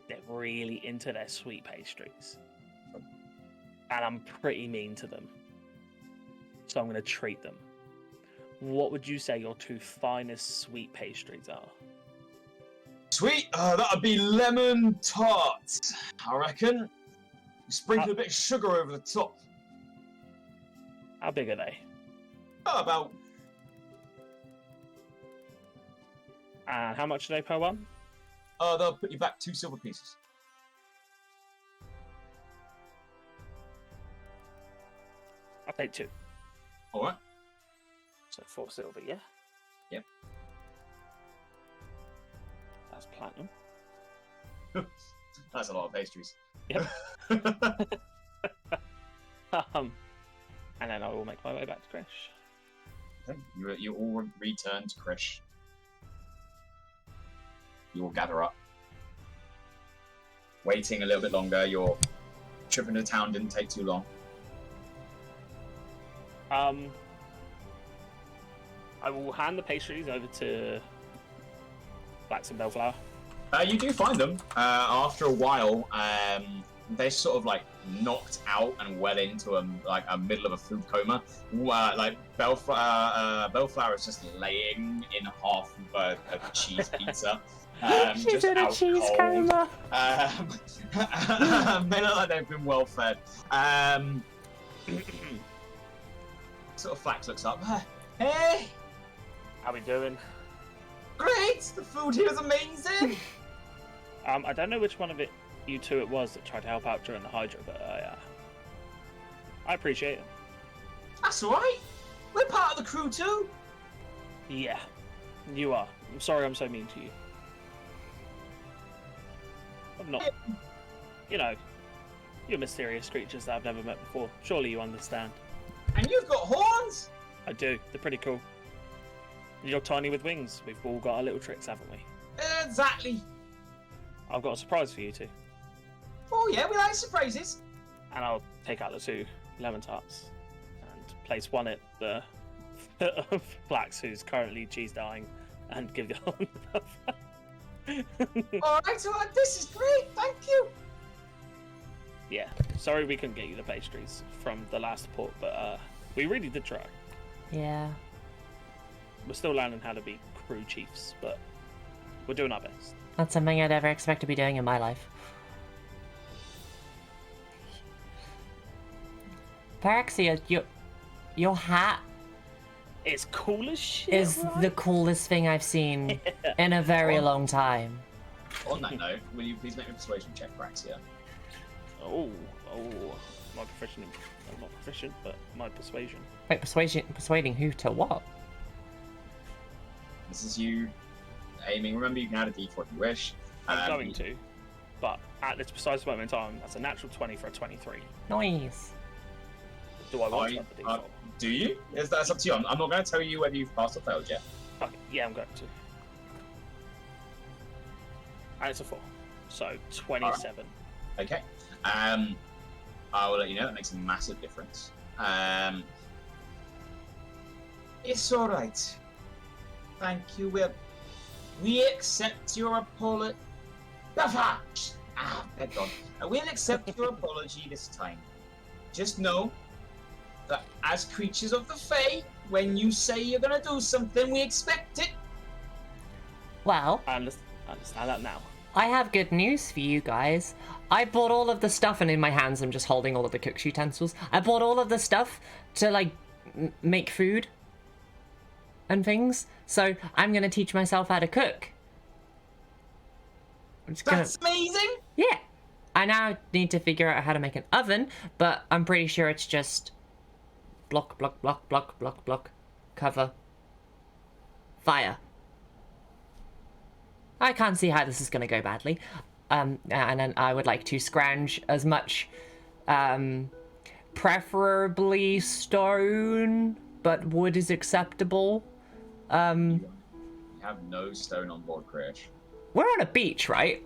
They're really into their sweet pastries. And I'm pretty mean to them. So I'm going to treat them. What would you say your 2 finest sweet pastries are? Sweet? That would be lemon tarts, I reckon. Sprinkle a bit of sugar over the top. How big are they? About. And how much are they per one? They'll put you back 2 silver pieces. I'll take 2. Alright. So 4 silver, yeah? Yep. That's platinum. That's a lot of pastries. Yep. And then I will make my way back to Krish. You all return to Krish. You all gather up. Waiting a little bit longer. Your trip into town didn't take too long. I will hand the pastries over to Blacks and Bellflower. You do find them. After a while, they're sort of like knocked out and well into a middle of a food coma. Like Bellflower is just laying in half of a cheese pizza. She's just in a out cheese cold. coma. They look like they've been well fed. Sort of Flax looks up. Hey, How we doing? great! The food here is amazing. I don't know which one of you 2 it was that tried to help out during the Hydra, but I appreciate it. That's all right. We're part of the crew too. Yeah, you are. I'm sorry I'm so mean to you. I'm not. You know, you're mysterious creatures that I've never met before. Surely you understand. And you've got horns. I do. They're pretty cool. You're tiny with wings. We've all got our little tricks, haven't we? Exactly. I've got a surprise for you 2. Oh yeah, we like surprises. And I'll take out the 2 lemon tarts and place one at the foot of Blacks, who's currently cheese dying, and give the other one. All right, this is great. Thank you. Yeah, sorry we couldn't get you the pastries from the last port, but we really did try. Yeah. We're still learning how to be crew chiefs, but we're doing our best. Not something I'd ever expect to be doing in my life. Paraxia, your hat It's cool as shit. is right? the coolest thing I've seen in a very long time. On that note, will you please make a persuasion check, Paraxia? Oh, my proficient. I'm not proficient, but my persuasion. Wait, persuading who to what? This is you aiming. Remember, you can add a d4 if you wish. I'm going to, but at this precise moment in time, that's a natural 20 for a 23. Nice. Do I want to have the d4? Do you? That's up to you. I'm not going to tell you whether you've passed or failed yet. Okay, yeah, I'm going to. And it's a 4, so 27. Okay. I will let you know that makes a massive difference. It's all right. Thank you. We accept your apology. Beg God. We'll accept your apology this time. Just know that as creatures of the Fae, when you say you're gonna do something, we expect it. Well, I understand that now. I have good news for you guys. I bought all of the stuff, and in my hands I'm just holding all of the cook's utensils. I bought all of the stuff to, like, make food and things. So I'm gonna teach myself how to cook. just That's amazing! Yeah. I now need to figure out how to make an oven, but I'm pretty sure it's just block, block, block, block, block, block, cover, fire. I can't see how this is going to go badly. And then I would like to scrounge as much, preferably stone, but wood is acceptable. You have no stone on board, Krish. We're on a beach, right?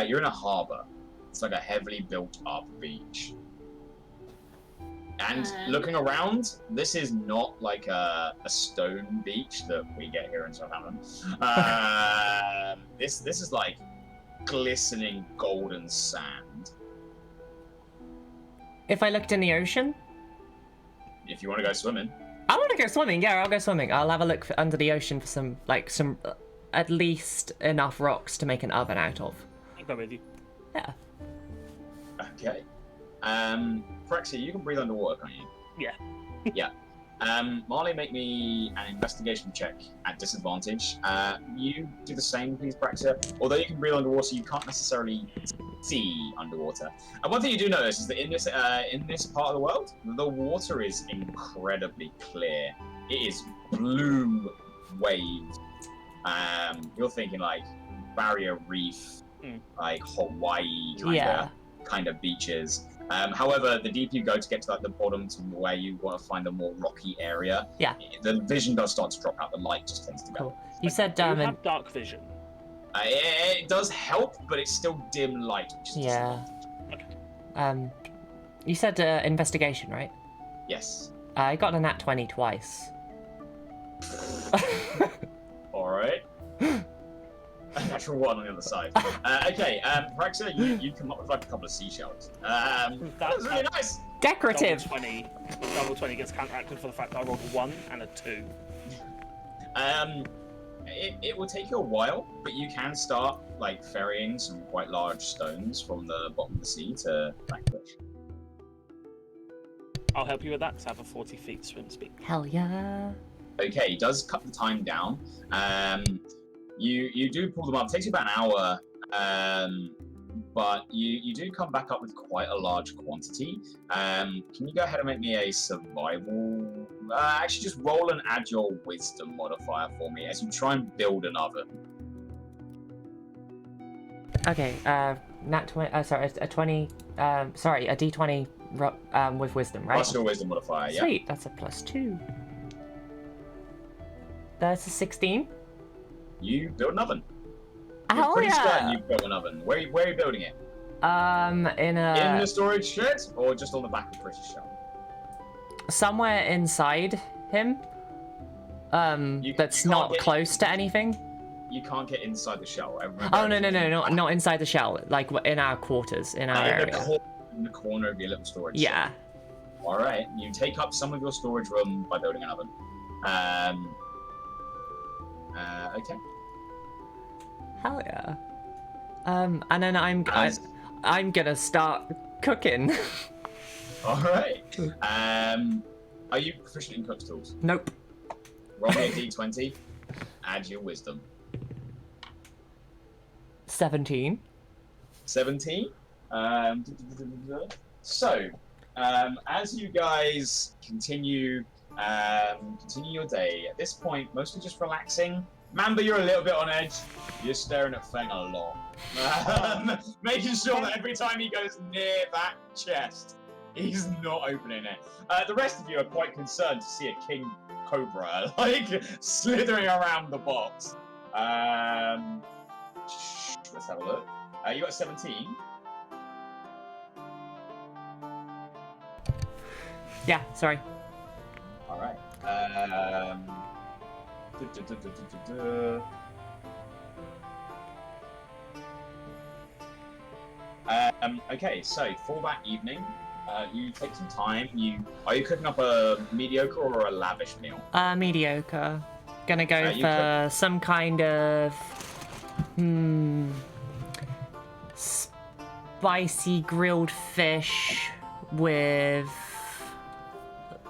You're in a harbour. It's like a heavily built up beach. And looking around, this is not like a stone beach that we get here in Southampton. This is like glistening golden sand. If I looked in the ocean? If you want to go swimming. I want to go swimming, yeah, I'll go swimming. I'll have a look under the ocean for some at least enough rocks to make an oven out of. I'll go with you. Yeah. Okay. Paraxia, you can breathe underwater, can't you? Yeah. Yeah. Marle, make me an investigation check at disadvantage. You do the same, please, Paraxia. Although you can breathe underwater, you can't necessarily see underwater. And one thing you do notice is that in this part of the world, the water is incredibly clear. It is blue waves. You're thinking like barrier reef, like Hawaii kind of beaches. However, the deeper you go to get to like the bottom to where you want to find a more rocky area, the vision does start to drop out. The light just tends to go. Cool. You said you have dark vision. It does help, but it's still dim light. Yeah. Okay. You said investigation, right? Yes. I got a nat 20 twice. All right. A natural one on the other side. Okay, Paraxia, you come up with like a couple of seashells. That's really nice. Decorative. Double 20 gets counteracted for the fact that I rolled a 1 and a 2. It will take you a while, but you can start like ferrying some quite large stones from the bottom of the sea to Vanquish. I'll help you with that because I have a 40 feet swim speed. Hell yeah. Okay, it does cut the time down. You do pull them up. It takes you about an hour, but you do come back up with quite a large quantity. Can you go ahead and make me a survival? Actually, just roll and add your wisdom modifier for me as you try and build an oven. Okay, nat 20. Sorry, a 20. Sorry, a d20 with wisdom, right? Plus your wisdom modifier. Yeah. Sweet, that's a +2. That's a 16. You build an oven. You're pretty certain you built an oven. Where are you building it? In the storage shed, or just on the back of British shell? Somewhere inside him. That's not close to anything. You can't get inside the shell. Oh no, not inside the shell. Like in our quarters, in our area. In the corner of your little storage. Yeah. Shed. All right. You take up some of your storage room by building an oven. Okay. Hell yeah. And then I'm gonna start cooking. All right. Are you proficient in cook's tools? Nope. Roll me a d20. Add your wisdom. 17. 17. So, as you guys continue your day, at this point, mostly just relaxing. Mamba, you're a little bit on edge. You're staring at Feng a lot. Making sure that every time he goes near that chest, he's not opening it. The rest of you are quite concerned to see a king cobra, like, slithering around the box. Let's have a look. You got 17. Yeah, sorry. All right. Okay, so for that evening, you take some time. Are you cooking up a mediocre or a lavish meal? Mediocre. Gonna go for some kind of spicy grilled fish with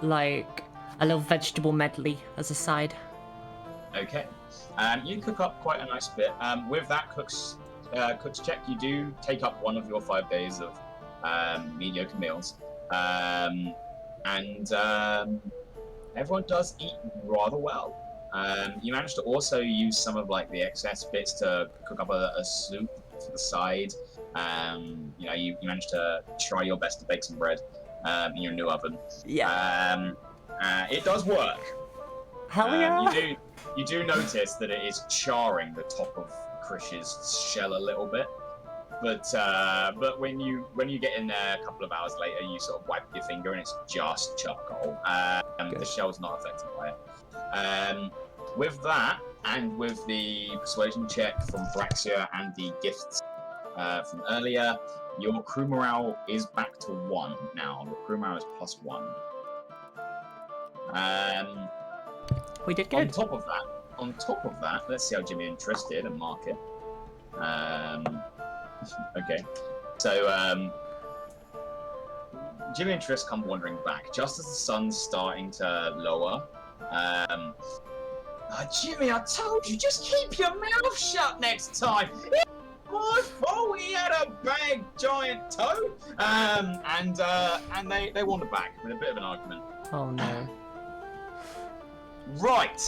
like a little vegetable medley as a side. Okay. You cook up quite a nice bit. With that cook's check. You do take up one of your 5 days of mediocre meals, and everyone does eat rather well. You managed to also use some of like the excess bits to cook up a soup to the side. You managed to try your best to bake some bread in your new oven. Yeah. It does work. Hell yeah. You do notice that it is charring the top of Krish's shell a little bit, but when you get in there a couple of hours later, you sort of wipe your finger and it's just charcoal. The shell's not affected by it. With that, and with the persuasion check from Paraxia and the gifts from earlier, your crew morale is back to 1 now. The crew morale is +1. We did good. On top of that, let's see how Jimmy and Triss did and mark it. Okay, so Jimmy and Triss come wandering back just as the sun's starting to lower. Jimmy, I told you, just keep your mouth shut next time. It's my fault he had a big giant toe. And they wander back with a bit of an argument. Oh no. Right.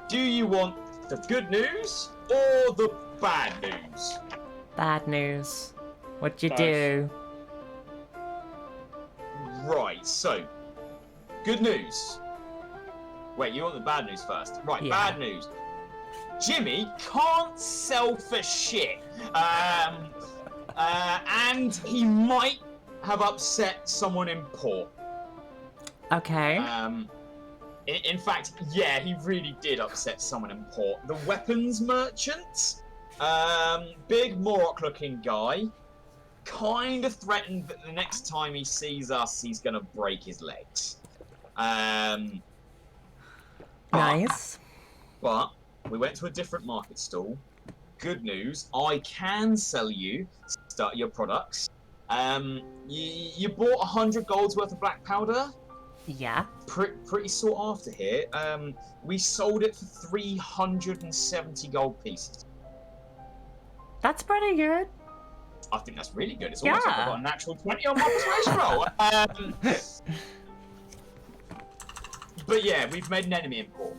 Do you want the good news or the bad news? Bad news. What'd you Both. do? Right, so, good news. Wait, you want the bad news first? Right, Yeah. Bad news. Jimmy can't sell for shit. And he might have upset someone in port. Okay. In fact, yeah, he really did upset someone in port. The weapons merchant, big Morok-looking guy, kind of threatened that the next time he sees us, he's gonna break his legs. Nice. But we went to a different market stall. Good news, I can sell you start your products. You bought 100 gold's worth of black powder. Yeah. Pretty sought after here. We sold it for 370 gold pieces. That's pretty good. I think that's really good. It's almost like Yeah. I've got a natural 20 on my persuasion roll. But yeah, we've made an enemy in port.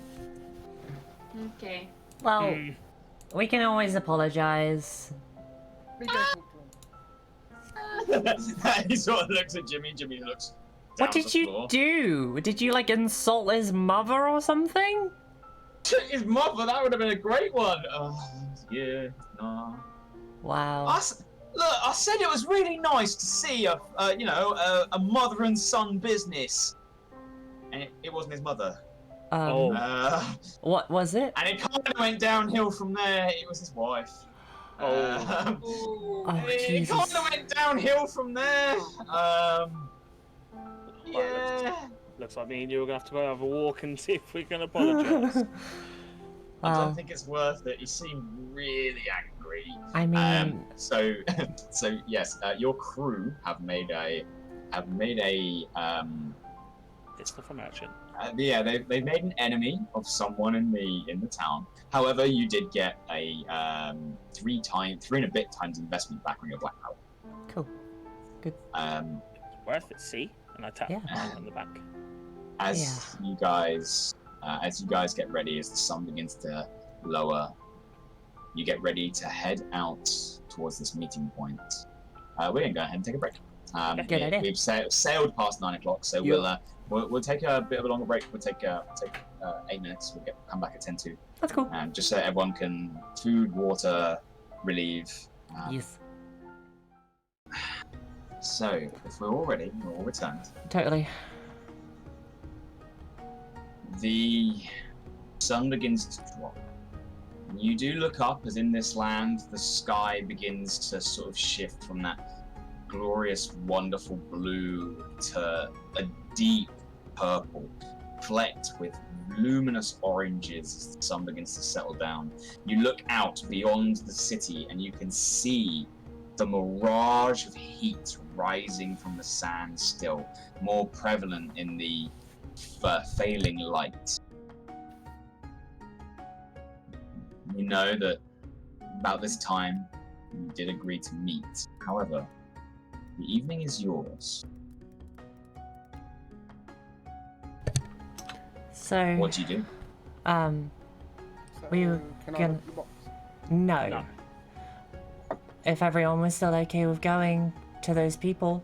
Okay. Well, we can always apologize. We go talk to him. He sort of looks at Jimmy. Jimmy looks down What did at the you floor. do? Did you like insult his mother or something? His mother, that would have been a great one. Yeah, nah. Wow. Look, I said it was really nice to see a mother and son business, and it wasn't his mother. What was it? And it kind of went downhill from there. It was his wife. Oh, it Jesus. kind of went downhill from there. Yeah. Looks like me and you are going to have to go have a walk and see if we can apologise. I don't think it's worth it. He seemed really angry. I mean, so yes, your crew have made a It's the merchant. yeah, they've made an enemy of someone in the town. However, you did get a 3 and a bit times investment back on your black powder. cool. Good. It's worth it, see? And I tap Yeah. on the back. As you guys get ready, as the sun begins to lower, you get ready to head out towards this meeting point. We're gonna go ahead and take a break. Good idea. We've sailed past 9 o'clock, so we'll take a bit of a longer break. We'll take 8 minutes. We'll come back at 10 to. That's cool. Just so everyone can food, water, relieve. Yes. So if we're all ready, we're all returned. Totally. The sun begins to drop. You do look up as in this land, the sky begins to sort of shift from that glorious, wonderful blue to a deep purple, flecked with luminous oranges as the sun begins to settle down. You look out beyond the city and you can see the mirage of heat rising from the sand still, more prevalent in the failing light. You know that about this time, you did agree to meet. However, the evening is yours. So, What do you do? So, We can were I gonna- look at the box? no. No. If everyone was still okay with going to those people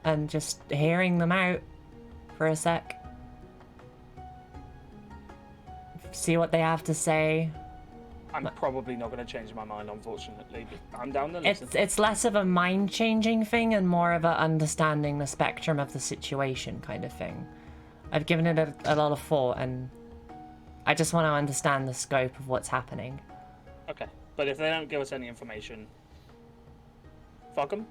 and just hearing them out for a sec. See what they have to say. I'm probably not going to change my mind, unfortunately, but I'm down to listen. It's less of a mind-changing thing and more of a understanding the spectrum of the situation kind of thing. I've given it a lot of thought, and I just want to understand the scope of what's happening. Okay, but if they don't give us any information, fuck them.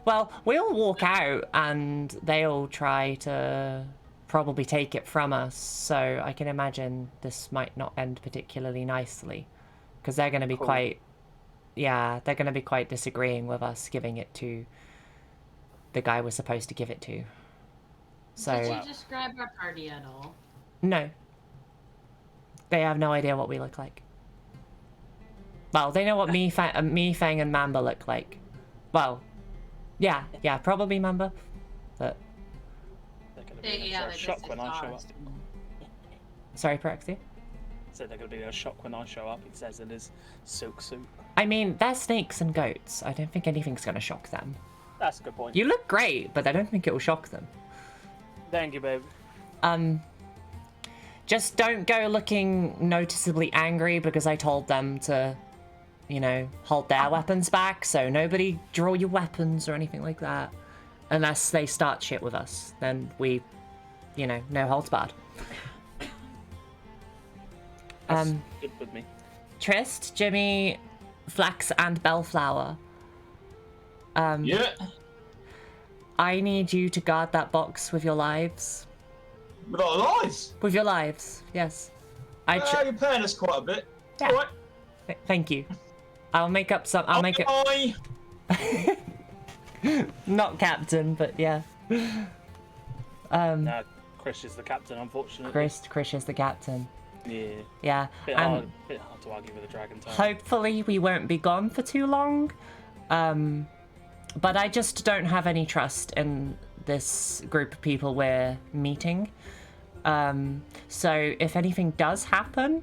Well, we'll walk out, and they'll try to probably take it from us, so I can imagine this might not end particularly nicely, because they're going to be Cool. they're going to be quite disagreeing with us giving it to the guy we're supposed to give it to. So, Did you describe our party at all? no. They have no idea what we look like. Well, they know what me, Feng, and Mamba look like. Well, yeah, probably Mamba, but... They're going to be in a shock when I show up. Sorry, Paraxia? So they're going to be in a shock when I show up. He says in his silk suit. I mean, they're snakes and goats. I don't think anything's going to shock them. That's a good point. You look great, but I don't think it will shock them. Thank you, babe. Just don't go looking noticeably angry, because I told them to, hold their weapons back, so nobody draw your weapons or anything like that. Unless they start shit with us, then we, no holds barred. That's good with me. Trist, Jimmy, Flax, and Bellflower. Yeah. I need you to guard that box with your lives. With our lives. With your lives, yes. You're paying us quite a bit. Yeah. All right. Thank you. I'll make up some. I'll make it. Not captain, but yeah. No, Chris is the captain, unfortunately. Chris is the captain. Yeah. Yeah. Bit hard to argue with a dragon type. Hopefully we won't be gone for too long. But I just don't have any trust in this group of people we're meeting. So if anything does happen,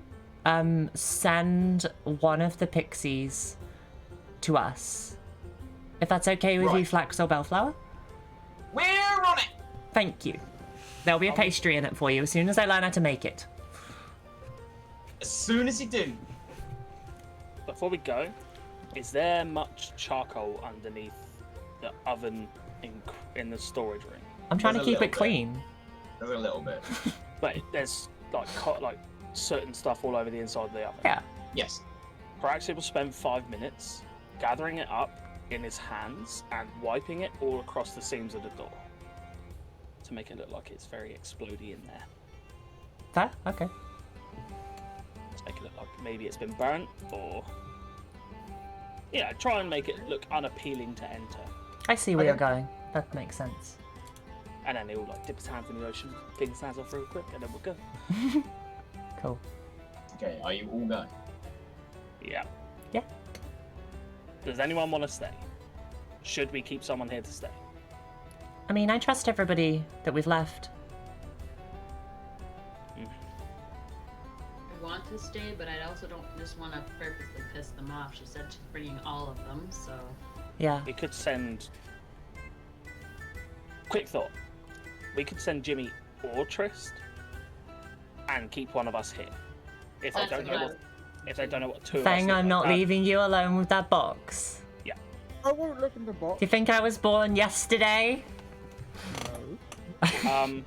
send one of the pixies to us. If that's okay with you, Right. Flax or Bellflower? We're on it. Thank you. There'll be a pastry in it for you as soon as I learn how to make it. As soon as you do. Before we go, is there much charcoal underneath the oven in the storage room? I'm trying There's to a keep it little bit. clean. There's a little bit. But there's like certain stuff all over the inside of the oven. Yeah. Yes. Paraxia will spend 5 minutes gathering it up in his hands and wiping it all across the seams of the door to make it look like it's very explodey in there. Fair? Okay. To make it look like maybe it's been burnt or... Yeah, try and make it look unappealing to enter. I see where Okay. you're going. That makes sense. And then he'll dip his hands in the ocean, clean his hands off real quick, and then we'll go. Cool. Okay, are you all going? Yeah. Yeah. Does anyone want to stay? Should we keep someone here to stay? I mean, I trust everybody that we've left. I want to stay, but I also don't just want to purposely piss them off. She said she's bringing all of them, so... Yeah. We could send... Quick thought. We could send Jimmy or Trist and keep one of us here. If they That's don't know what I- what... If they don't know what two of us Feng, look I'm like, not that- leaving you alone with that box. I won't look in the box. Do you think I was born yesterday? No.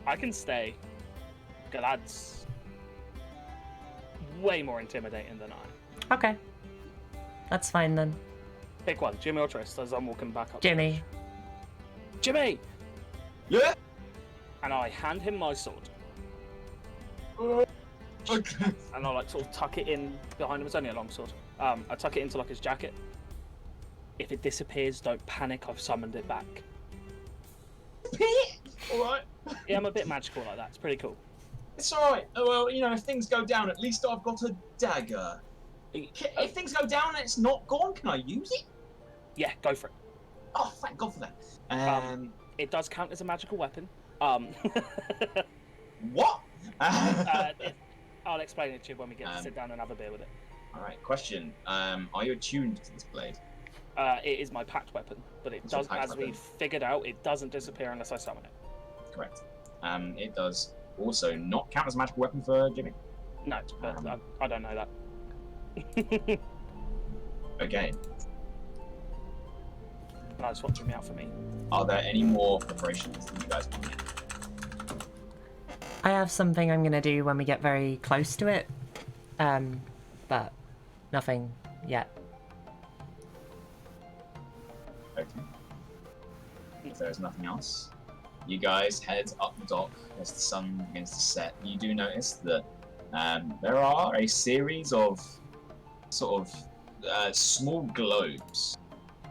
I can stay. Galad's way more intimidating than I. Okay. That's fine then. Pick one, Jimmy or Trist, as I'm walking back up. Jimmy. Jimmy! Yeah. And I hand him my sword. Okay. And I like sort of tuck it in behind him. It's only a long sword. I tuck it into like his jacket. If it disappears, don't panic. I've summoned it back. All right. Yeah, I'm a bit magical like that. It's pretty cool. It's alright. Oh, well, you know, if things go down, at least I've got a dagger. If things go down and it's not gone, can I use it? Yeah, go for it. Oh, thank God for that. It does count as a magical weapon. What? I'll explain it to you when we get to sit down and have a beer with it. Alright, question. Are you attuned to this blade? It is my packed weapon, but it does, as we've figured out, it doesn't disappear unless I summon it. Correct. It does also not count as a magical weapon for Jimmy. No, but I don't know that. Okay. That's what Jimmy out for me. Are there any more preparations that you guys want to make? I have something I'm gonna do when we get very close to it, but nothing yet. Okay. If there's nothing else, you guys head up the dock as the sun begins to set. You do notice that there are a series of sort of small globes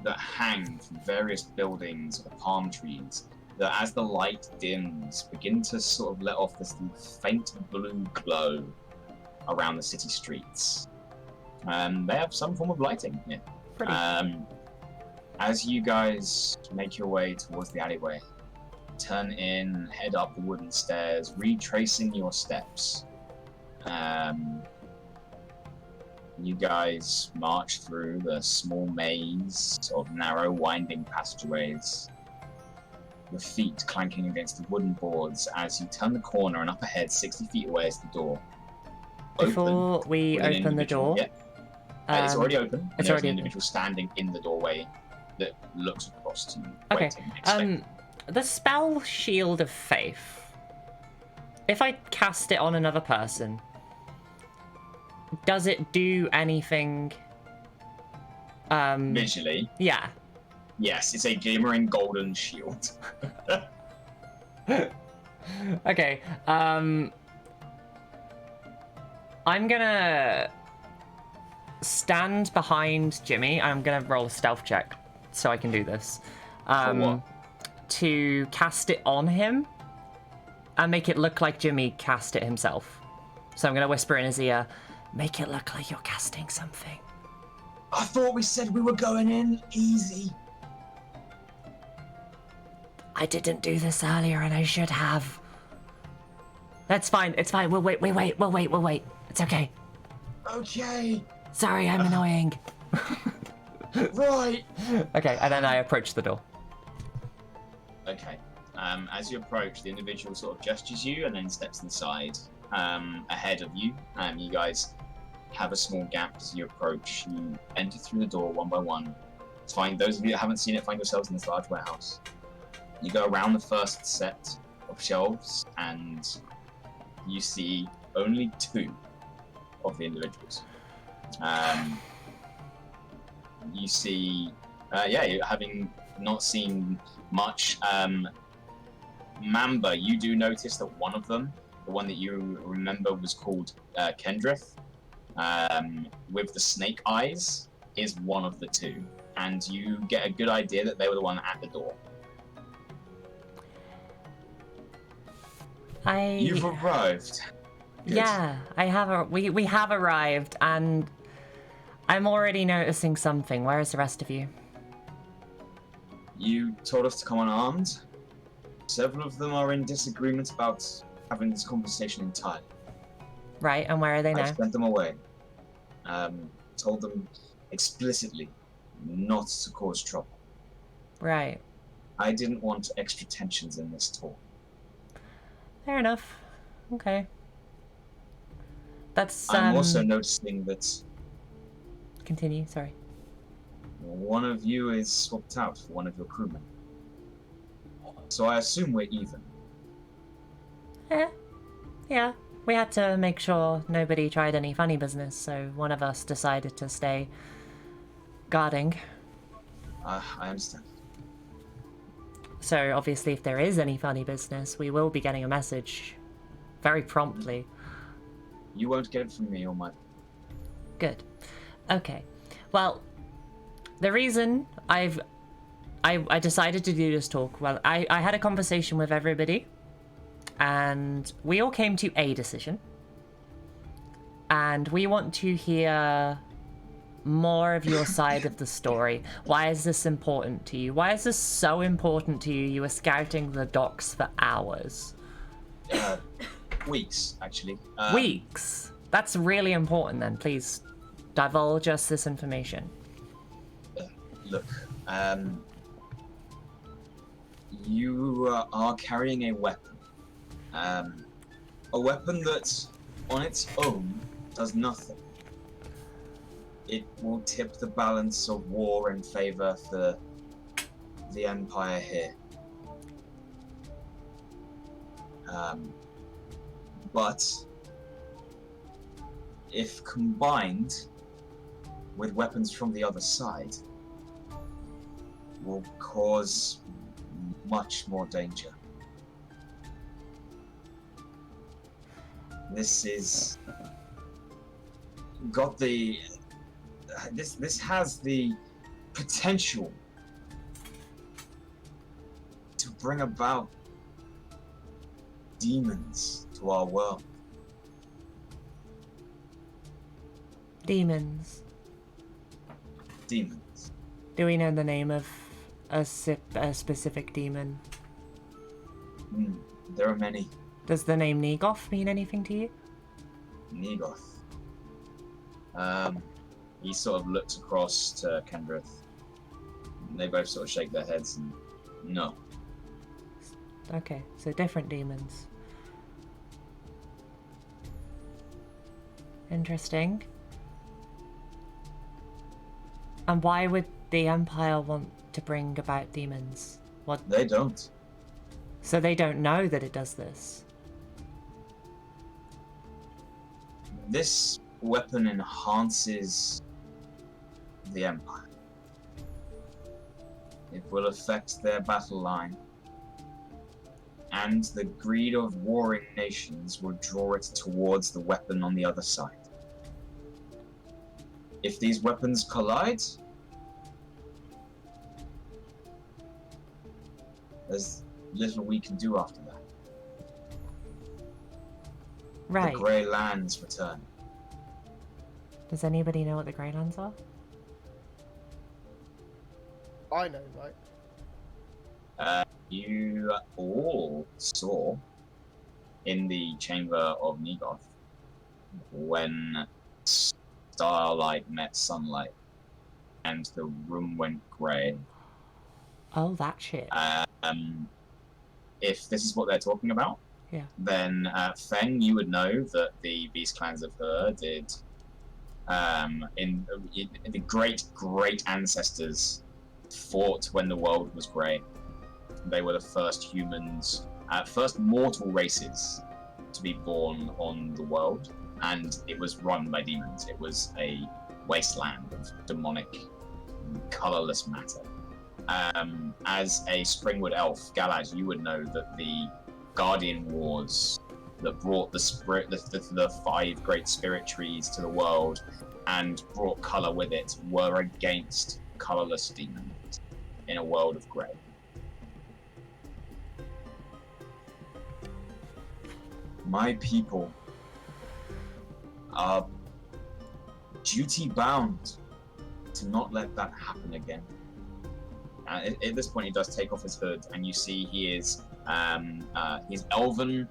that hang from various buildings or palm trees that, as the light dims, begin to sort of let off this faint blue glow around the city streets. They have some form of lighting here. Pretty. As you guys make your way towards the alleyway, turn in, head up the wooden stairs, retracing your steps. You guys march through the small maze of narrow, winding passageways, your feet clanking against the wooden boards as you turn the corner and up ahead, 60 feet away, is the door. Before we open the door... Yeah. It's already open. It's There's already an individual standing in the doorway that looks across to you. Okay. Waiting, expecting. The spell Shield of Faith. If I cast it on another person, does it do anything? Visually, Yeah. yes, it's a glimmering golden shield. Okay. I'm gonna stand behind Jimmy. I'm gonna roll a stealth check so I can do this. For what? To cast it on him and make it look like Jimmy cast it himself. So I'm gonna whisper in his ear, make it look like you're casting something. I thought we said we were going in easy. I didn't do this earlier and I should have. That's fine, it's fine. We'll wait. It's okay. Okay, Sorry, I'm annoying. right. Okay, and then I approach the door. Okay. As you approach, the individual sort of gestures you and then steps inside ahead of you. You guys have a small gap as you approach. You enter through the door one by one. Find those of you that haven't seen it, find yourselves in this large warehouse. You go around the first set of shelves and you see only two of the individuals. You see, you're having not seen much. Mamba, you do notice that one of them, the one that you remember was called Kendrith, with the snake eyes, is one of the two. And you get a good idea that they were the one at the door. You've arrived. Good. Yeah, I have. We have arrived, and I'm already noticing something. Where is the rest of you? You told us to come unarmed. Several of them are in disagreement about having this conversation entirely. Right, and where are they now? I've sent them away. Told them explicitly not to cause trouble. Right. I didn't want extra tensions in this talk. Fair enough. Okay. That's. I'm also noticing that Continue. Sorry. one of you is swapped out for one of your crewmen. So I assume we're even. Yeah. We had to make sure nobody tried any funny business, so one of us decided to stay guarding. I understand. So obviously, if there is any funny business, we will be getting a message very promptly. You won't get it from me or my... Good. Okay. Well, the reason I decided to do this talk, well, I had a conversation with everybody, and we all came to a decision. And we want to hear more of your side of the story. Why is this important to you? Why is this so important to you? You were scouting the docks for hours. Weeks, actually. Weeks? That's really important then. Please divulge us this information. Look, you are carrying a weapon. A weapon that, on its own, does nothing. It will tip the balance of war in favor for the Empire here. But if combined with weapons from the other side, will cause much more danger. This is got the this has the potential to bring about demons to our world. Demons. Demons. Do we know the name of a specific demon? There are many. Does the name Negoth mean anything to you? Negoth. He sort of looks across to Kendrith. They both sort of shake their heads and no. Okay, so different demons. Interesting. And why would the Empire want to bring about demons? What? They don't. So they don't know that it does this? This weapon enhances the Empire. It will affect their battle line, and the greed of warring nations will draw it towards the weapon on the other side. If these weapons collide, there's little we can do after that. Right. The Grey Lands return. Does anybody know what the Grey Lands are? I know, right? You all saw in the chamber of Negoth when starlight met sunlight and the room went grey. Oh, that shit. If this is what they're talking about, Yeah. then Feng, you would know that the Beast Clans of Her did in the great ancestors fought when the world was grey. They were the first humans, first mortal races to be born on the world, and it was run by demons. It was a wasteland of demonic, colourless matter. As a Springwood elf, Galad, you would know that the Guardian Wars that brought the 5 great spirit trees to the world and brought colour with it were against colourless demons in a world of grey. My people are duty-bound to not let that happen again. At this point, he does take off his hood, and you see he is he's elven,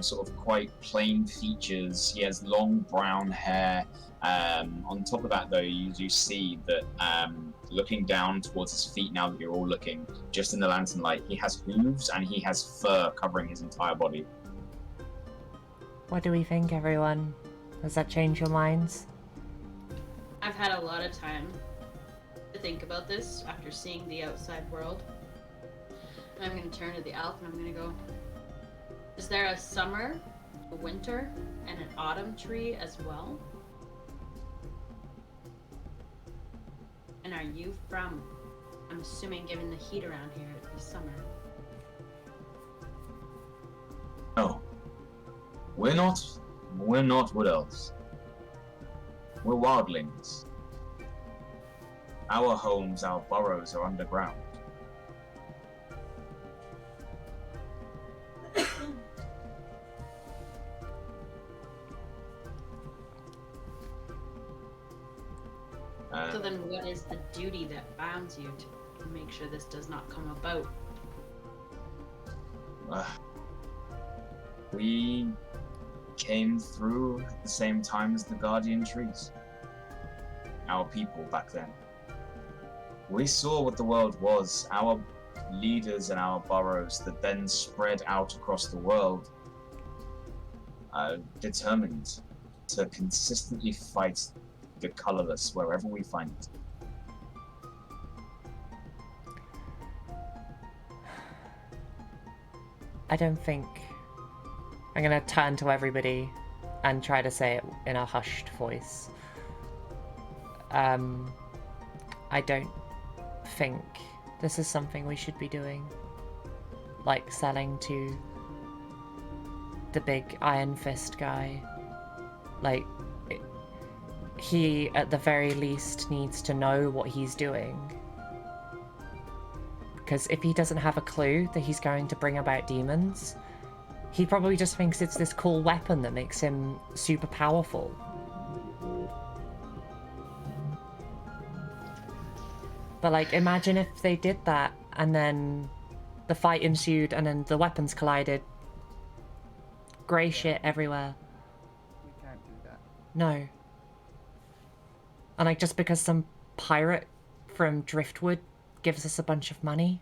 sort of quite plain features. He has long brown hair. On top of that, though, you do see that looking down towards his feet, now that you're all looking, just in the lantern light, he has hooves and he has fur covering his entire body. What do we think, everyone? Does that change your minds? I've had a lot of time to think about this after seeing the outside world. And I'm going to turn to the elf and I'm going to go, is there a summer, a winter, and an autumn tree as well? And are you from, I'm assuming given the heat around here, it'd be summer. No. We're not wood elves. We're wildlings. Our homes, our burrows are underground. then what is the duty that bounds you to make sure this does not come about? We came through at the same time as the Guardian trees. Our people back then. We saw what the world was. Our leaders and our burrows that then spread out across the world, determined to consistently fight the colorless wherever we find it. I don't think... I'm gonna turn to everybody and try to say it in a hushed voice. I don't think this is something we should be doing. Like selling to the big Iron Fist guy. Like, he at the very least needs to know what he's doing. Because if he doesn't have a clue that he's going to bring about demons, he probably just thinks it's this cool weapon that makes him super powerful. But like, imagine if they did that and then the fight ensued and then the weapons collided. Grey shit everywhere. We can't do that. No. And like, just because some pirate from Driftwood gives us a bunch of money.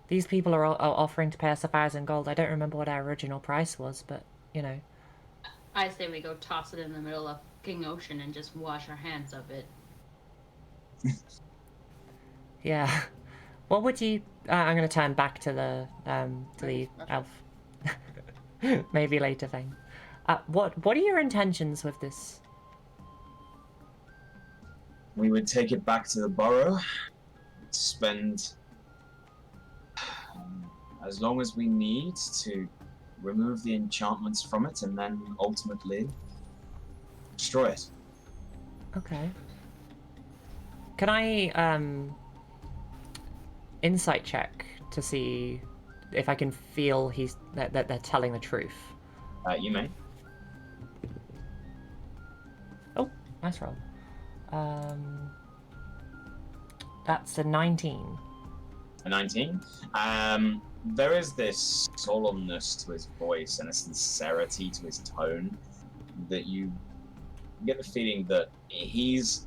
These people are offering to pay us 1,000 gold. I don't remember what our original price was, but, you know. I say we go toss it in the middle of King Ocean and just wash our hands of it. Yeah. What would you... I'm going to turn back to the elf. Maybe later thing. What are your intentions with this? We would take it back to the burrow, spend as long as we need to remove the enchantments from it, and then ultimately destroy it. Okay. Can I insight check to see if I can feel that they're telling the truth? You may. Oh, nice roll. That's a 19. A 19. There is this solemnness to his voice and a sincerity to his tone that you get the feeling that he's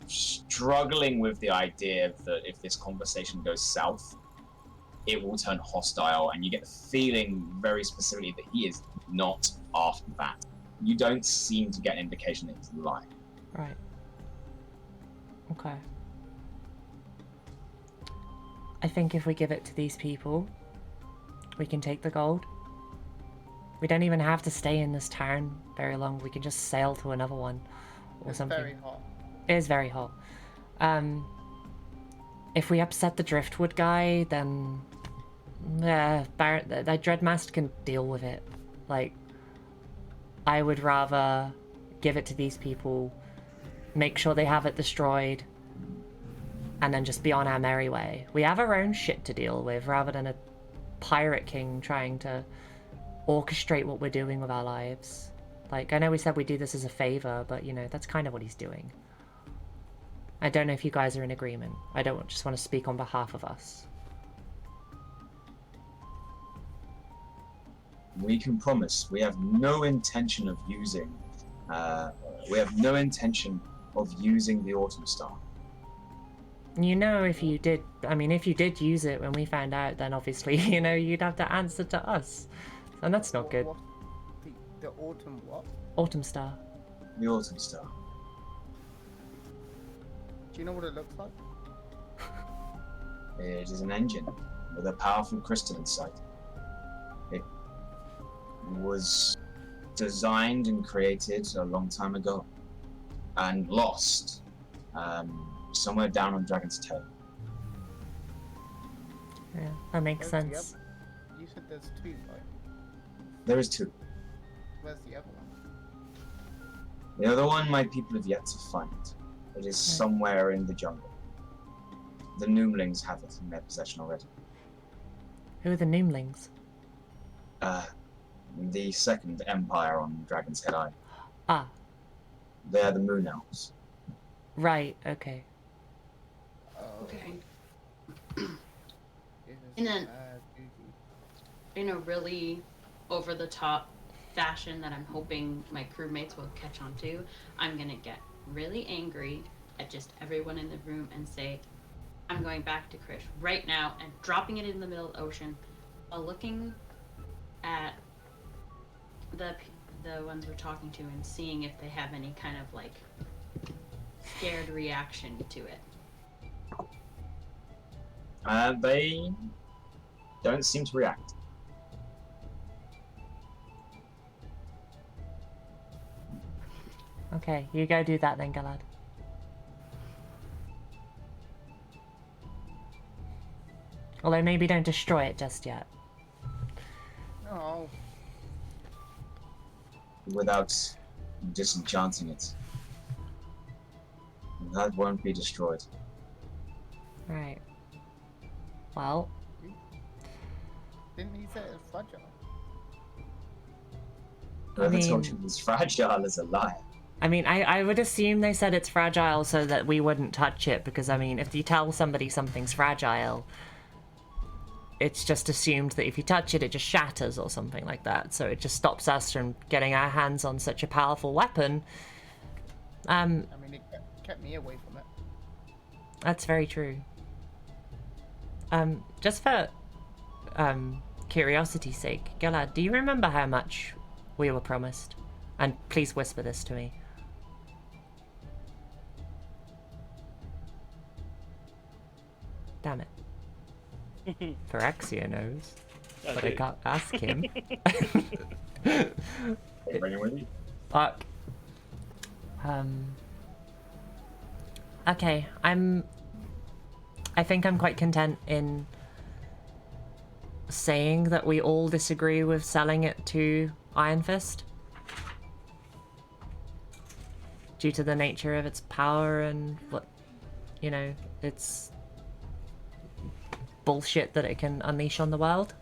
struggling with the idea that if this conversation goes south, it will turn hostile, and you get the feeling very specifically that he is not after that. You don't seem to get an indication that he's lying. Right. Okay. I think if we give it to these people, we can take the gold. We don't even have to stay in this town very long. We can just sail to another one or It's something. very hot. It is very hot. If we upset the Driftwood guy, then that Dreadmaster can deal with it. Like, I would rather give it to these people, make sure they have it destroyed, and then just be on our merry way. We have our own shit to deal with, rather than a pirate king trying to orchestrate what we're doing with our lives. Like, I know we said we do this as a favor, but, you know, that's kind of what he's doing. I don't know if you guys are in agreement. I don't just want to speak on behalf of us. We can promise we have no intention of using the Autumn Star. You know, if you did, I mean, if you did use it when we found out, then obviously, you know, you'd have to answer to us. And that's not good. What? The autumn what? Autumn Star. The Autumn Star. Do you know what it looks like? It is an engine with a powerful crystal inside. It was designed and created a long time ago and lost somewhere down on Dragon's Tail. Yeah, that makes Where's the sense. other- You said there's two, right? There is two. Where's the other one? The other one my people have yet to find. It is somewhere in the jungle. The Gnomelings have it in their possession already. Who are the Gnomelings? The second empire on Dragon's Head Island. Ah, They are the Moon Elves. Right, okay. Okay. This And then- is goofy. In a really over-the-top fashion that I'm hoping my crewmates will catch on to, I'm gonna get really angry at just everyone in the room and say, I'm going back to Krish right now and dropping it in the middle of the ocean while looking at the ones we're talking to and seeing if they have any kind of like scared reaction to it. They don't seem to react. Okay, you go do that then, Galad. Although maybe don't destroy it just yet. No. Without disenchanting it. That won't be destroyed. Right. Well, Didn't he say it's fragile? Whoever told mean- you it was fragile is a liar. I mean, I would assume they said it's fragile so that we wouldn't touch it, because, I mean, if you tell somebody something's fragile, it's just assumed that if you touch it, it just shatters or something like that, so it just stops us from getting our hands on such a powerful weapon. I mean, it kept me away from it. That's very true. Just for, curiosity's sake, Galad, do you remember how much we were promised? And please whisper this to me. Damn it. Paraxia knows, but I can't ask him. Bring it with you. Fuck. Okay, I think I'm quite content in saying that we all disagree with selling it to Iron Fist. Due to the nature of its power and what, you know, its bullshit that it can unleash on the world.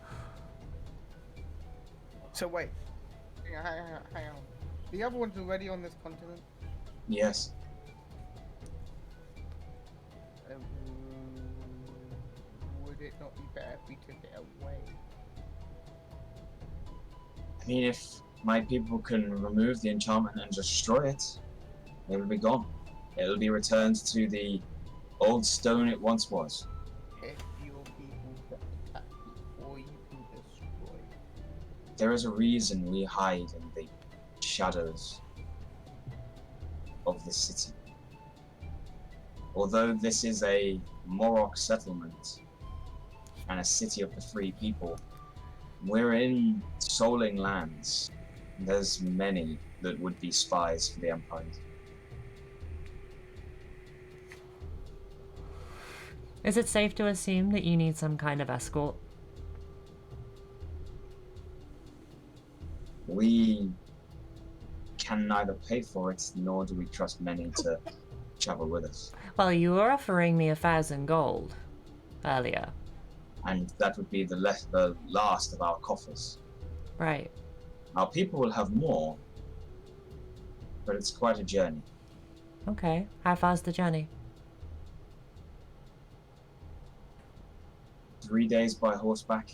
So wait. Hang on. The other one's already on this continent? Yes. Would it not be better if we took it away? I mean, if my people can remove the enchantment and destroy it, it will be gone. It will be returned to the old stone it once was. If your people get attacked before you can destroy it. There is a reason we hide in the shadows of the city. Although this is a Morok settlement and a city of the free people, we're in Soling lands. There's many that would be spies for the Empire. Is it safe to assume that you need some kind of escort? We can neither pay for it, nor do we trust many to travel with us. Well, you were offering me 1,000 gold earlier. And that would be the last of our coffers. Right. Our people will have more, but it's quite a journey. Okay. How far's the journey? 3 days by horseback.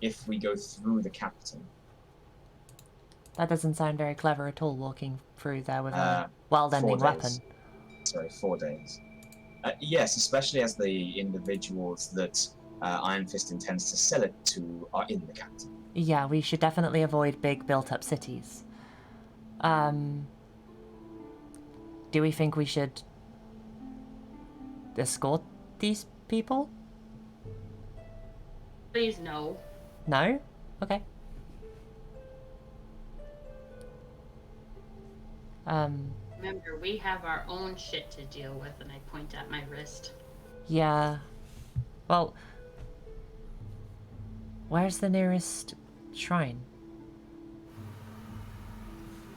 If we go through the capital. That doesn't sound very clever at all, walking through there with a 4 well-ending weapon. days. Sorry, 4 days. Yes, especially as the individuals that Iron Fist intends to sell it to are in the capital. Yeah, we should definitely avoid big built-up cities. Do we think we should escort these people? Please no. No? Okay. Remember, we have our own shit to deal with, and I point at my wrist. Yeah. Well, where's the nearest shrine?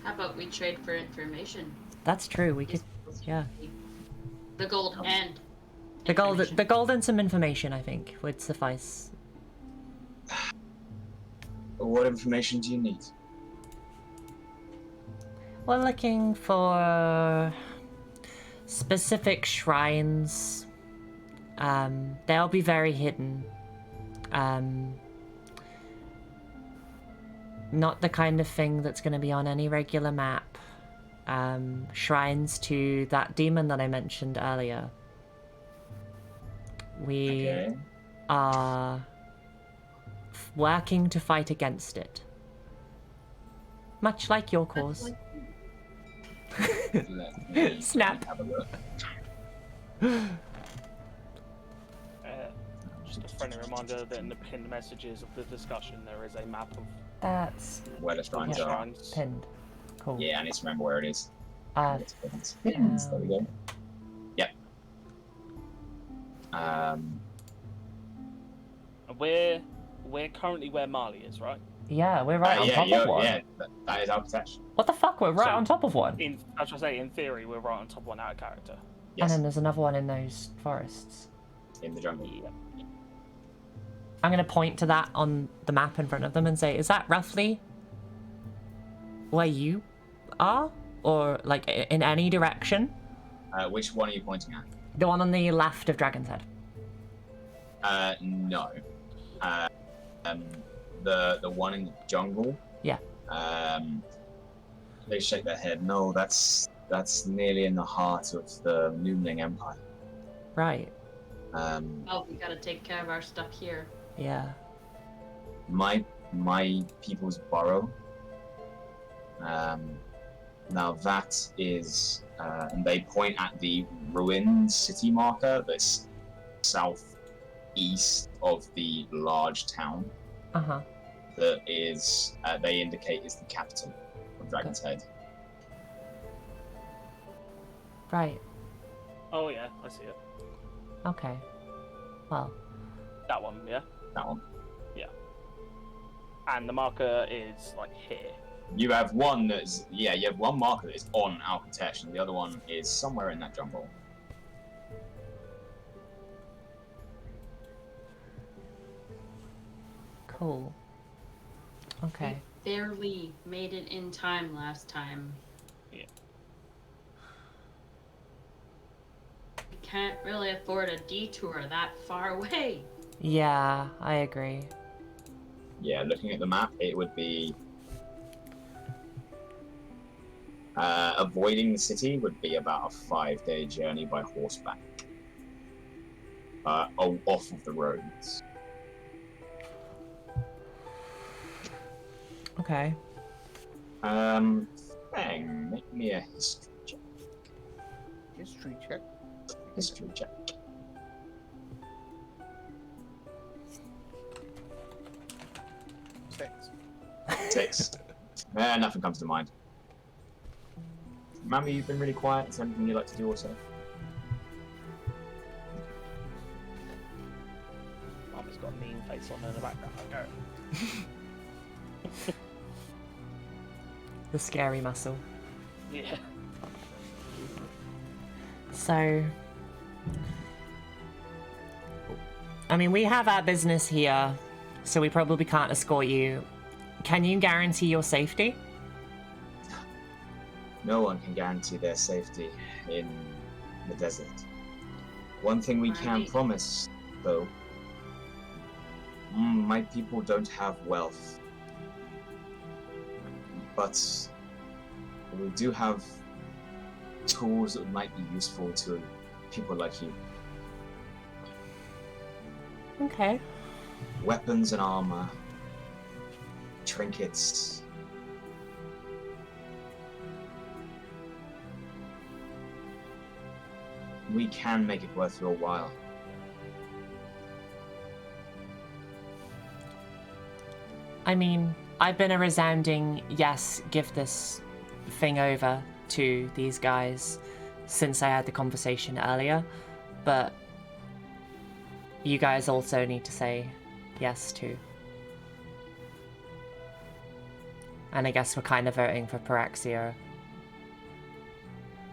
How about we trade for information? That's true, we could, yeah. The gold and The information. gold and some information, I think, would suffice. What information do you need? We're looking for specific shrines. They'll be very hidden. Not the kind of thing that's going to be on any regular map. Shrines to that demon that I mentioned earlier. We are working to fight against it. Much like your cause. Snap. Have a look. Just a friendly reminder that in the pinned messages of the discussion there is a map of That's Where the shrines are. shrines. pinned. Cool. Yeah, I need to remember where it is. It's There we go. Yep. We're currently where Marle is, right? yeah, we're right on top of one. Yeah, that is our protection. What the fuck? We're right So- on top of one. As I say, in theory, we're right on top of one out of character. Yes, And then there's another one in those forests. in the jungle. Yeah. I'm going to point to that on the map in front of them and say, is that roughly where you are? Or, like, in any direction? Which one are you pointing at? The one on the left of Dragon's Head. No. The one in the jungle. Yeah. They shake their head. No, that's nearly in the heart of the Noomling Empire. Right. Oh, we gotta take care of our stuff here. Yeah. My people's burrow. Now that is, and they point at the ruined city marker that's southeast of the large town. Uh-huh. That is, they indicate is the capital of Dragon's Head. Right. Oh yeah, I see it. Okay. Well, That one, yeah. That one. And the marker is like here. You have one that's, you have one marker that is on our protection. The other one is somewhere in that jungle. cool. Okay. We barely made it in time last time. Yeah. We can't really afford a detour that far away. Yeah, I agree. Yeah, looking at the map, it would be avoiding the city would be about a 5-day journey by horseback. Off of the roads. Okay. Feng, make me a history check. History check. History check. Six. Nothing comes to mind. Mamba, you've been really quiet. Is there anything you'd like to do also? Mamba's got a mean face on in the background. Like, The scary muscle. yeah. So, I mean, we have our business here, so we probably can't escort you. Can you guarantee your safety? No one can guarantee their safety in the desert. One thing we can Right. promise, though, my people don't have wealth. But we do have tools that might be useful to people like you. Okay. Weapons and armor, trinkets. We can make it worth your while. I mean, I've been a resounding yes, give this thing over to these guys since I had the conversation earlier, but you guys also need to say yes too. And I guess we're kind of voting for Paraxia.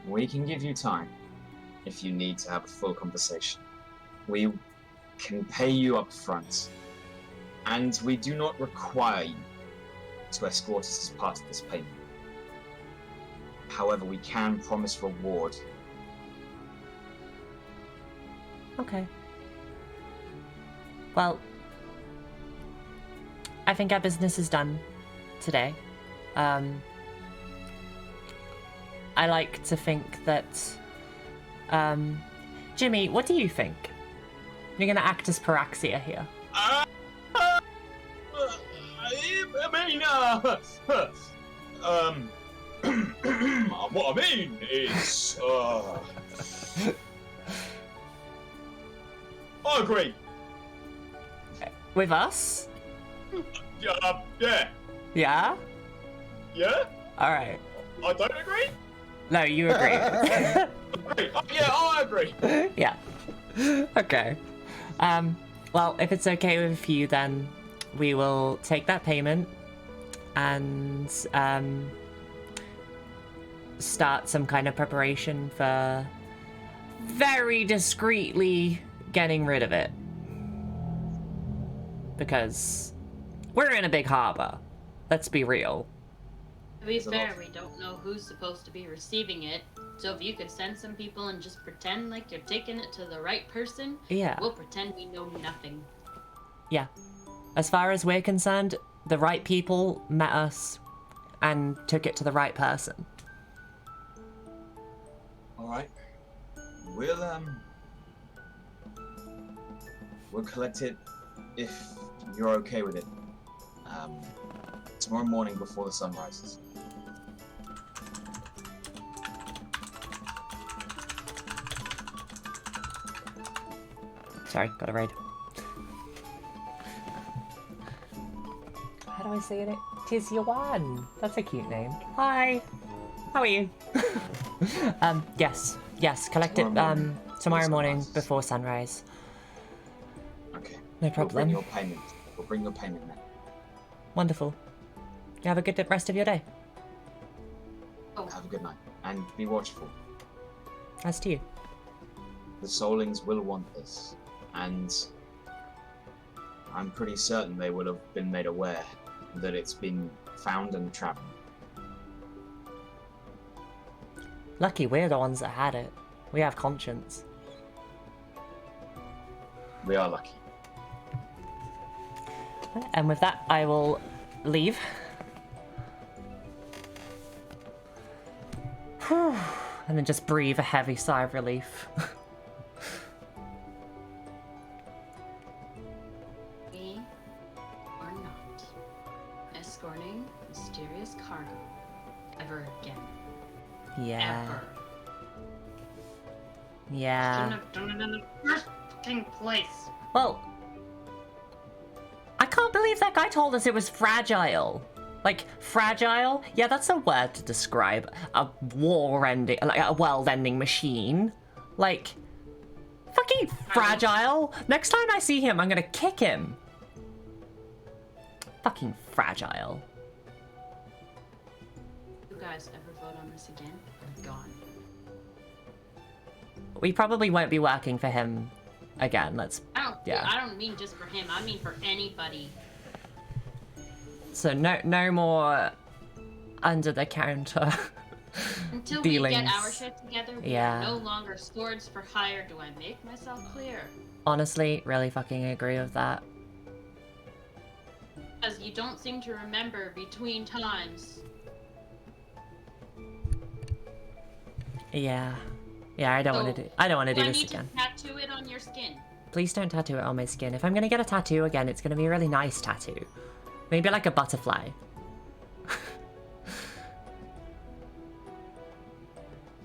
We can give you time if you need to have a full conversation. We can pay you up front, and we do not require you to escort us as part of this payment. However, we can promise reward Okay. Well, I think our business is done today. I like to think that... Jimmy, what do you think? You're gonna act as Paraxia here. I mean, what I mean is, I agree. With us? Yeah. Yeah? Yeah? Alright. I don't agree? No, you agree. Yeah, I agree. Yeah. Okay. Well, if it's okay with you, then we will take that payment and start some kind of preparation for very discreetly getting rid of it. Because we're in a big harbor. Let's be real. To be fair, we don't know who's supposed to be receiving it, so if you could send some people and just pretend like you're taking it to the right person, Yeah. we'll pretend we know nothing. Yeah. As far as we're concerned, the right people met us and took it to the right person. Alright. We'll collect it if you're okay with it. Tomorrow morning before the sun rises. Sorry, got a raid. How do I say it? Tis Yawan. That's a cute name. Hi. How are you? Yes. Collect it tomorrow morning before sunrise. Okay. No problem. We'll bring your payment now. Wonderful. You have a good rest of your day. Oh, Have a good night. And be watchful. As to you. The Soulings will want this. And I'm pretty certain they will have been made aware that it's been found and trapped. Lucky we're the ones that had it. We have conscience. We are lucky. And with that, I will leave. And then just breathe a heavy sigh of relief. we are not escorting mysterious cargo ever again. Yeah. Ever. Yeah. Shouldn't have done it in the first fucking place. Well, I can't believe that guy told us it was fragile. Like, fragile? Yeah, that's a word to describe a war-ending, like a world-ending machine. Like, fucking fragile. Next time I see him, I'm gonna kick him. Fucking fragile. You guys ever vote on this again? I'm gone. We probably won't be working for him again. I don't mean just for him. I mean for anybody. So no more under the counter Until dealings. we get our shit together, we Yeah. are no longer swords for hire. Do I make myself clear? Honestly, really fucking agree with that. Because you don't seem to remember between times. Yeah, I don't want to do. I don't want to do this again. I need to tattoo it on your skin. Please don't tattoo it on my skin. If I'm gonna get a tattoo again, it's gonna be a really nice tattoo. Maybe like a butterfly.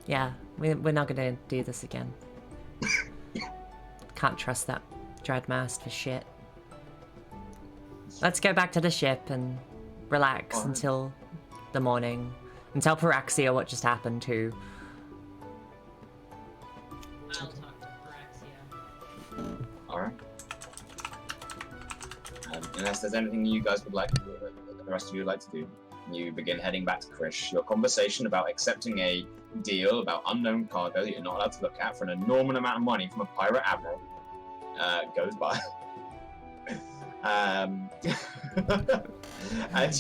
Yeah, we're not gonna do this again. Can't trust that Dreadmast for shit. Let's go back to the ship and relax until the morning. And tell Paraxia what just happened too. I'll talk to Paraxia. Alright. Unless there's anything you guys would like to do, that the rest of you would like to do, you begin heading back to Krish. Your conversation about accepting a deal about unknown cargo that you're not allowed to look at for an enormous amount of money from a pirate admiral goes by. And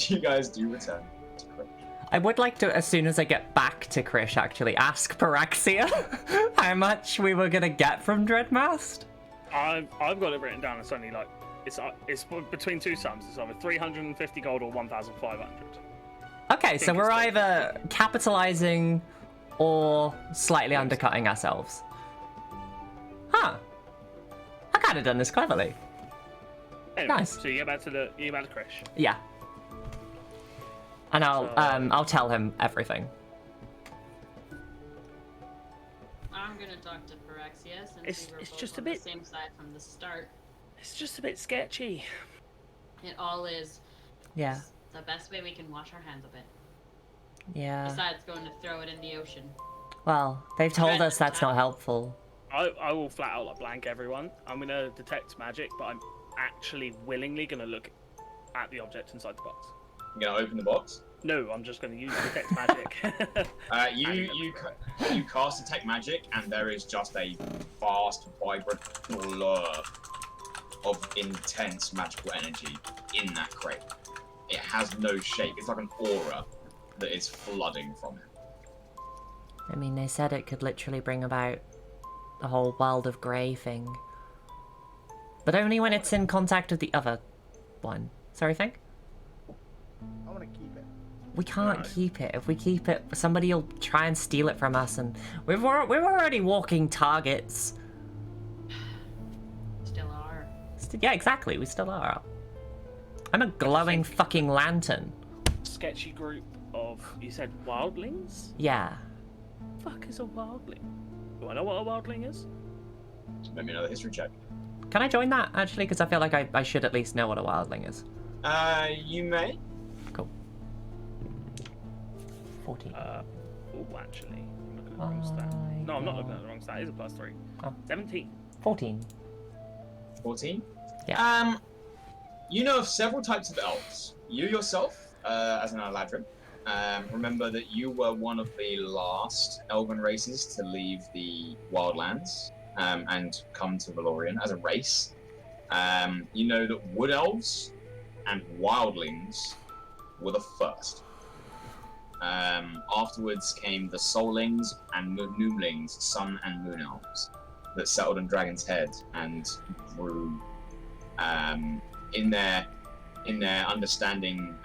you guys do return to Krish. I would like to, as soon as I get back to Krish, actually ask Paraxia how much we were gonna get from Dreadmast. I've got it written down. It's only like it's between two sums. It's either 350 gold or 1,500. Okay, so we're either capitalizing or slightly undercutting ourselves. Huh. I kind of done this cleverly. Anyway, Nice. So you get back to Krish. Yeah. And I'll tell him everything. I'm gonna talk to Paraxia since we were both just on a bit... the same side from the start. It's just a bit sketchy. It all is. Yeah. It's the best way we can wash our hands of it. Yeah. Besides going to throw it in the ocean. Well, they've told us that's not helpful. I will flat out like blank everyone. I'm gonna detect magic, but I'm actually willingly gonna look at the object inside the box. You're gonna open the box? No, I'm just gonna use detect magic. You cast detect magic, and there is just a vast, vibrant blur of intense magical energy in that crate. It has no shape. It's like an aura that is flooding from it. I mean, they said it could literally bring about the whole world of grey thing. But only when it's in contact with the other one. Sorry, Feng? I want to keep it. We can't keep it. If we keep it, somebody will try and steal it from us, and we're already walking targets. Still are. Yeah, exactly. We still are. I'm a glowing fucking lantern. Sketchy group of, you said wildlings? Yeah. Fuck is a wildling? Do I know what a wildling is? Let me know the history check. Can I join that, actually? Because I feel like I should at least know what a wildling is. You may. Cool. 14. Oh, actually. I'm looking at the wrong stat. No, I'm not looking at the wrong stat. It is a +3. Oh. 17. 14. 14? Yeah. You know of several types of elves. You yourself, as an Eladrin, remember that you were one of the last elven races to leave the wildlands and come to Valorian as a race. You know that wood elves and wildlings were the first. Afterwards came the soulings and gnomelings, sun and moon elves, that settled on Dragon's Head and grew in their understanding.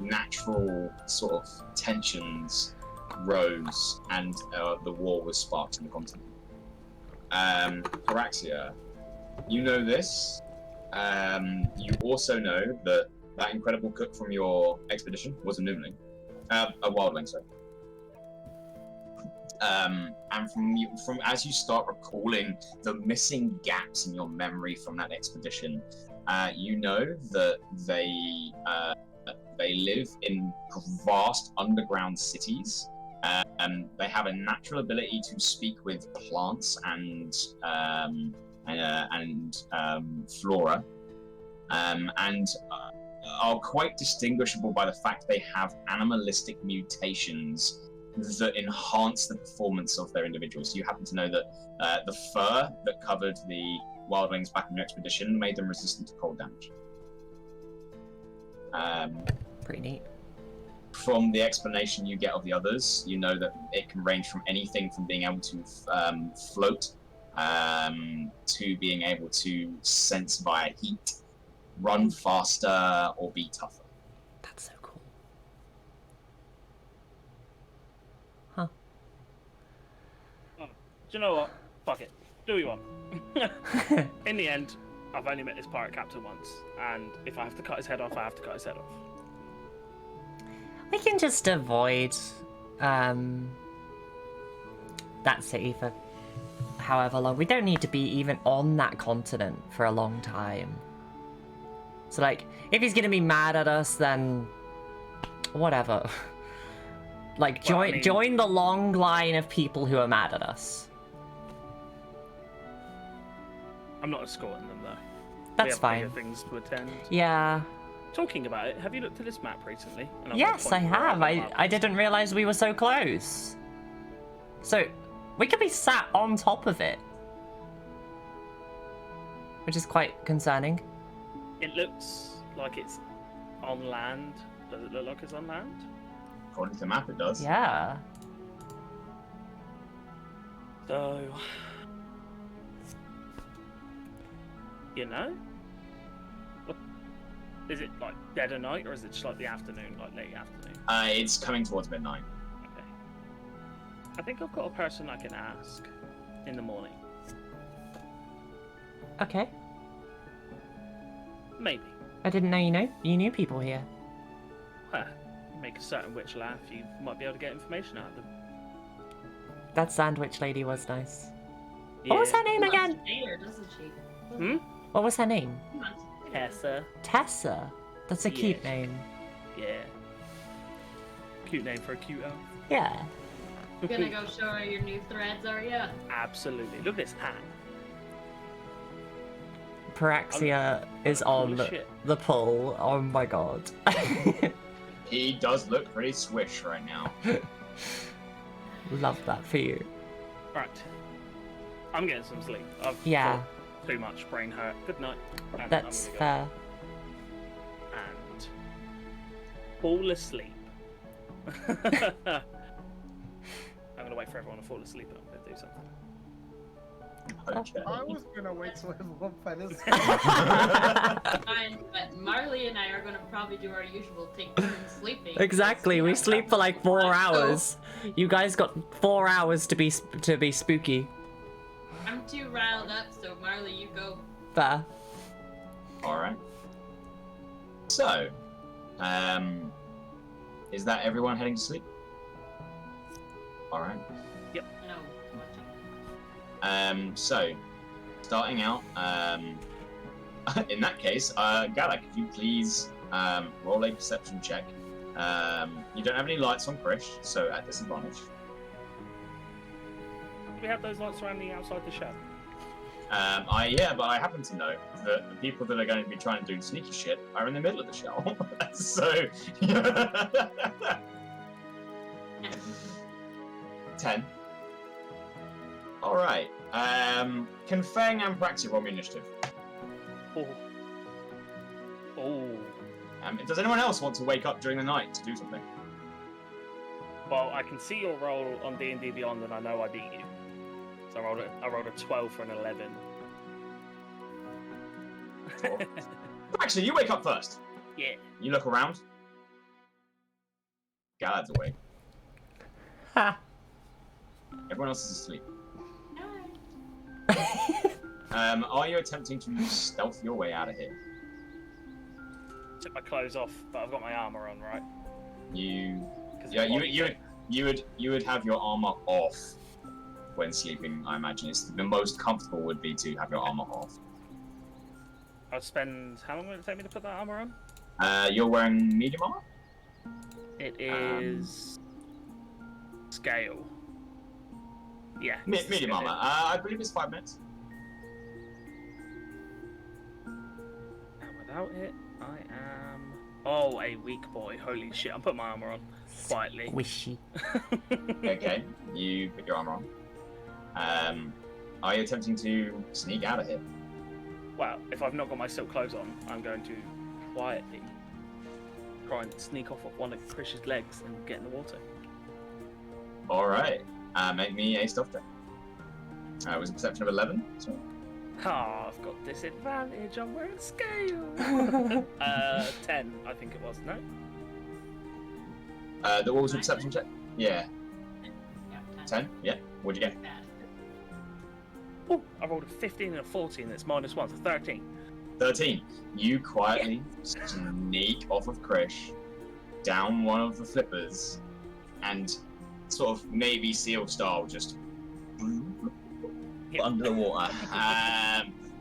Natural sort of tensions rose, and the war was sparked in the continent. Paraxia, you know this. You also know that incredible cook from your expedition was a gnomeling, a wildling, sorry. And from as you start recalling the missing gaps in your memory from that expedition, you know that they live in vast underground cities. They have a natural ability to speak with plants and flora, and are quite distinguishable by the fact they have animalistic mutations that enhance the performance of their individuals. You happen to know that the fur that covered the wildlings back in your expedition made them resistant to cold damage. Pretty neat. From the explanation you get of the others, you know that it can range from anything from being able to float to being able to sense via heat, run faster, or be tougher. That's so cool. Huh. Oh, do you know what? Fuck it. Do what you want. In the end, I've only met this pirate captain once, and if I have to cut his head off, I have to cut his head off. We can just avoid that city for however long. We don't need to be even on that continent for a long time. So, like, if he's gonna be mad at us, then whatever. Like, join the long line of people who are mad at us. I'm not escorting them, though. That's fine. We have bigger things to attend. Yeah. Talking about it, have you looked at this map recently? Yes, I have. I didn't realize we were so close. So, we could be sat on top of it. Which is quite concerning. It looks like it's on land. Does it look like it's on land? According to the map, it does. Yeah. So, you know, what, is it like dead of night or is it just like the afternoon, like late afternoon? It's coming towards midnight. Okay. I think I've got a person I can ask in the morning. Okay. Maybe. I didn't know you knew people here. Well, you make a certain witch laugh, you might be able to get information out of them. That sandwich lady was nice. Yeah. What was her name She wants again? to date her, doesn't she? Hmm? What was her name? She wants to date her. Tessa. Tessa. That's a cute Yeah. name. Yeah. Cute name for a cute elf. Yeah. You're gonna go show her your new threads, are ya? Absolutely. Look at this hat. Paraxia is cool on as shit. the pull. Oh my god. He does look pretty swish right now. Love that for you. Right. I'm getting some sleep. I've Yeah. got too much brain hurt. Good night. And That's I'm gonna fair. go and fall asleep. I'm gonna wait for everyone to fall asleep and I'm gonna do something. Okay. I was gonna wait till everyone fell asleep. Fine, but Marley and I are gonna probably do our usual take turns sleeping. Exactly. We sleep for like 4 hours. You guys got 4 hours to be spooky. I'm too riled up, so Marley, you go. Fair. Alright. So, is that everyone heading to sleep? Alright. No. So, starting out, in that case, Gala, could you please roll a perception check? You don't have any lights on Krish, so at disadvantage. Do we have those lights around the outside the shop? Yeah, but I happen to know that the people that are going to be trying to do sneaky shit are in the middle of the shell. So, 10. All right. Can Feng and Paraxia roll me initiative? Oh. Oh. Does anyone else want to wake up during the night to do something? Well, I can see your roll on D&D Beyond, and I know I beat you. So I rolled a 12 for an 11. Actually, you wake up first. Yeah. You look around. Galad's awake. Ha. Everyone else is asleep. Are you attempting to stealth your way out of here? Took my clothes off, but I've got my armor on, right? You 'Cause Yeah, it's you would have your armor off when sleeping. I imagine it's the most comfortable would be to have your armor off. I'd spend. How long would it take me to put that armor on? You're wearing medium armor. It is scale. Yeah. Medium armor. I believe it's 5 minutes. And without it, I am. Oh, a weak boy. Holy shit! I'm putting my armor on quietly. Wishy. Okay, you put your armor on. Are you attempting to sneak out of here? Well, if I've not got my silk clothes on, I'm going to quietly try and sneak off of one of Krish's legs and get in the water. All right. Make me a stealth check. It was a perception of 11. So. Ah, I've got disadvantage. I'm wearing scale. 10, I think it was. No. What was your perception check? Yeah. Yeah, 10. Yeah. What'd you get? Bad. Oh, I rolled a 15 and a 14. That's -1, so 13. 13. You quietly sneak off of Krish, down one of the flippers, and sort of Navy SEAL style, just Yep. under the water,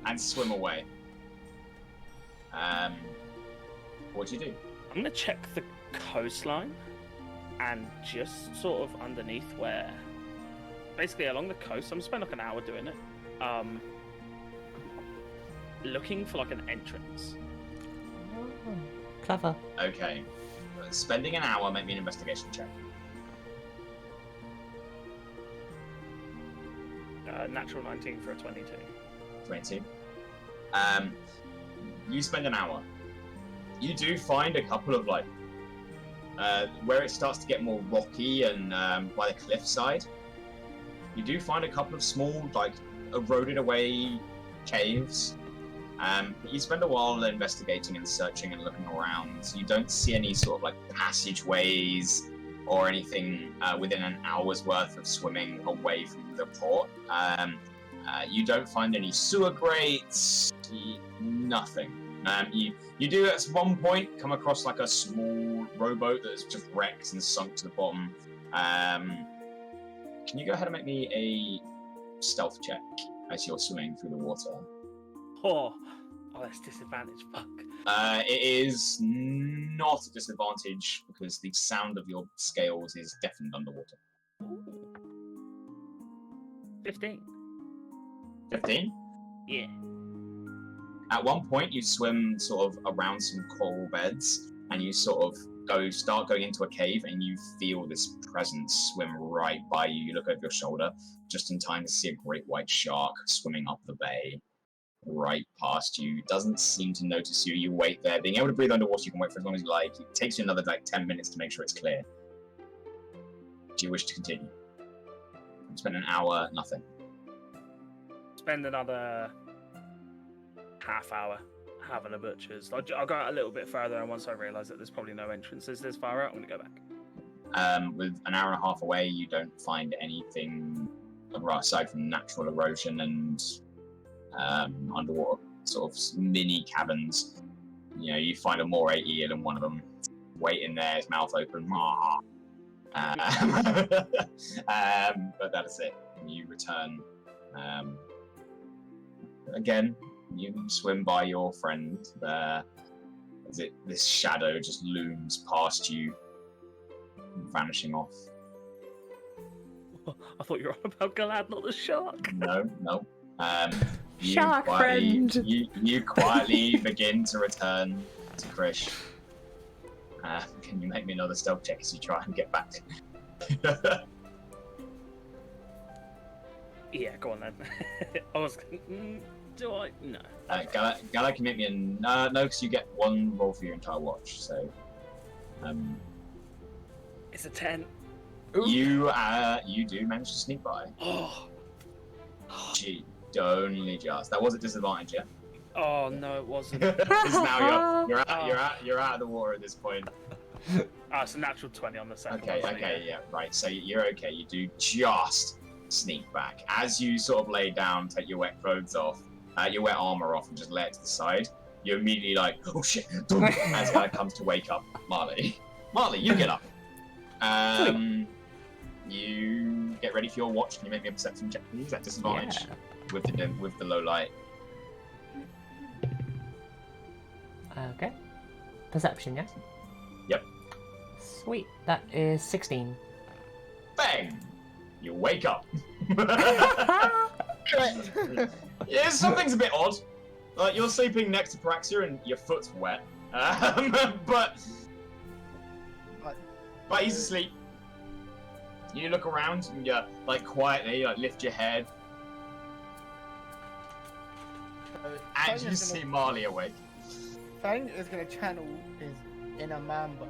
and swim away. What do you do? I'm gonna check the coastline, and just sort of underneath where, basically along the coast. I'm gonna spend like an hour doing it. Looking for like an entrance. Clever. Okay. Spending an hour, make me an investigation check. Natural 19 for a 22. 22. You spend an hour. You do find a couple of like where it starts to get more rocky and by the cliffside, you do find a couple of small, like, eroded away caves. But you spend a while investigating and searching and looking around. You don't see any sort of like passageways or anything within an hour's worth of swimming away from the port. You don't find any sewer grates, nothing. You do at one point come across like a small rowboat that is just wrecked and sunk to the bottom. Can you go ahead and make me a stealth check as you're swimming through the water? Oh, that's disadvantage. Fuck. It is not a disadvantage because the sound of your scales is deafened underwater. Ooh. 15. 15? Yeah. At one point, you swim sort of around some coral beds, and you sort of start going into a cave, and you feel this presence swim right by you. You look over your shoulder, just in time to see a great white shark swimming up the bay, right past you. Doesn't seem to notice you. You wait there. Being able to breathe underwater, you can wait for as long as you like. It takes you another 10 minutes to make sure it's clear. Do you wish to continue? Spend an hour, nothing. Spend another half hour having a butcher's. I'll go out a little bit further, and once I realise that there's probably no entrances this far out, I'm going to go back. With an hour and a half away, you don't find anything aside from natural erosion and underwater sort of mini cabins. You know, you find a moray eel in one of them, waiting there, his mouth open. But that is it. You return. Again, you swim by your friend there. This shadow just looms past you, vanishing off. I thought you were on about Galad, not the shark. No. Shark friend! You quietly begin to return to Krish. Can you make me another stealth check as you try and get back? Yeah, go on then. I was. Do I? No. Gala can make me no, because you get one roll for your entire watch. So, It's a 10. you do manage to sneak by. Oh. Gee, only just. That was a disadvantage, yeah. Oh no, it wasn't. Because now you're out of the water at this point. It's a natural 20 on the second one. Okay, yeah, right. So you're okay. You do just sneak back as you sort of lay down, take your wet clothes off, your wet armor off, and just lay it to the side. You're immediately like, oh shit! As guy comes to wake up Marle. Marle, you get up. You get ready for your watch. Can you make me a perception check, please? At disadvantage with the low light. Okay. Perception, yes? Yep. Sweet. That is 16. Bang! You wake up. Yeah, something's a bit odd. Like, you're sleeping next to Paraxia and your foot's wet. But he's asleep. You look around and you quietly lift your head. And you see Marle awake. Feng is going to channel his inner Mamba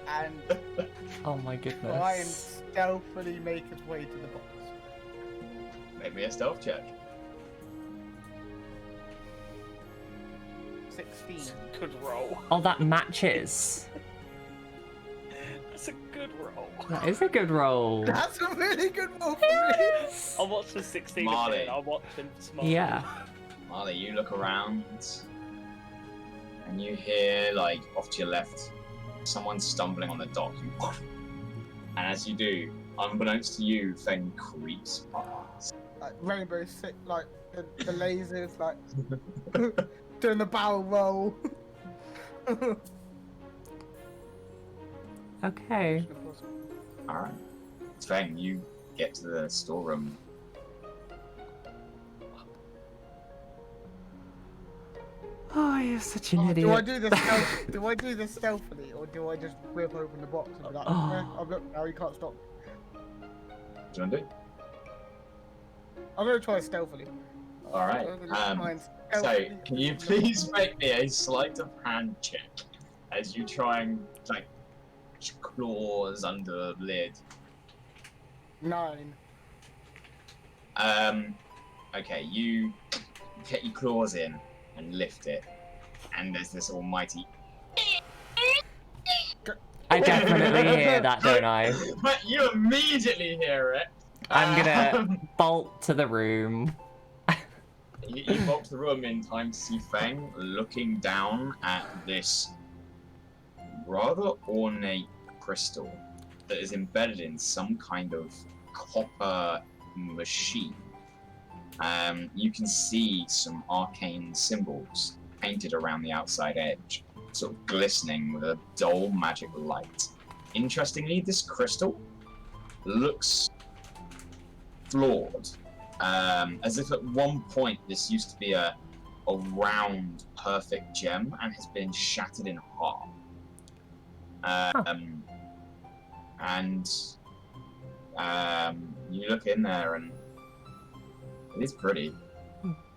and Oh my try and goodness. stealthily make his way to the box. Make me a stealth check. 16. Good roll. Oh, that matches. That's a good roll. That is a good roll. That's a really good roll for me. I'll watch the 16 Marle. again. I'll watch him smile. Yeah. Marle, you look around and you hear, off to your left, someone stumbling on the dock. And as you do, unbeknownst to you, Feng creeps past. Rainbow Six, the lasers, doing the barrel roll. Okay. Alright. Feng, you get to the storeroom. Oh, you're such an idiot. Do I do this stealthily, or do I just rip open the box and be like, I've looked now, you can't stop? What do you want to do? I'm gonna try stealthily. Alright. So, can you please make me a sleight of hand check as you try and like claws under the lid. 9. Okay, you get your claws in and lift it, and there's this almighty. I definitely hear that, don't I? But you immediately hear it. I'm gonna bolt to the room. You bolt to the room in time to see Feng looking down at this rather ornate crystal that is embedded in some kind of copper machine. You can see some arcane symbols painted around the outside edge, sort of glistening with a dull magic light. Interestingly, this crystal looks flawed, as if at one point this used to be a round, perfect gem and has been shattered in half. You look in there and it is pretty.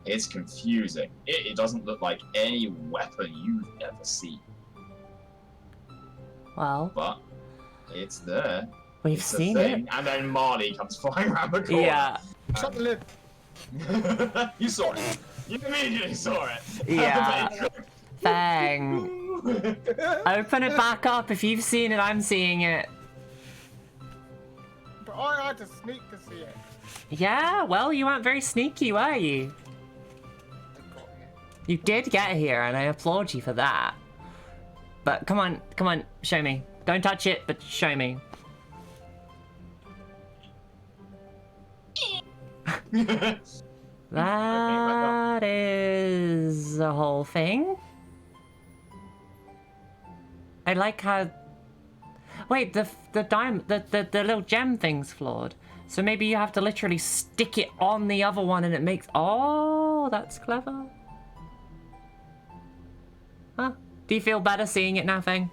It's confusing. It doesn't look like any weapon you've ever seen. Well, But it's there. we've It's a seen it. thing. And then Marley comes flying around the corner. Yeah, Shut the lid. You saw it. You immediately saw it. yeah. Feng, open it back up. If you've seen it, I'm seeing it. But I had to sneak to see it. Yeah, well, you weren't very sneaky, were you? I got here. You did get here, and I applaud you for that. But come on, show me. Don't touch it, but show me. That is a whole thing. I like how. Wait, the little gem thing's flawed. So maybe you have to literally stick it on the other one, and it makes. Oh, that's clever. Huh? Do you feel better seeing it now, Feng?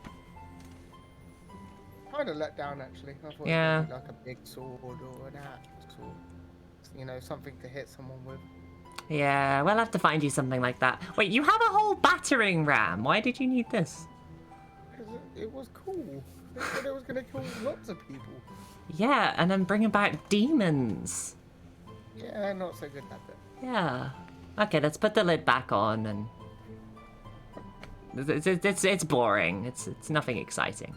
Kind of let down actually. I thought Yeah. it would be like a big sword or an axe or, you know, something to hit someone with. Yeah, we'll have to find you something like that. Wait, you have a whole battering ram. Why did you need this? Because it was cool. They said it was going to kill lots of people. Yeah, and then bring about demons. Yeah, not so good at it. Yeah. Okay, let's put the lid back on, and it's boring. It's nothing exciting.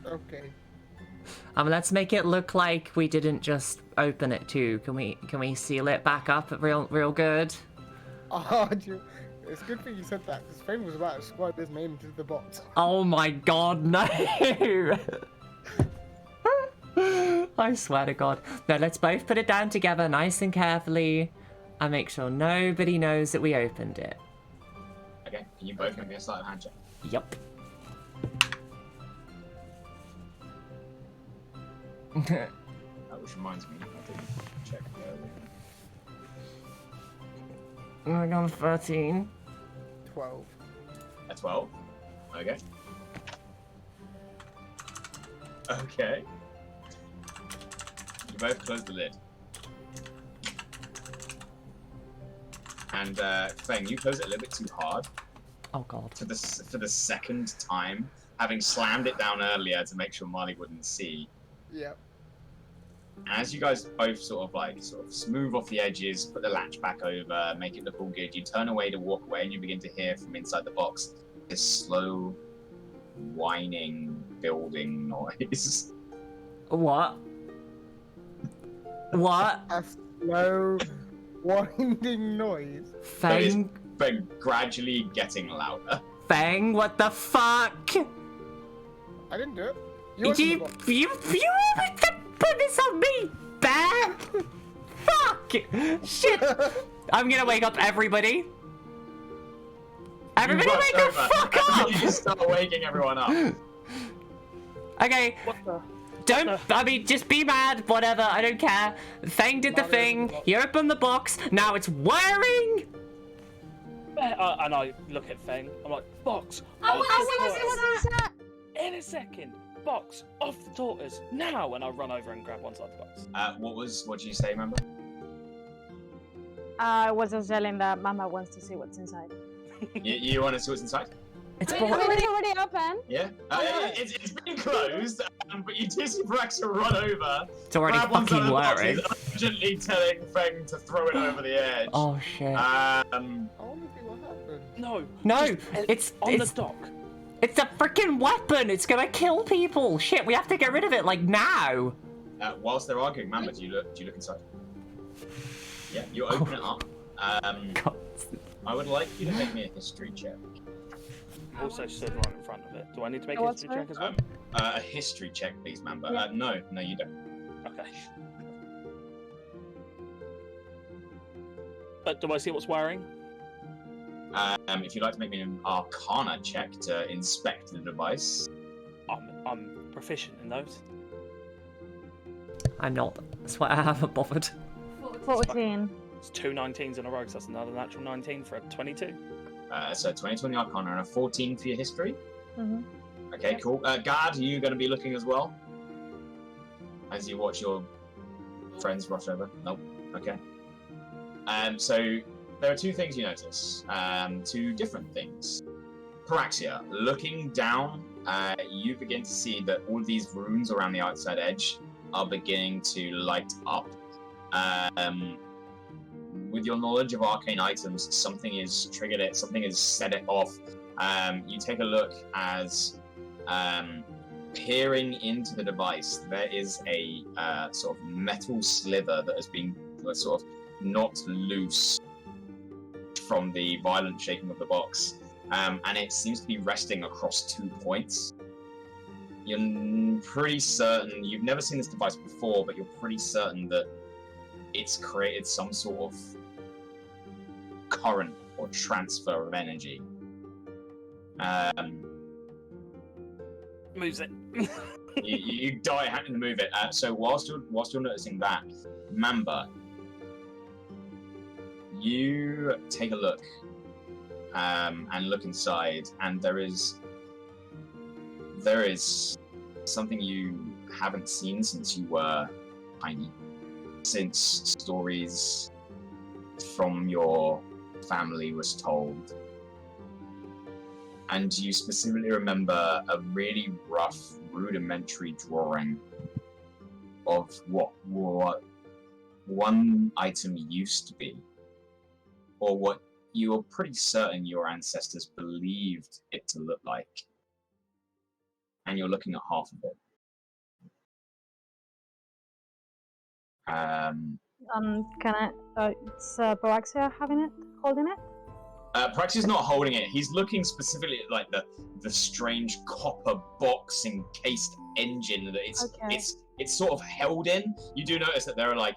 Okay. Let's make it look like we didn't just open it too. Can we seal it back up real good? Oh, it's a good thing you said that, because Feng was about to scribe his name into the box. Oh my god, no! I swear to god. No, let's both put it down together nice and carefully and make sure nobody knows that we opened it. Okay, can you both make me a sleight of hand check? Yup. Which reminds me, I didn't check earlier. I got a 13. 12. A 12? Okay. Okay. You both close the lid. And Feng, you close it a little bit too hard Oh god. for the second time, having slammed it down earlier to make sure Marley wouldn't see. Yep. And as you guys both sort of smooth off the edges, put the latch back over, make it look all good, you turn away to walk away, and you begin to hear from inside the box this slow, whining, building noise. What? What? A slow, winding noise. That is Feng? been gradually getting louder. Feng, what the fuck? I didn't do it. You put this on me, bear? Fuck! Shit! I'm gonna wake up everybody. Everybody You wake rush the over, fuck and up! You just start waking everyone up. Okay, What the? I mean, just be mad, whatever, I don't care. Feng did the thing, he opened the box, now it's whirring! And I look at Feng. I'm like, box. Oh, off the what tortoise. In a second. Box off the tortoise now. And I run over and grab one side of the box. What did you say, remember? I was just yelling that Mama wants to see what's inside. You want to see what's inside? It's It's boring. already open. Yeah. It's been closed, but you do see Paraxia run over. It's already grab one fucking side of the box, wearing. he's urgently telling Feng to throw it over the edge. Oh shit. I want to see what happened. No. No, just it's on the dock. It's a freaking weapon. It's gonna kill people. Shit, we have to get rid of it like now. Whilst they're arguing, Mamba, do you look inside? Yeah, you open it up. God. I would like you to make me a history check. Also stood right in front of it. Do I need to make a What's history check as well? A history check, please, Mamba. Yeah. No, you don't. Okay. But do I see what's wiring? If you'd like to make me an Arcana check to inspect the device. I'm proficient in those. I'm not. That's why I haven't bothered. 14. It's 2 19s in a row, so that's another natural 19 for a 22. So 20 on the Arcana and a 14 for your history. Mhm. Okay, cool. Gad, are you going to be looking as well? As you watch your friends rush over? Nope. Okay. So there are two things you notice. Two different things. Paraxia, looking down, you begin to see that all of these runes around the outside edge are beginning to light up. With your knowledge of arcane items, something has triggered it, something has set it off. You take a look as peering into the device, there is a sort of metal sliver that has been sort of knocked loose from the violent shaking of the box. And it seems to be resting across 2 points. You're pretty certain, you've never seen this device before, but you're pretty certain that it's created some sort of current or transfer of energy. Moves it. you die having to move it. So whilst you're noticing that, Mamba, you take a look and look inside, and there is something you haven't seen since you were tiny, since stories from your family was told. And you specifically remember a really rough, rudimentary drawing of what one item used to be, or what you are pretty certain your ancestors believed it to look like. And you're looking at half of it. Can I? It's Paraxia holding it? Paraxia's not holding it. He's looking specifically at like the strange copper box encased engine that it's sort of held in. You do notice that there are like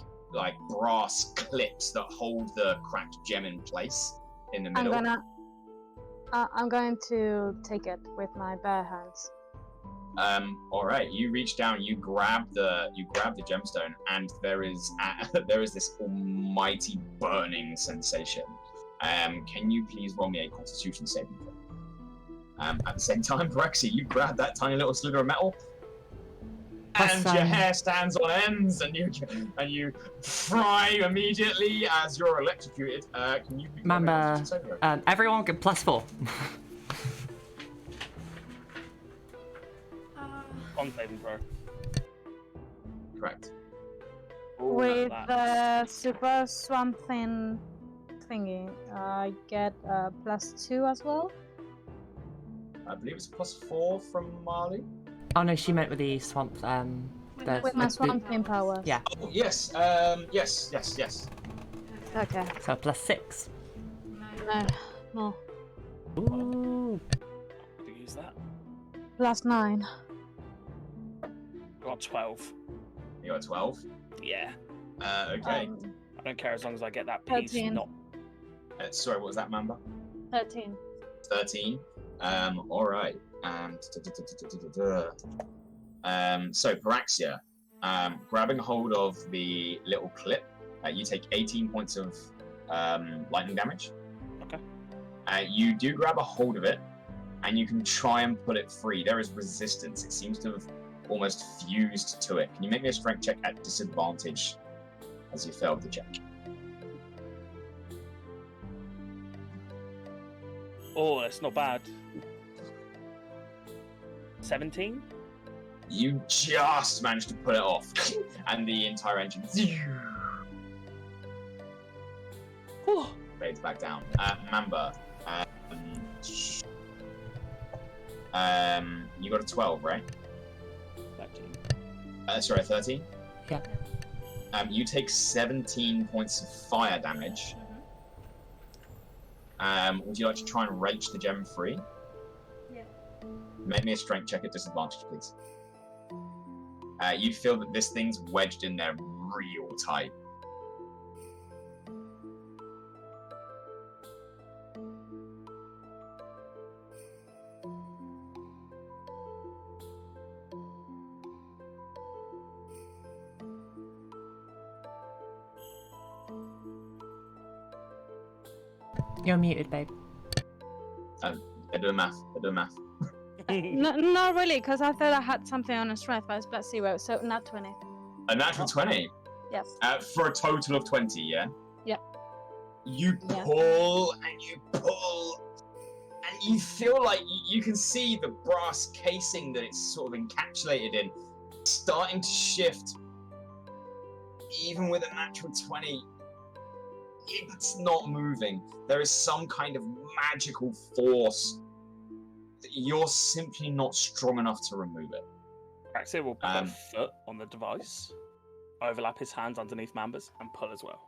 brass clips that hold the cracked gem in place in the middle. I'm going to take it with my bare hands. All right. You reach down, you grab the gemstone, and there is this almighty burning sensation. Can you please roll me a Constitution saving throw? At the same time, Paraxia, you grab that tiny little sliver of metal, and your hair stands on ends, and you fry immediately as you're electrocuted. Can you? Mamba, everyone get +4. On saving throw. Correct. With the super swamp thing thingy, I get +2 as well. I believe it's +4 from Marle. Oh no, she meant with the swamp. With my swamp thing powers. Yeah. Oh yes, yes. Okay. So +6. No. Ooh. Do you use that? +9. Got 12. You got 12. Yeah. Okay. I don't care as long as I get that piece. 13. Not. Sorry, what was that, Mamba? 13. 13. All right. So Paraxia, grabbing hold of the little clip, you take 18 points of lightning damage. Okay. You do grab a hold of it, and you can try and pull it free. There is resistance. It seems to have almost fused to it. Can you make me a strength check at disadvantage as you failed the check? Oh, that's not bad. 17? You just managed to pull it off, and the entire engine fades back down. Mamba, you got a 12, right? 13. Sorry, 13? Yeah. You take 17 points of fire damage. Would you like to try and wrench the gem free? Yeah. Make me a strength check at disadvantage, please. You feel that this thing's wedged in there real tight. You're muted, babe. They're doing math. Not really, because I thought I had something on a strength, but it's plus 0, so not 20. A natural 20? Yes. For a total of 20, yeah? Yeah. You Yeah. pull and you pull, and you feel like you can see the brass casing that it's sort of encapsulated in starting to shift. Even with a natural 20, it's not moving. There is some kind of magical force that you're simply not strong enough to remove it. Paraxia will put a foot on the device, overlap his hands underneath Mamba's, and pull as well.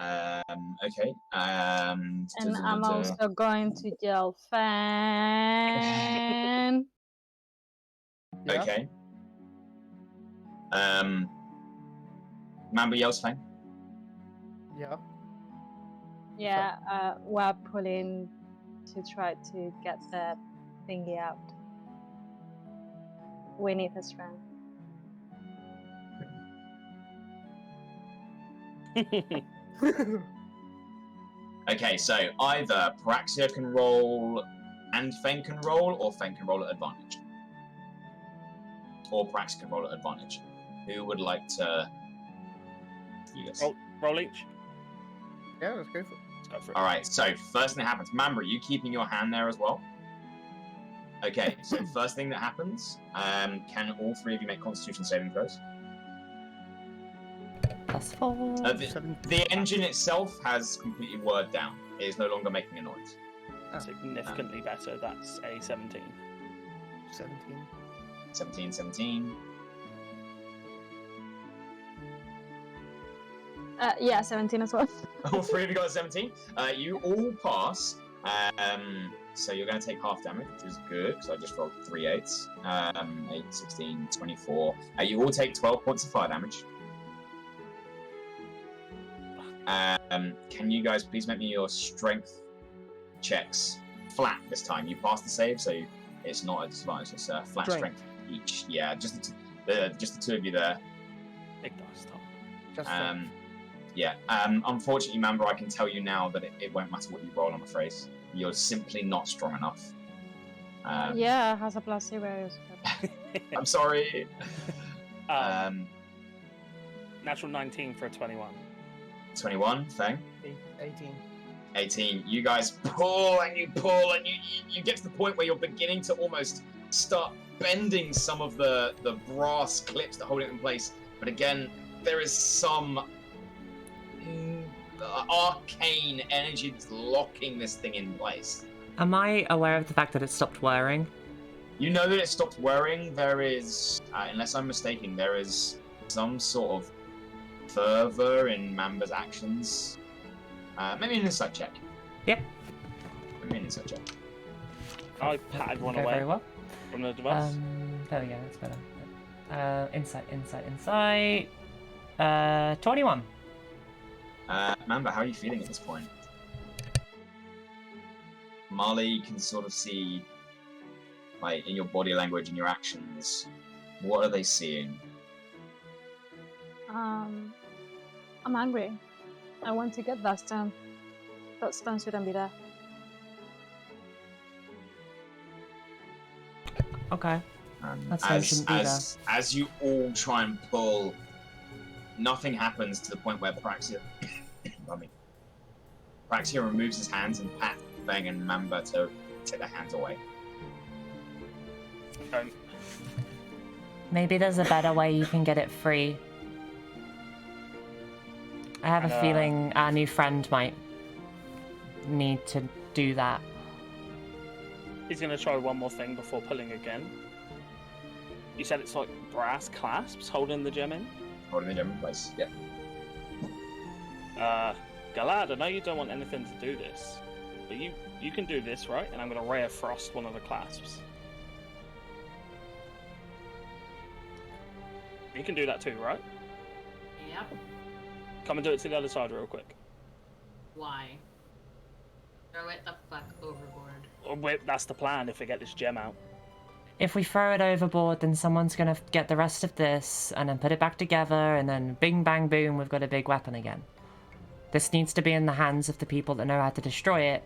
Okay. And I'm also going to yell, Feng! Yeah. Okay. Mamba yells Feng. Yeah. Yeah, we're pulling to try to get the thingy out. We need a strength. Okay, so either Paraxia can roll and Feng can roll, or Feng can roll at advantage. Or Paraxia can roll at advantage. Who would like to do this? Roll each. Yeah, let's go for it. Let's go for it. Alright, so first thing that happens. Mamba, are you keeping your hand there as well? Okay, so first thing that happens, can all three of you make Constitution saving throws? +4. The engine itself has completely whirred down. It is no longer making a noise. Significantly better. That's a 17. 17. 17. Yeah, 17 as well. All three of you got a 17. You all pass. So you're going to take half damage, which is good, because I just rolled 3 8s. 8, 16, 24. You all take 12 points of fire damage. Can you guys please make me your strength checks flat this time? You passed the save, so it's not a disadvantage. It's a flat strength each. Yeah, just the two of you there. Big dice, Tom. Just Yeah. Unfortunately, Mamba, I can tell you now that it won't matter what you roll, I'm afraid. You're simply not strong enough. Yeah, it has a plus 0. I'm sorry. Natural 19 for a 21. 21, Feng. 18. 18. You guys pull and you get to the point where you're beginning to almost start bending some of the brass clips that hold it in place. But again, there is some arcane energy that's locking this thing in place. Am I aware of the fact that it stopped whirring? You know that it stopped whirring. There is, unless I'm mistaken, there is some sort of fervor in Mamba's actions. Maybe an insight check. Yeah. Maybe an insight check. I patted one Go away very well. from the device. There we go, that's better. Insight. 21. Mamba, how are you feeling at this point? Marle can sort of see, like, in your body language and your actions, what are they seeing? I'm angry. I want to get that stone. That stone shouldn't be there. Okay. That stone shouldn't be there. As you all try and pull, nothing happens to the point where Paraxia Paraxia removes his hands and pats Feng and Mamba to take their hands away. Maybe there's a better way you can get it free. I have a feeling our new friend might need to do that. He's going to try one more thing before pulling again. You said it's like brass clasps holding the gem in? Holding the gem in place, yep. Galad, I know you don't want anything to do this, but you can do this, right? And I'm going to Ray of Frost one of the clasps. You can do that too, right? Yep. Come and do it to the other side real quick. Why? Throw it the fuck overboard. Oh, wait, that's the plan if we get this gem out. If we throw it overboard, then someone's gonna get the rest of this and then put it back together, and then bing bang boom, we've got a big weapon again. This needs to be in the hands of the people that know how to destroy it,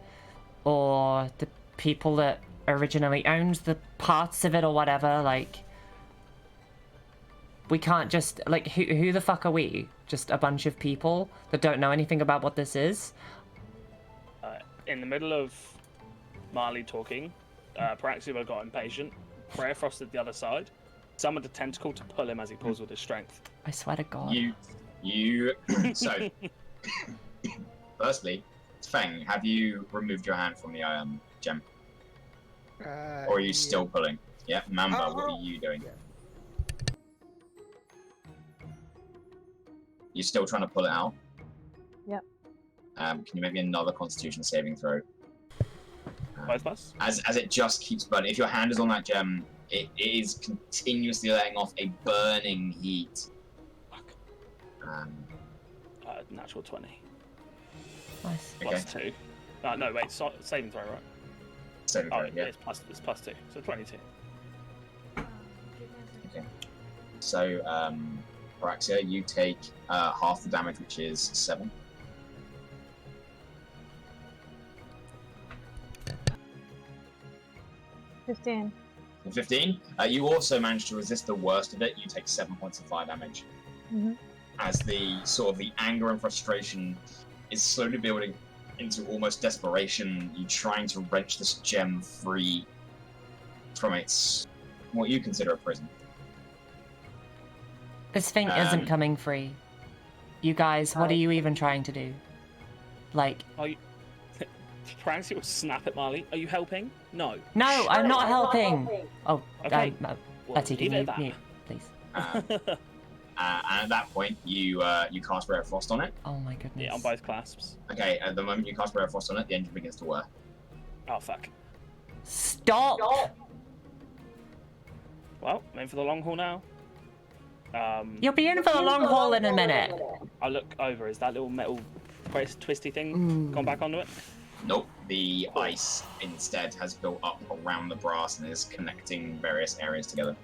or the people that originally owned the parts of it or whatever. Like, we can't just, like, who the fuck are we? Just a bunch of people that don't know anything about what this is? In the middle of Marle talking, Paraxia got impatient. Prayer frosted the other side. Summoned a tentacle to pull him as he pulls with his strength. I swear to God. You. So, firstly, Feng, have you removed your hand from the gem? Or are you still pulling? Yeah, Mamba, what are you doing? Yeah. You're still trying to pull it out? Yep. Can you make me another Constitution saving throw? Both of us? As it just keeps burning. If your hand is on that gem, it is continuously letting off a burning heat. Fuck. Um, Natural 20. Nice. Plus 2. No, wait, saving throw, right? Saving throw, yeah. It's plus 2, so 22. Okay. So, Paraxia, you take half the damage, which is 7. $15. 15. You also manage to resist the worst of it. You take 7 points of fire damage. Mm-hmm. As the sort of the anger and frustration is slowly building into almost desperation, you trying to wrench this gem free from its what you consider a prison. This thing isn't coming free. You guys, what are you even trying to do? Like... Paraxia will snap at Marle. Are you helping? No. No, I'm not helping! Oh, Okay. Betty, can you that. mute, please? And at that point, you cast Ray of Frost on it. Oh my goodness. Yeah, on both clasps. Okay, at the moment you cast Ray of Frost on it, the engine begins to whir. Oh, fuck. Stop! Well, I'm in for the long haul now. You'll be in for the long haul in a minute. I look over. Is that little metal twisty thing gone back onto it? Nope, the ice instead has built up around the brass and is connecting various areas together.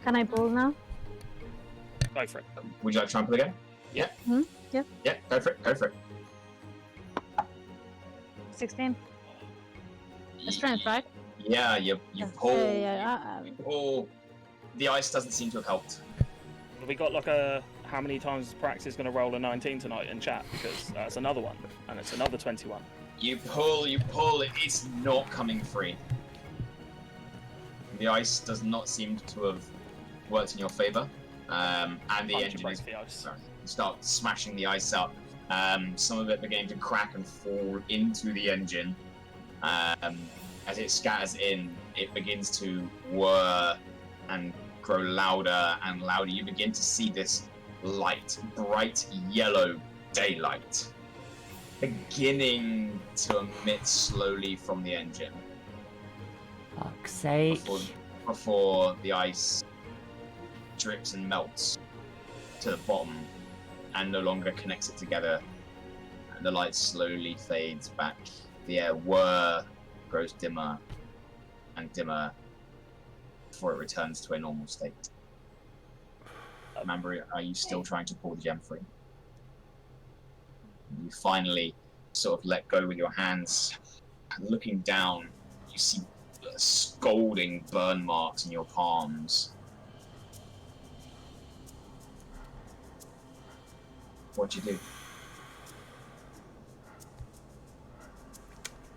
Can I pull now? Go for it. Would you like to try and pull again? Yeah. Yep. Yeah, go for it, go for it. 16. A strength, right? Yeah, you pull. Yeah. You pull. The ice doesn't seem to have helped. We got like a... How many times Paraxia's going to roll a 19 tonight in chat? Because it's another one, and it's another 21. You pull, it's not coming free. The ice does not seem to have worked in your favour. And the engine is... the ice. Sorry, you start smashing the ice up. Some of it beginning to crack and fall into the engine. As it scatters in, it begins to whir and grow louder and louder. You begin to see this light, bright yellow daylight beginning to emit slowly from the engine. Fuck's sake. Before the ice drips and melts to the bottom and no longer connects it together. And the light slowly fades back. The air whir grows dimmer and dimmer before it returns to a normal state. Remember, are you still trying to pull the gem free? You finally sort of let go with your hands. And looking down, you see scalding burn marks in your palms. What'd you do?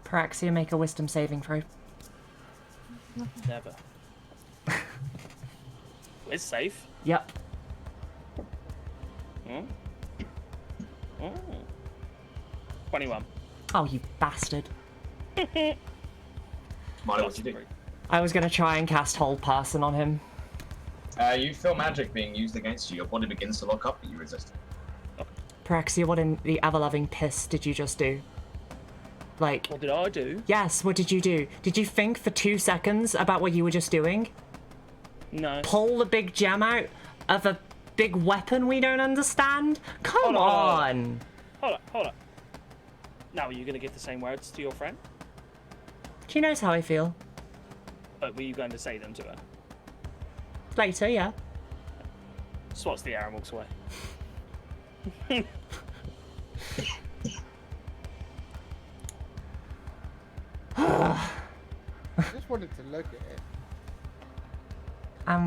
Paraxia, make a wisdom saving throw. Never. It's safe. Yep. Hmm? 21. Oh, you bastard. Marle, what do you do? I was gonna try and cast Hold Person on him. You feel magic being used against you. Your body begins to lock up, but you resist it. Paraxia, what in the ever-loving piss did you just do? Like... What did I do? Yes, what did you do? Did you think for 2 seconds about what you were just doing? No. Pull the big gem out of a big weapon we don't understand? Come Hold on. on! Hold up. Now, are you going to give the same words to your friend? She knows how I feel. But were you going to say them to her? Later, yeah. Swats the arrow and walks away. I just wanted to look at it.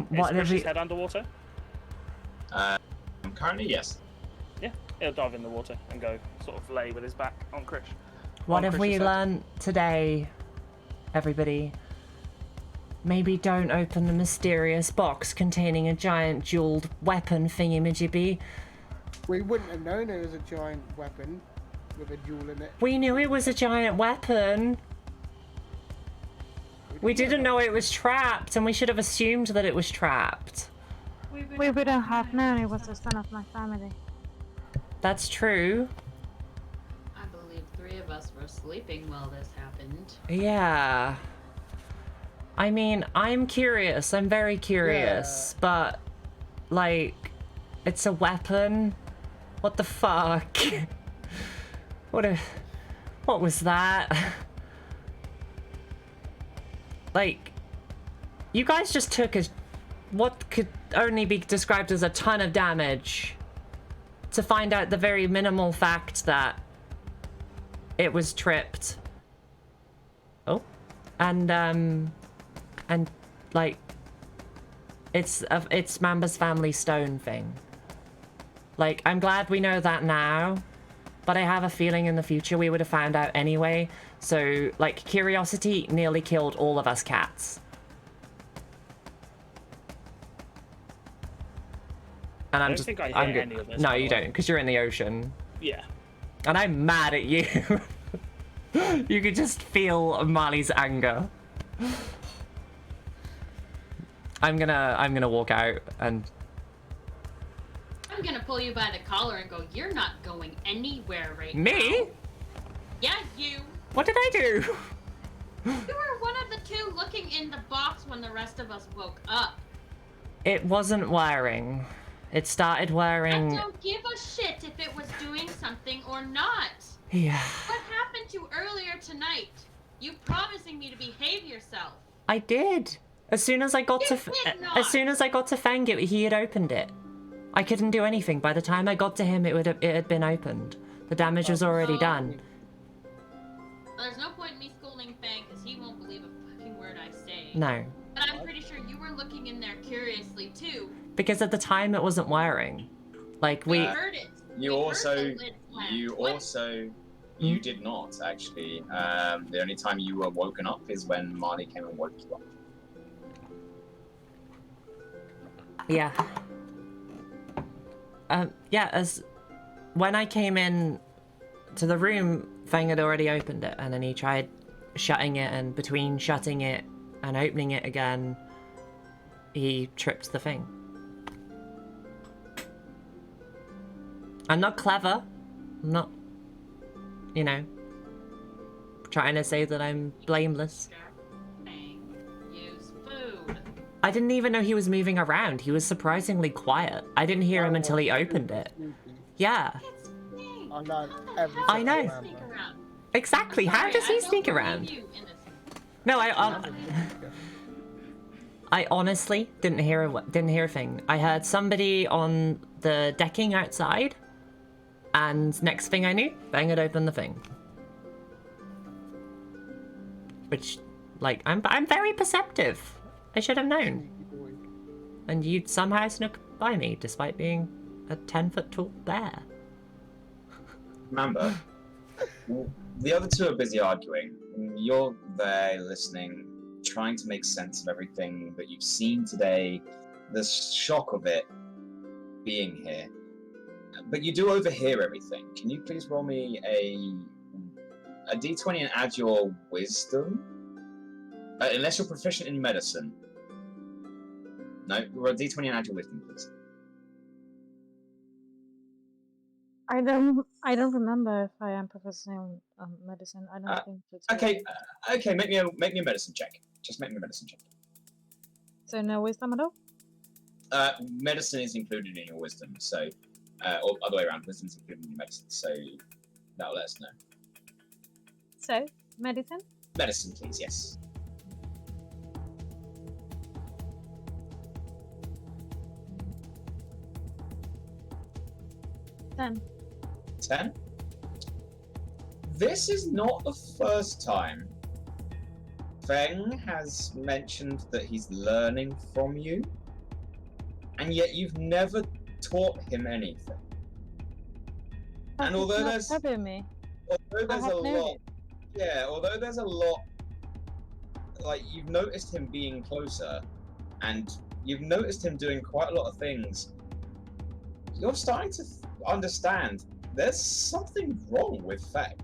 What Is did we... Chris's head underwater? Currently, yes. Yeah, he'll dive in the water and go sort of lay with his back on Krish. What have we Chris's head. learned today, everybody? Maybe don't open the mysterious box containing a giant jeweled weapon thingy-majiggy. We wouldn't have known it was a giant weapon with a jewel in it. We knew it was a giant weapon. We didn't know it was trapped, and we should have assumed that it was trapped. We wouldn't have known it was the son of my family. That's true. I believe 3 of us were sleeping while this happened. Yeah. I mean, I'm curious. I'm very curious. But, like, it's a weapon. What the fuck? What was that? Like, you guys just took what could only be described as a ton of damage to find out the very minimal fact that it was tripped. Oh. And like, it's Mamba's family stone thing. Like, I'm glad we know that now, but I have a feeling in the future we would have found out anyway. So, like, curiosity nearly killed all of us cats. And I don't think I hear any of this. No, you don't, because you're in the ocean. Yeah. And I'm mad at you. You could just feel Marley's anger. I'm gonna walk out and... I'm gonna pull you by the collar and go, you're not going anywhere right now. Me? Yeah, you. What did I do? You were one of the 2 looking in the box when the rest of us woke up. It wasn't wearing. It started wearing... I don't give a shit if it was doing something or not. Yeah. What happened to you earlier tonight? You promising me to behave yourself. I did. As soon as I got You to... did not. As soon as I got to Feng, he had opened it. I couldn't do anything. By the time I got to him, it had been opened. The damage was already done. Well, there's no point in me scolding Feng because he won't believe a fucking word I say. No. But I'm pretty sure you were looking in there curiously too. Because at the time it wasn't wearing. Like, we... heard it. You We heard also... the lid slam. What? You did not, actually. The only time you were woken up is when Marle came and woke you up. Yeah. Yeah, as... When I came in to the room, Feng had already opened it, and then he tried shutting it, and between shutting it and opening it again, he tripped the thing. I'm not clever. I'm not, you know, trying to say that I'm blameless. Use food. I didn't even know he was moving around. He was surprisingly quiet. I didn't hear him until he opened it. Yeah. That's the thing. I know everything. I know. about Sneak that. around. Exactly. How Sorry, does he I don't sneak believe around? you in this. No, I honestly didn't hear a thing. I heard somebody on the decking outside, and next thing I knew, Feng had opened the thing. Which, like, I'm very perceptive. I should have known. And you'd somehow snuck by me, despite being a 10-foot tall bear. Mamba, the other 2 are busy arguing. you're there listening, trying to make sense of everything that you've seen today, the shock of it being here. But you do overhear everything. Can you please roll me a d20 and add your wisdom? Unless you're proficient in medicine. No, roll a d20 and add your wisdom, please. I don't remember if I am professing medicine. I don't think it's Okay, make me a medicine check. Just make me a medicine check. So no wisdom at all? Medicine is included in your wisdom, so or other way around, wisdom's included in your medicine, so that'll let us know. So, medicine? Medicine, please, yes. Then. 10? This is not the first time Feng has mentioned that he's learning from you, and yet you've never taught him anything. And although there's a lot, like, you've noticed him being closer, and you've noticed him doing quite a lot of things, you're starting to understand there's something wrong with Feng.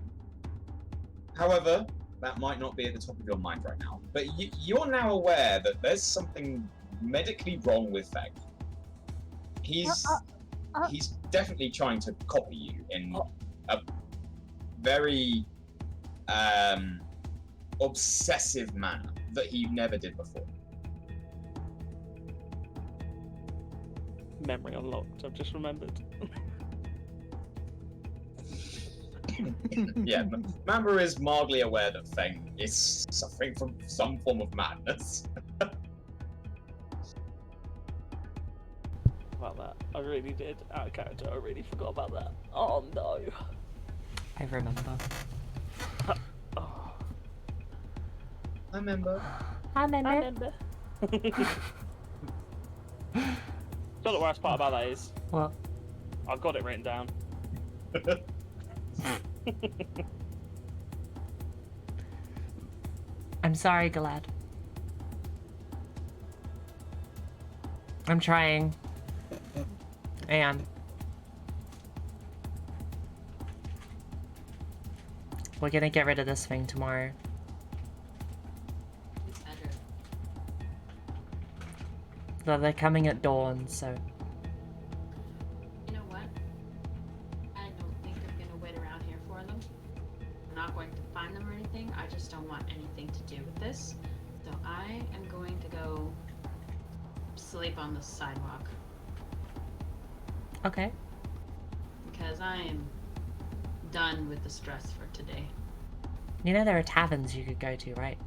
However, that might not be at the top of your mind right now, but you're now aware that there's something medically wrong with Feng. He's definitely trying to copy you in a very obsessive manner that he never did before. Memory unlocked, I've just remembered. Yeah, Mamba is mildly aware that Feng is suffering from some form of madness. About that, I really did. Out of character, I really forgot about that. Oh no. I remember. Oh. I remember. I remember. So the worst part about that is, What? I've got it written down. I'm sorry, Galad. I'm trying. And we're gonna get rid of this thing tomorrow. It's better. Though they're coming at dawn, so. You know what? I don't think I'm gonna wait around here for them. I'm not going to find them or anything. I just don't want anything to do with this. So I am going to go sleep on the sidewalk. Okay. Because I am done with the stress for today. You know there are taverns you could go to, right?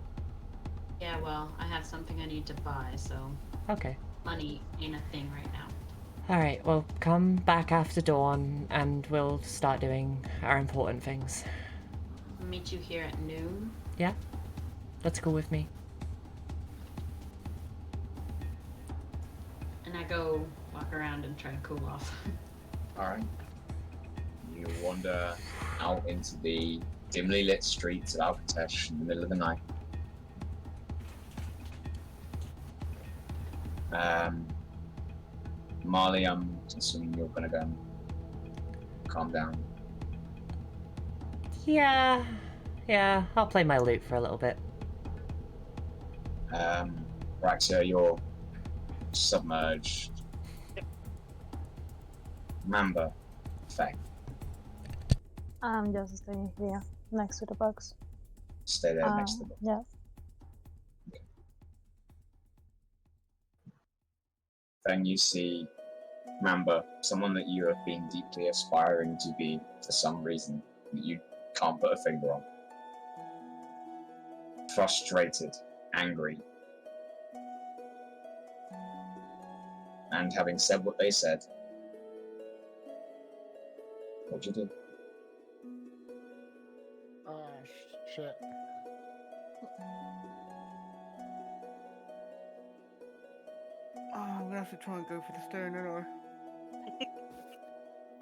Yeah, well, I have something I need to buy, so Okay. money ain't a thing right now. Alright, well, come back after dawn and we'll start doing our important things. I'll meet you here at noon. Yeah? That's cool with me. And I go walk around and try to cool off. Alright. You wander out into the dimly lit streets of Alcatesh in the middle of the night. Marle, I'm assuming you're gonna go and calm down. Yeah, I'll play my lute for a little bit. Paraxia, you're submerged. Mamba, Feng, I'm just staying here next to the box. stay there next to the book. Yeah. Then you see Mamba, someone that you have been deeply aspiring to be for some reason that you can't put a finger on. Frustrated, angry. And having said what they said, what'd you do? Ah, shit. Oh, I'm gonna have to try and go for the stone, aren't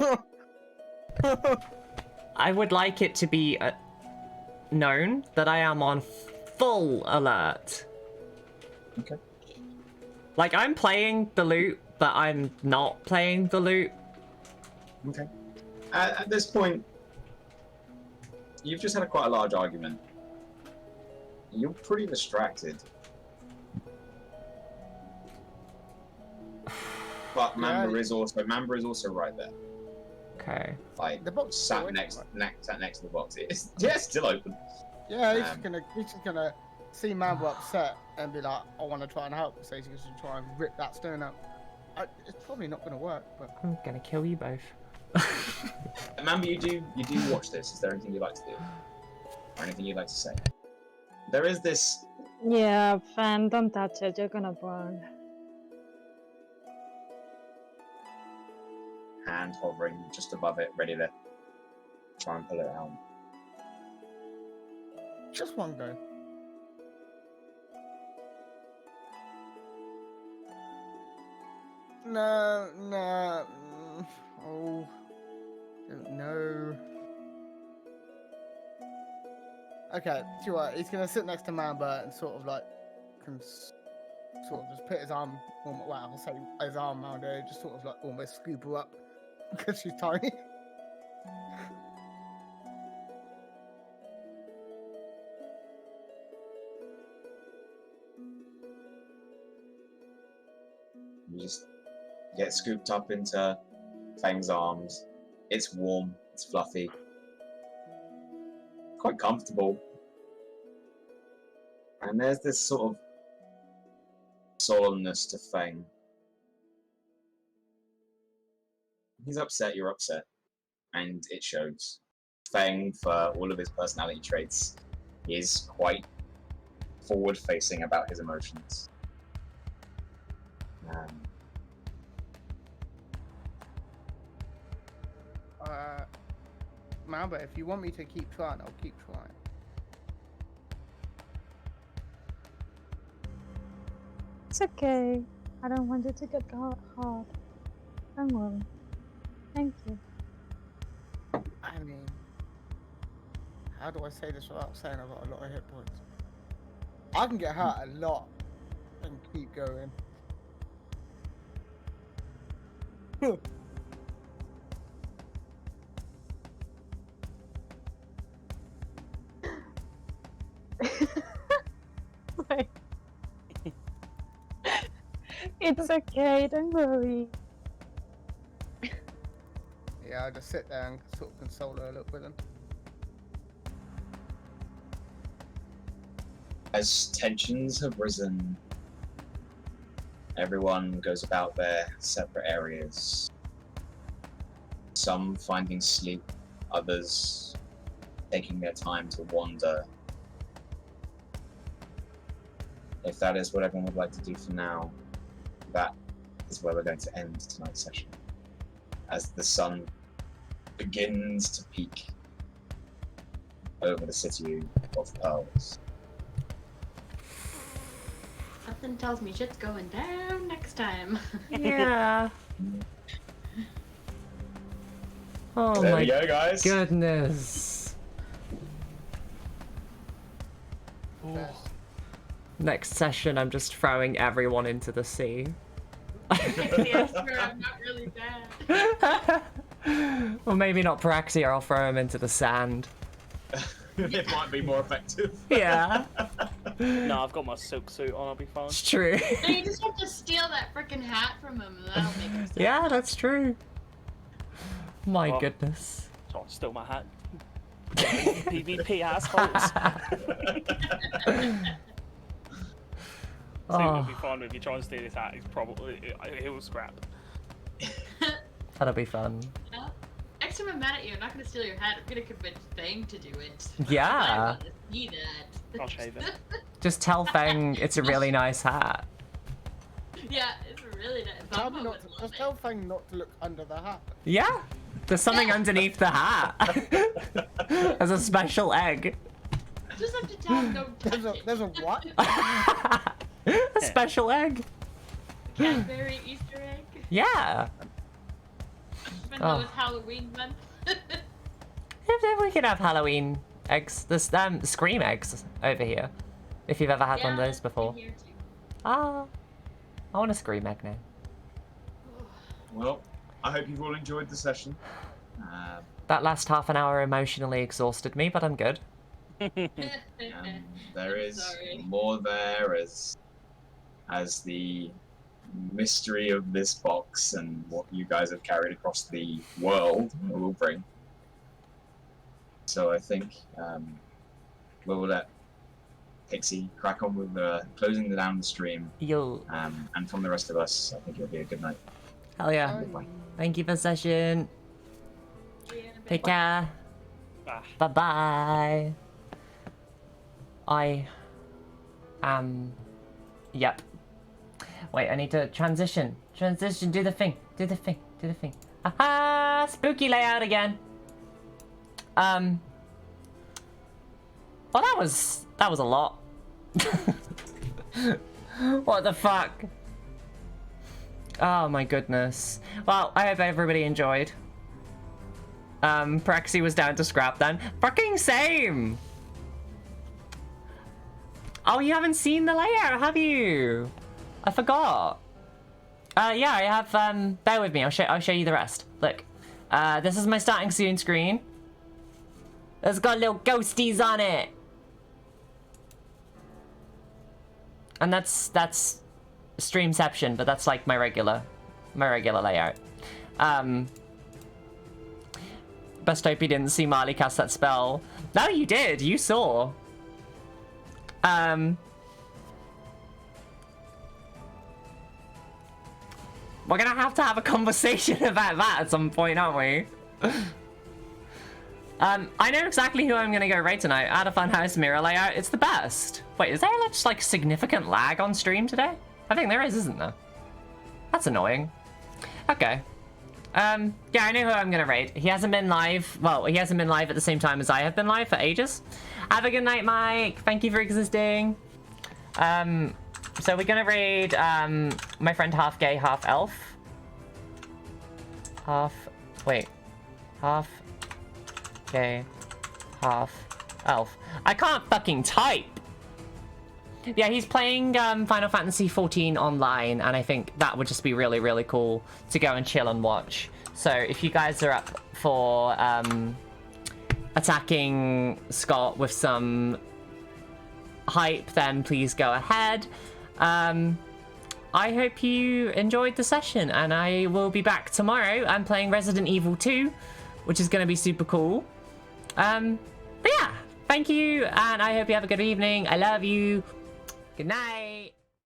I? I would like it to be known that I am on full alert. Okay. Like, I'm playing the loot, but I'm not playing the loot. Okay. At this point, you've just had quite a large argument. You're pretty distracted. But Mamba is also right there. Okay. Like The box is sat still next open, to the box. It's still open. Yeah, he's just gonna see Mamba upset and be like, I want to try and help. So he's going to try and rip that stone out. It's probably not going to work, but I'm gonna kill you both. Mamba, you do watch this. Is there anything you'd like to do, or anything you'd like to say? There is this. Yeah, Fan, don't touch it. You're gonna burn. Hand hovering just above it, ready to try and pull it out. just one go. No. Oh, don't know. Okay, see what? He's gonna sit next to Mamba and sort of like, sort of just put his arm, well, I'll say his arm around her, just sort of like almost scoop her up because she's tiny. You just get scooped up into Feng's arms. It's warm, it's fluffy, quite comfortable. And there's this sort of solemnness to Feng. He's upset, you're upset, and it shows. Feng, for all of his personality traits, is quite forward-facing about his emotions. Mamba, if you want me to keep trying, I'll keep trying. It's okay. I don't want you to get hard. Don't worry. Thank you. I mean, how do I say this without saying I've got a lot of hit points? I can get hurt a lot and keep going. Wait. It's okay, don't worry. Yeah, I just sit there and sort of console her a little bit. As tensions have risen, everyone goes about their separate areas. Some finding sleep, others taking their time to wander. If that is what everyone would like to do for now, that is where we're going to end tonight's session. As the sun begins to peak over the city of Pearls. Something tells me shit's going down next time. Yeah. Oh There my we go, guys. goodness. Next session, I'm just throwing everyone into the sea. Yeah, sure, I'm not really bad. Well, maybe not Paraxia, I'll throw him into the sand. It might be more effective. Yeah. No, I've got my silk suit on, I'll be fine. It's true. No, you just have to steal that freaking hat from him, and that'll make him stop. Yeah, that's true. My Well, goodness. So I stole my hat. PvP assholes. So it'll be fine if you try and steal his hat. He's probably he'll scrap. That'll be fun. No. Next time I'm mad at you, I'm not gonna steal your hat. I'm gonna convince Feng to do it. Yeah. I want to see that. I'll shave it. Just tell Feng it's a really nice hat. Yeah, it's really nice. Tell me Mama not would to, love just it. tell Feng not to look under the hat. Yeah. There's something underneath the hat. There's a special egg. Just have to tell him don't touch it. There's a what? A special egg. Cadbury Easter egg. Yeah. Even though it's Halloween month. If we could have Halloween eggs. There's scream eggs over here. If you've ever had one of those before. Here too. Ah, I want a scream egg now. Well, I hope you've all enjoyed the session. That last half an hour emotionally exhausted me, but I'm good. There is Sorry. more there as the mystery of this box and what you guys have carried across the world will bring. So I think we'll let Pixie crack on with closing down the stream. Yo. And from the rest of us, I think it'll be a good night. Hell yeah. Goodbye. Thank you for the session. Take care. Ah. Bye-bye. I am... Yep. Wait, I need to transition. Transition, do the thing. Do the thing. Do the thing. Aha! Spooky layout again. Well, that was a lot. What the fuck? Oh my goodness. Well, I hope everybody enjoyed. Paraxia was down to scrap then. Fucking same! Oh, you haven't seen the layout, have you? I forgot. Yeah, I have, bear with me, I'll show you the rest. Look, this is my starting soon screen. It's got little ghosties on it. And that's Streamception, but that's like my regular layout. Best hope you didn't see Marle cast that spell. No, you did. You saw. We're gonna have to have a conversation about that at some point, aren't we? I know exactly who I'm gonna go raid tonight. Add a funhouse mirror layout. It's the best. Wait, is there just like significant lag on stream today? I think there is, isn't there? That's annoying. Okay. Yeah, I know who I'm gonna raid. He hasn't been live. Well, he hasn't been live at the same time as I have been live for ages. Have a good night, Mike. Thank you for existing. So we're gonna raid my friend half gay, half elf. Half gay, half elf. I can't fucking type. Yeah, he's playing Final Fantasy XIV online, and I think that would just be really, really cool to go and chill and watch. So if you guys are up for attacking Scott with some hype, then please go ahead. I hope you enjoyed the session, and I will be back tomorrow. I'm playing Resident Evil 2, which is going to be super cool. But yeah, thank you, and I hope you have a good evening. I love you. Good night.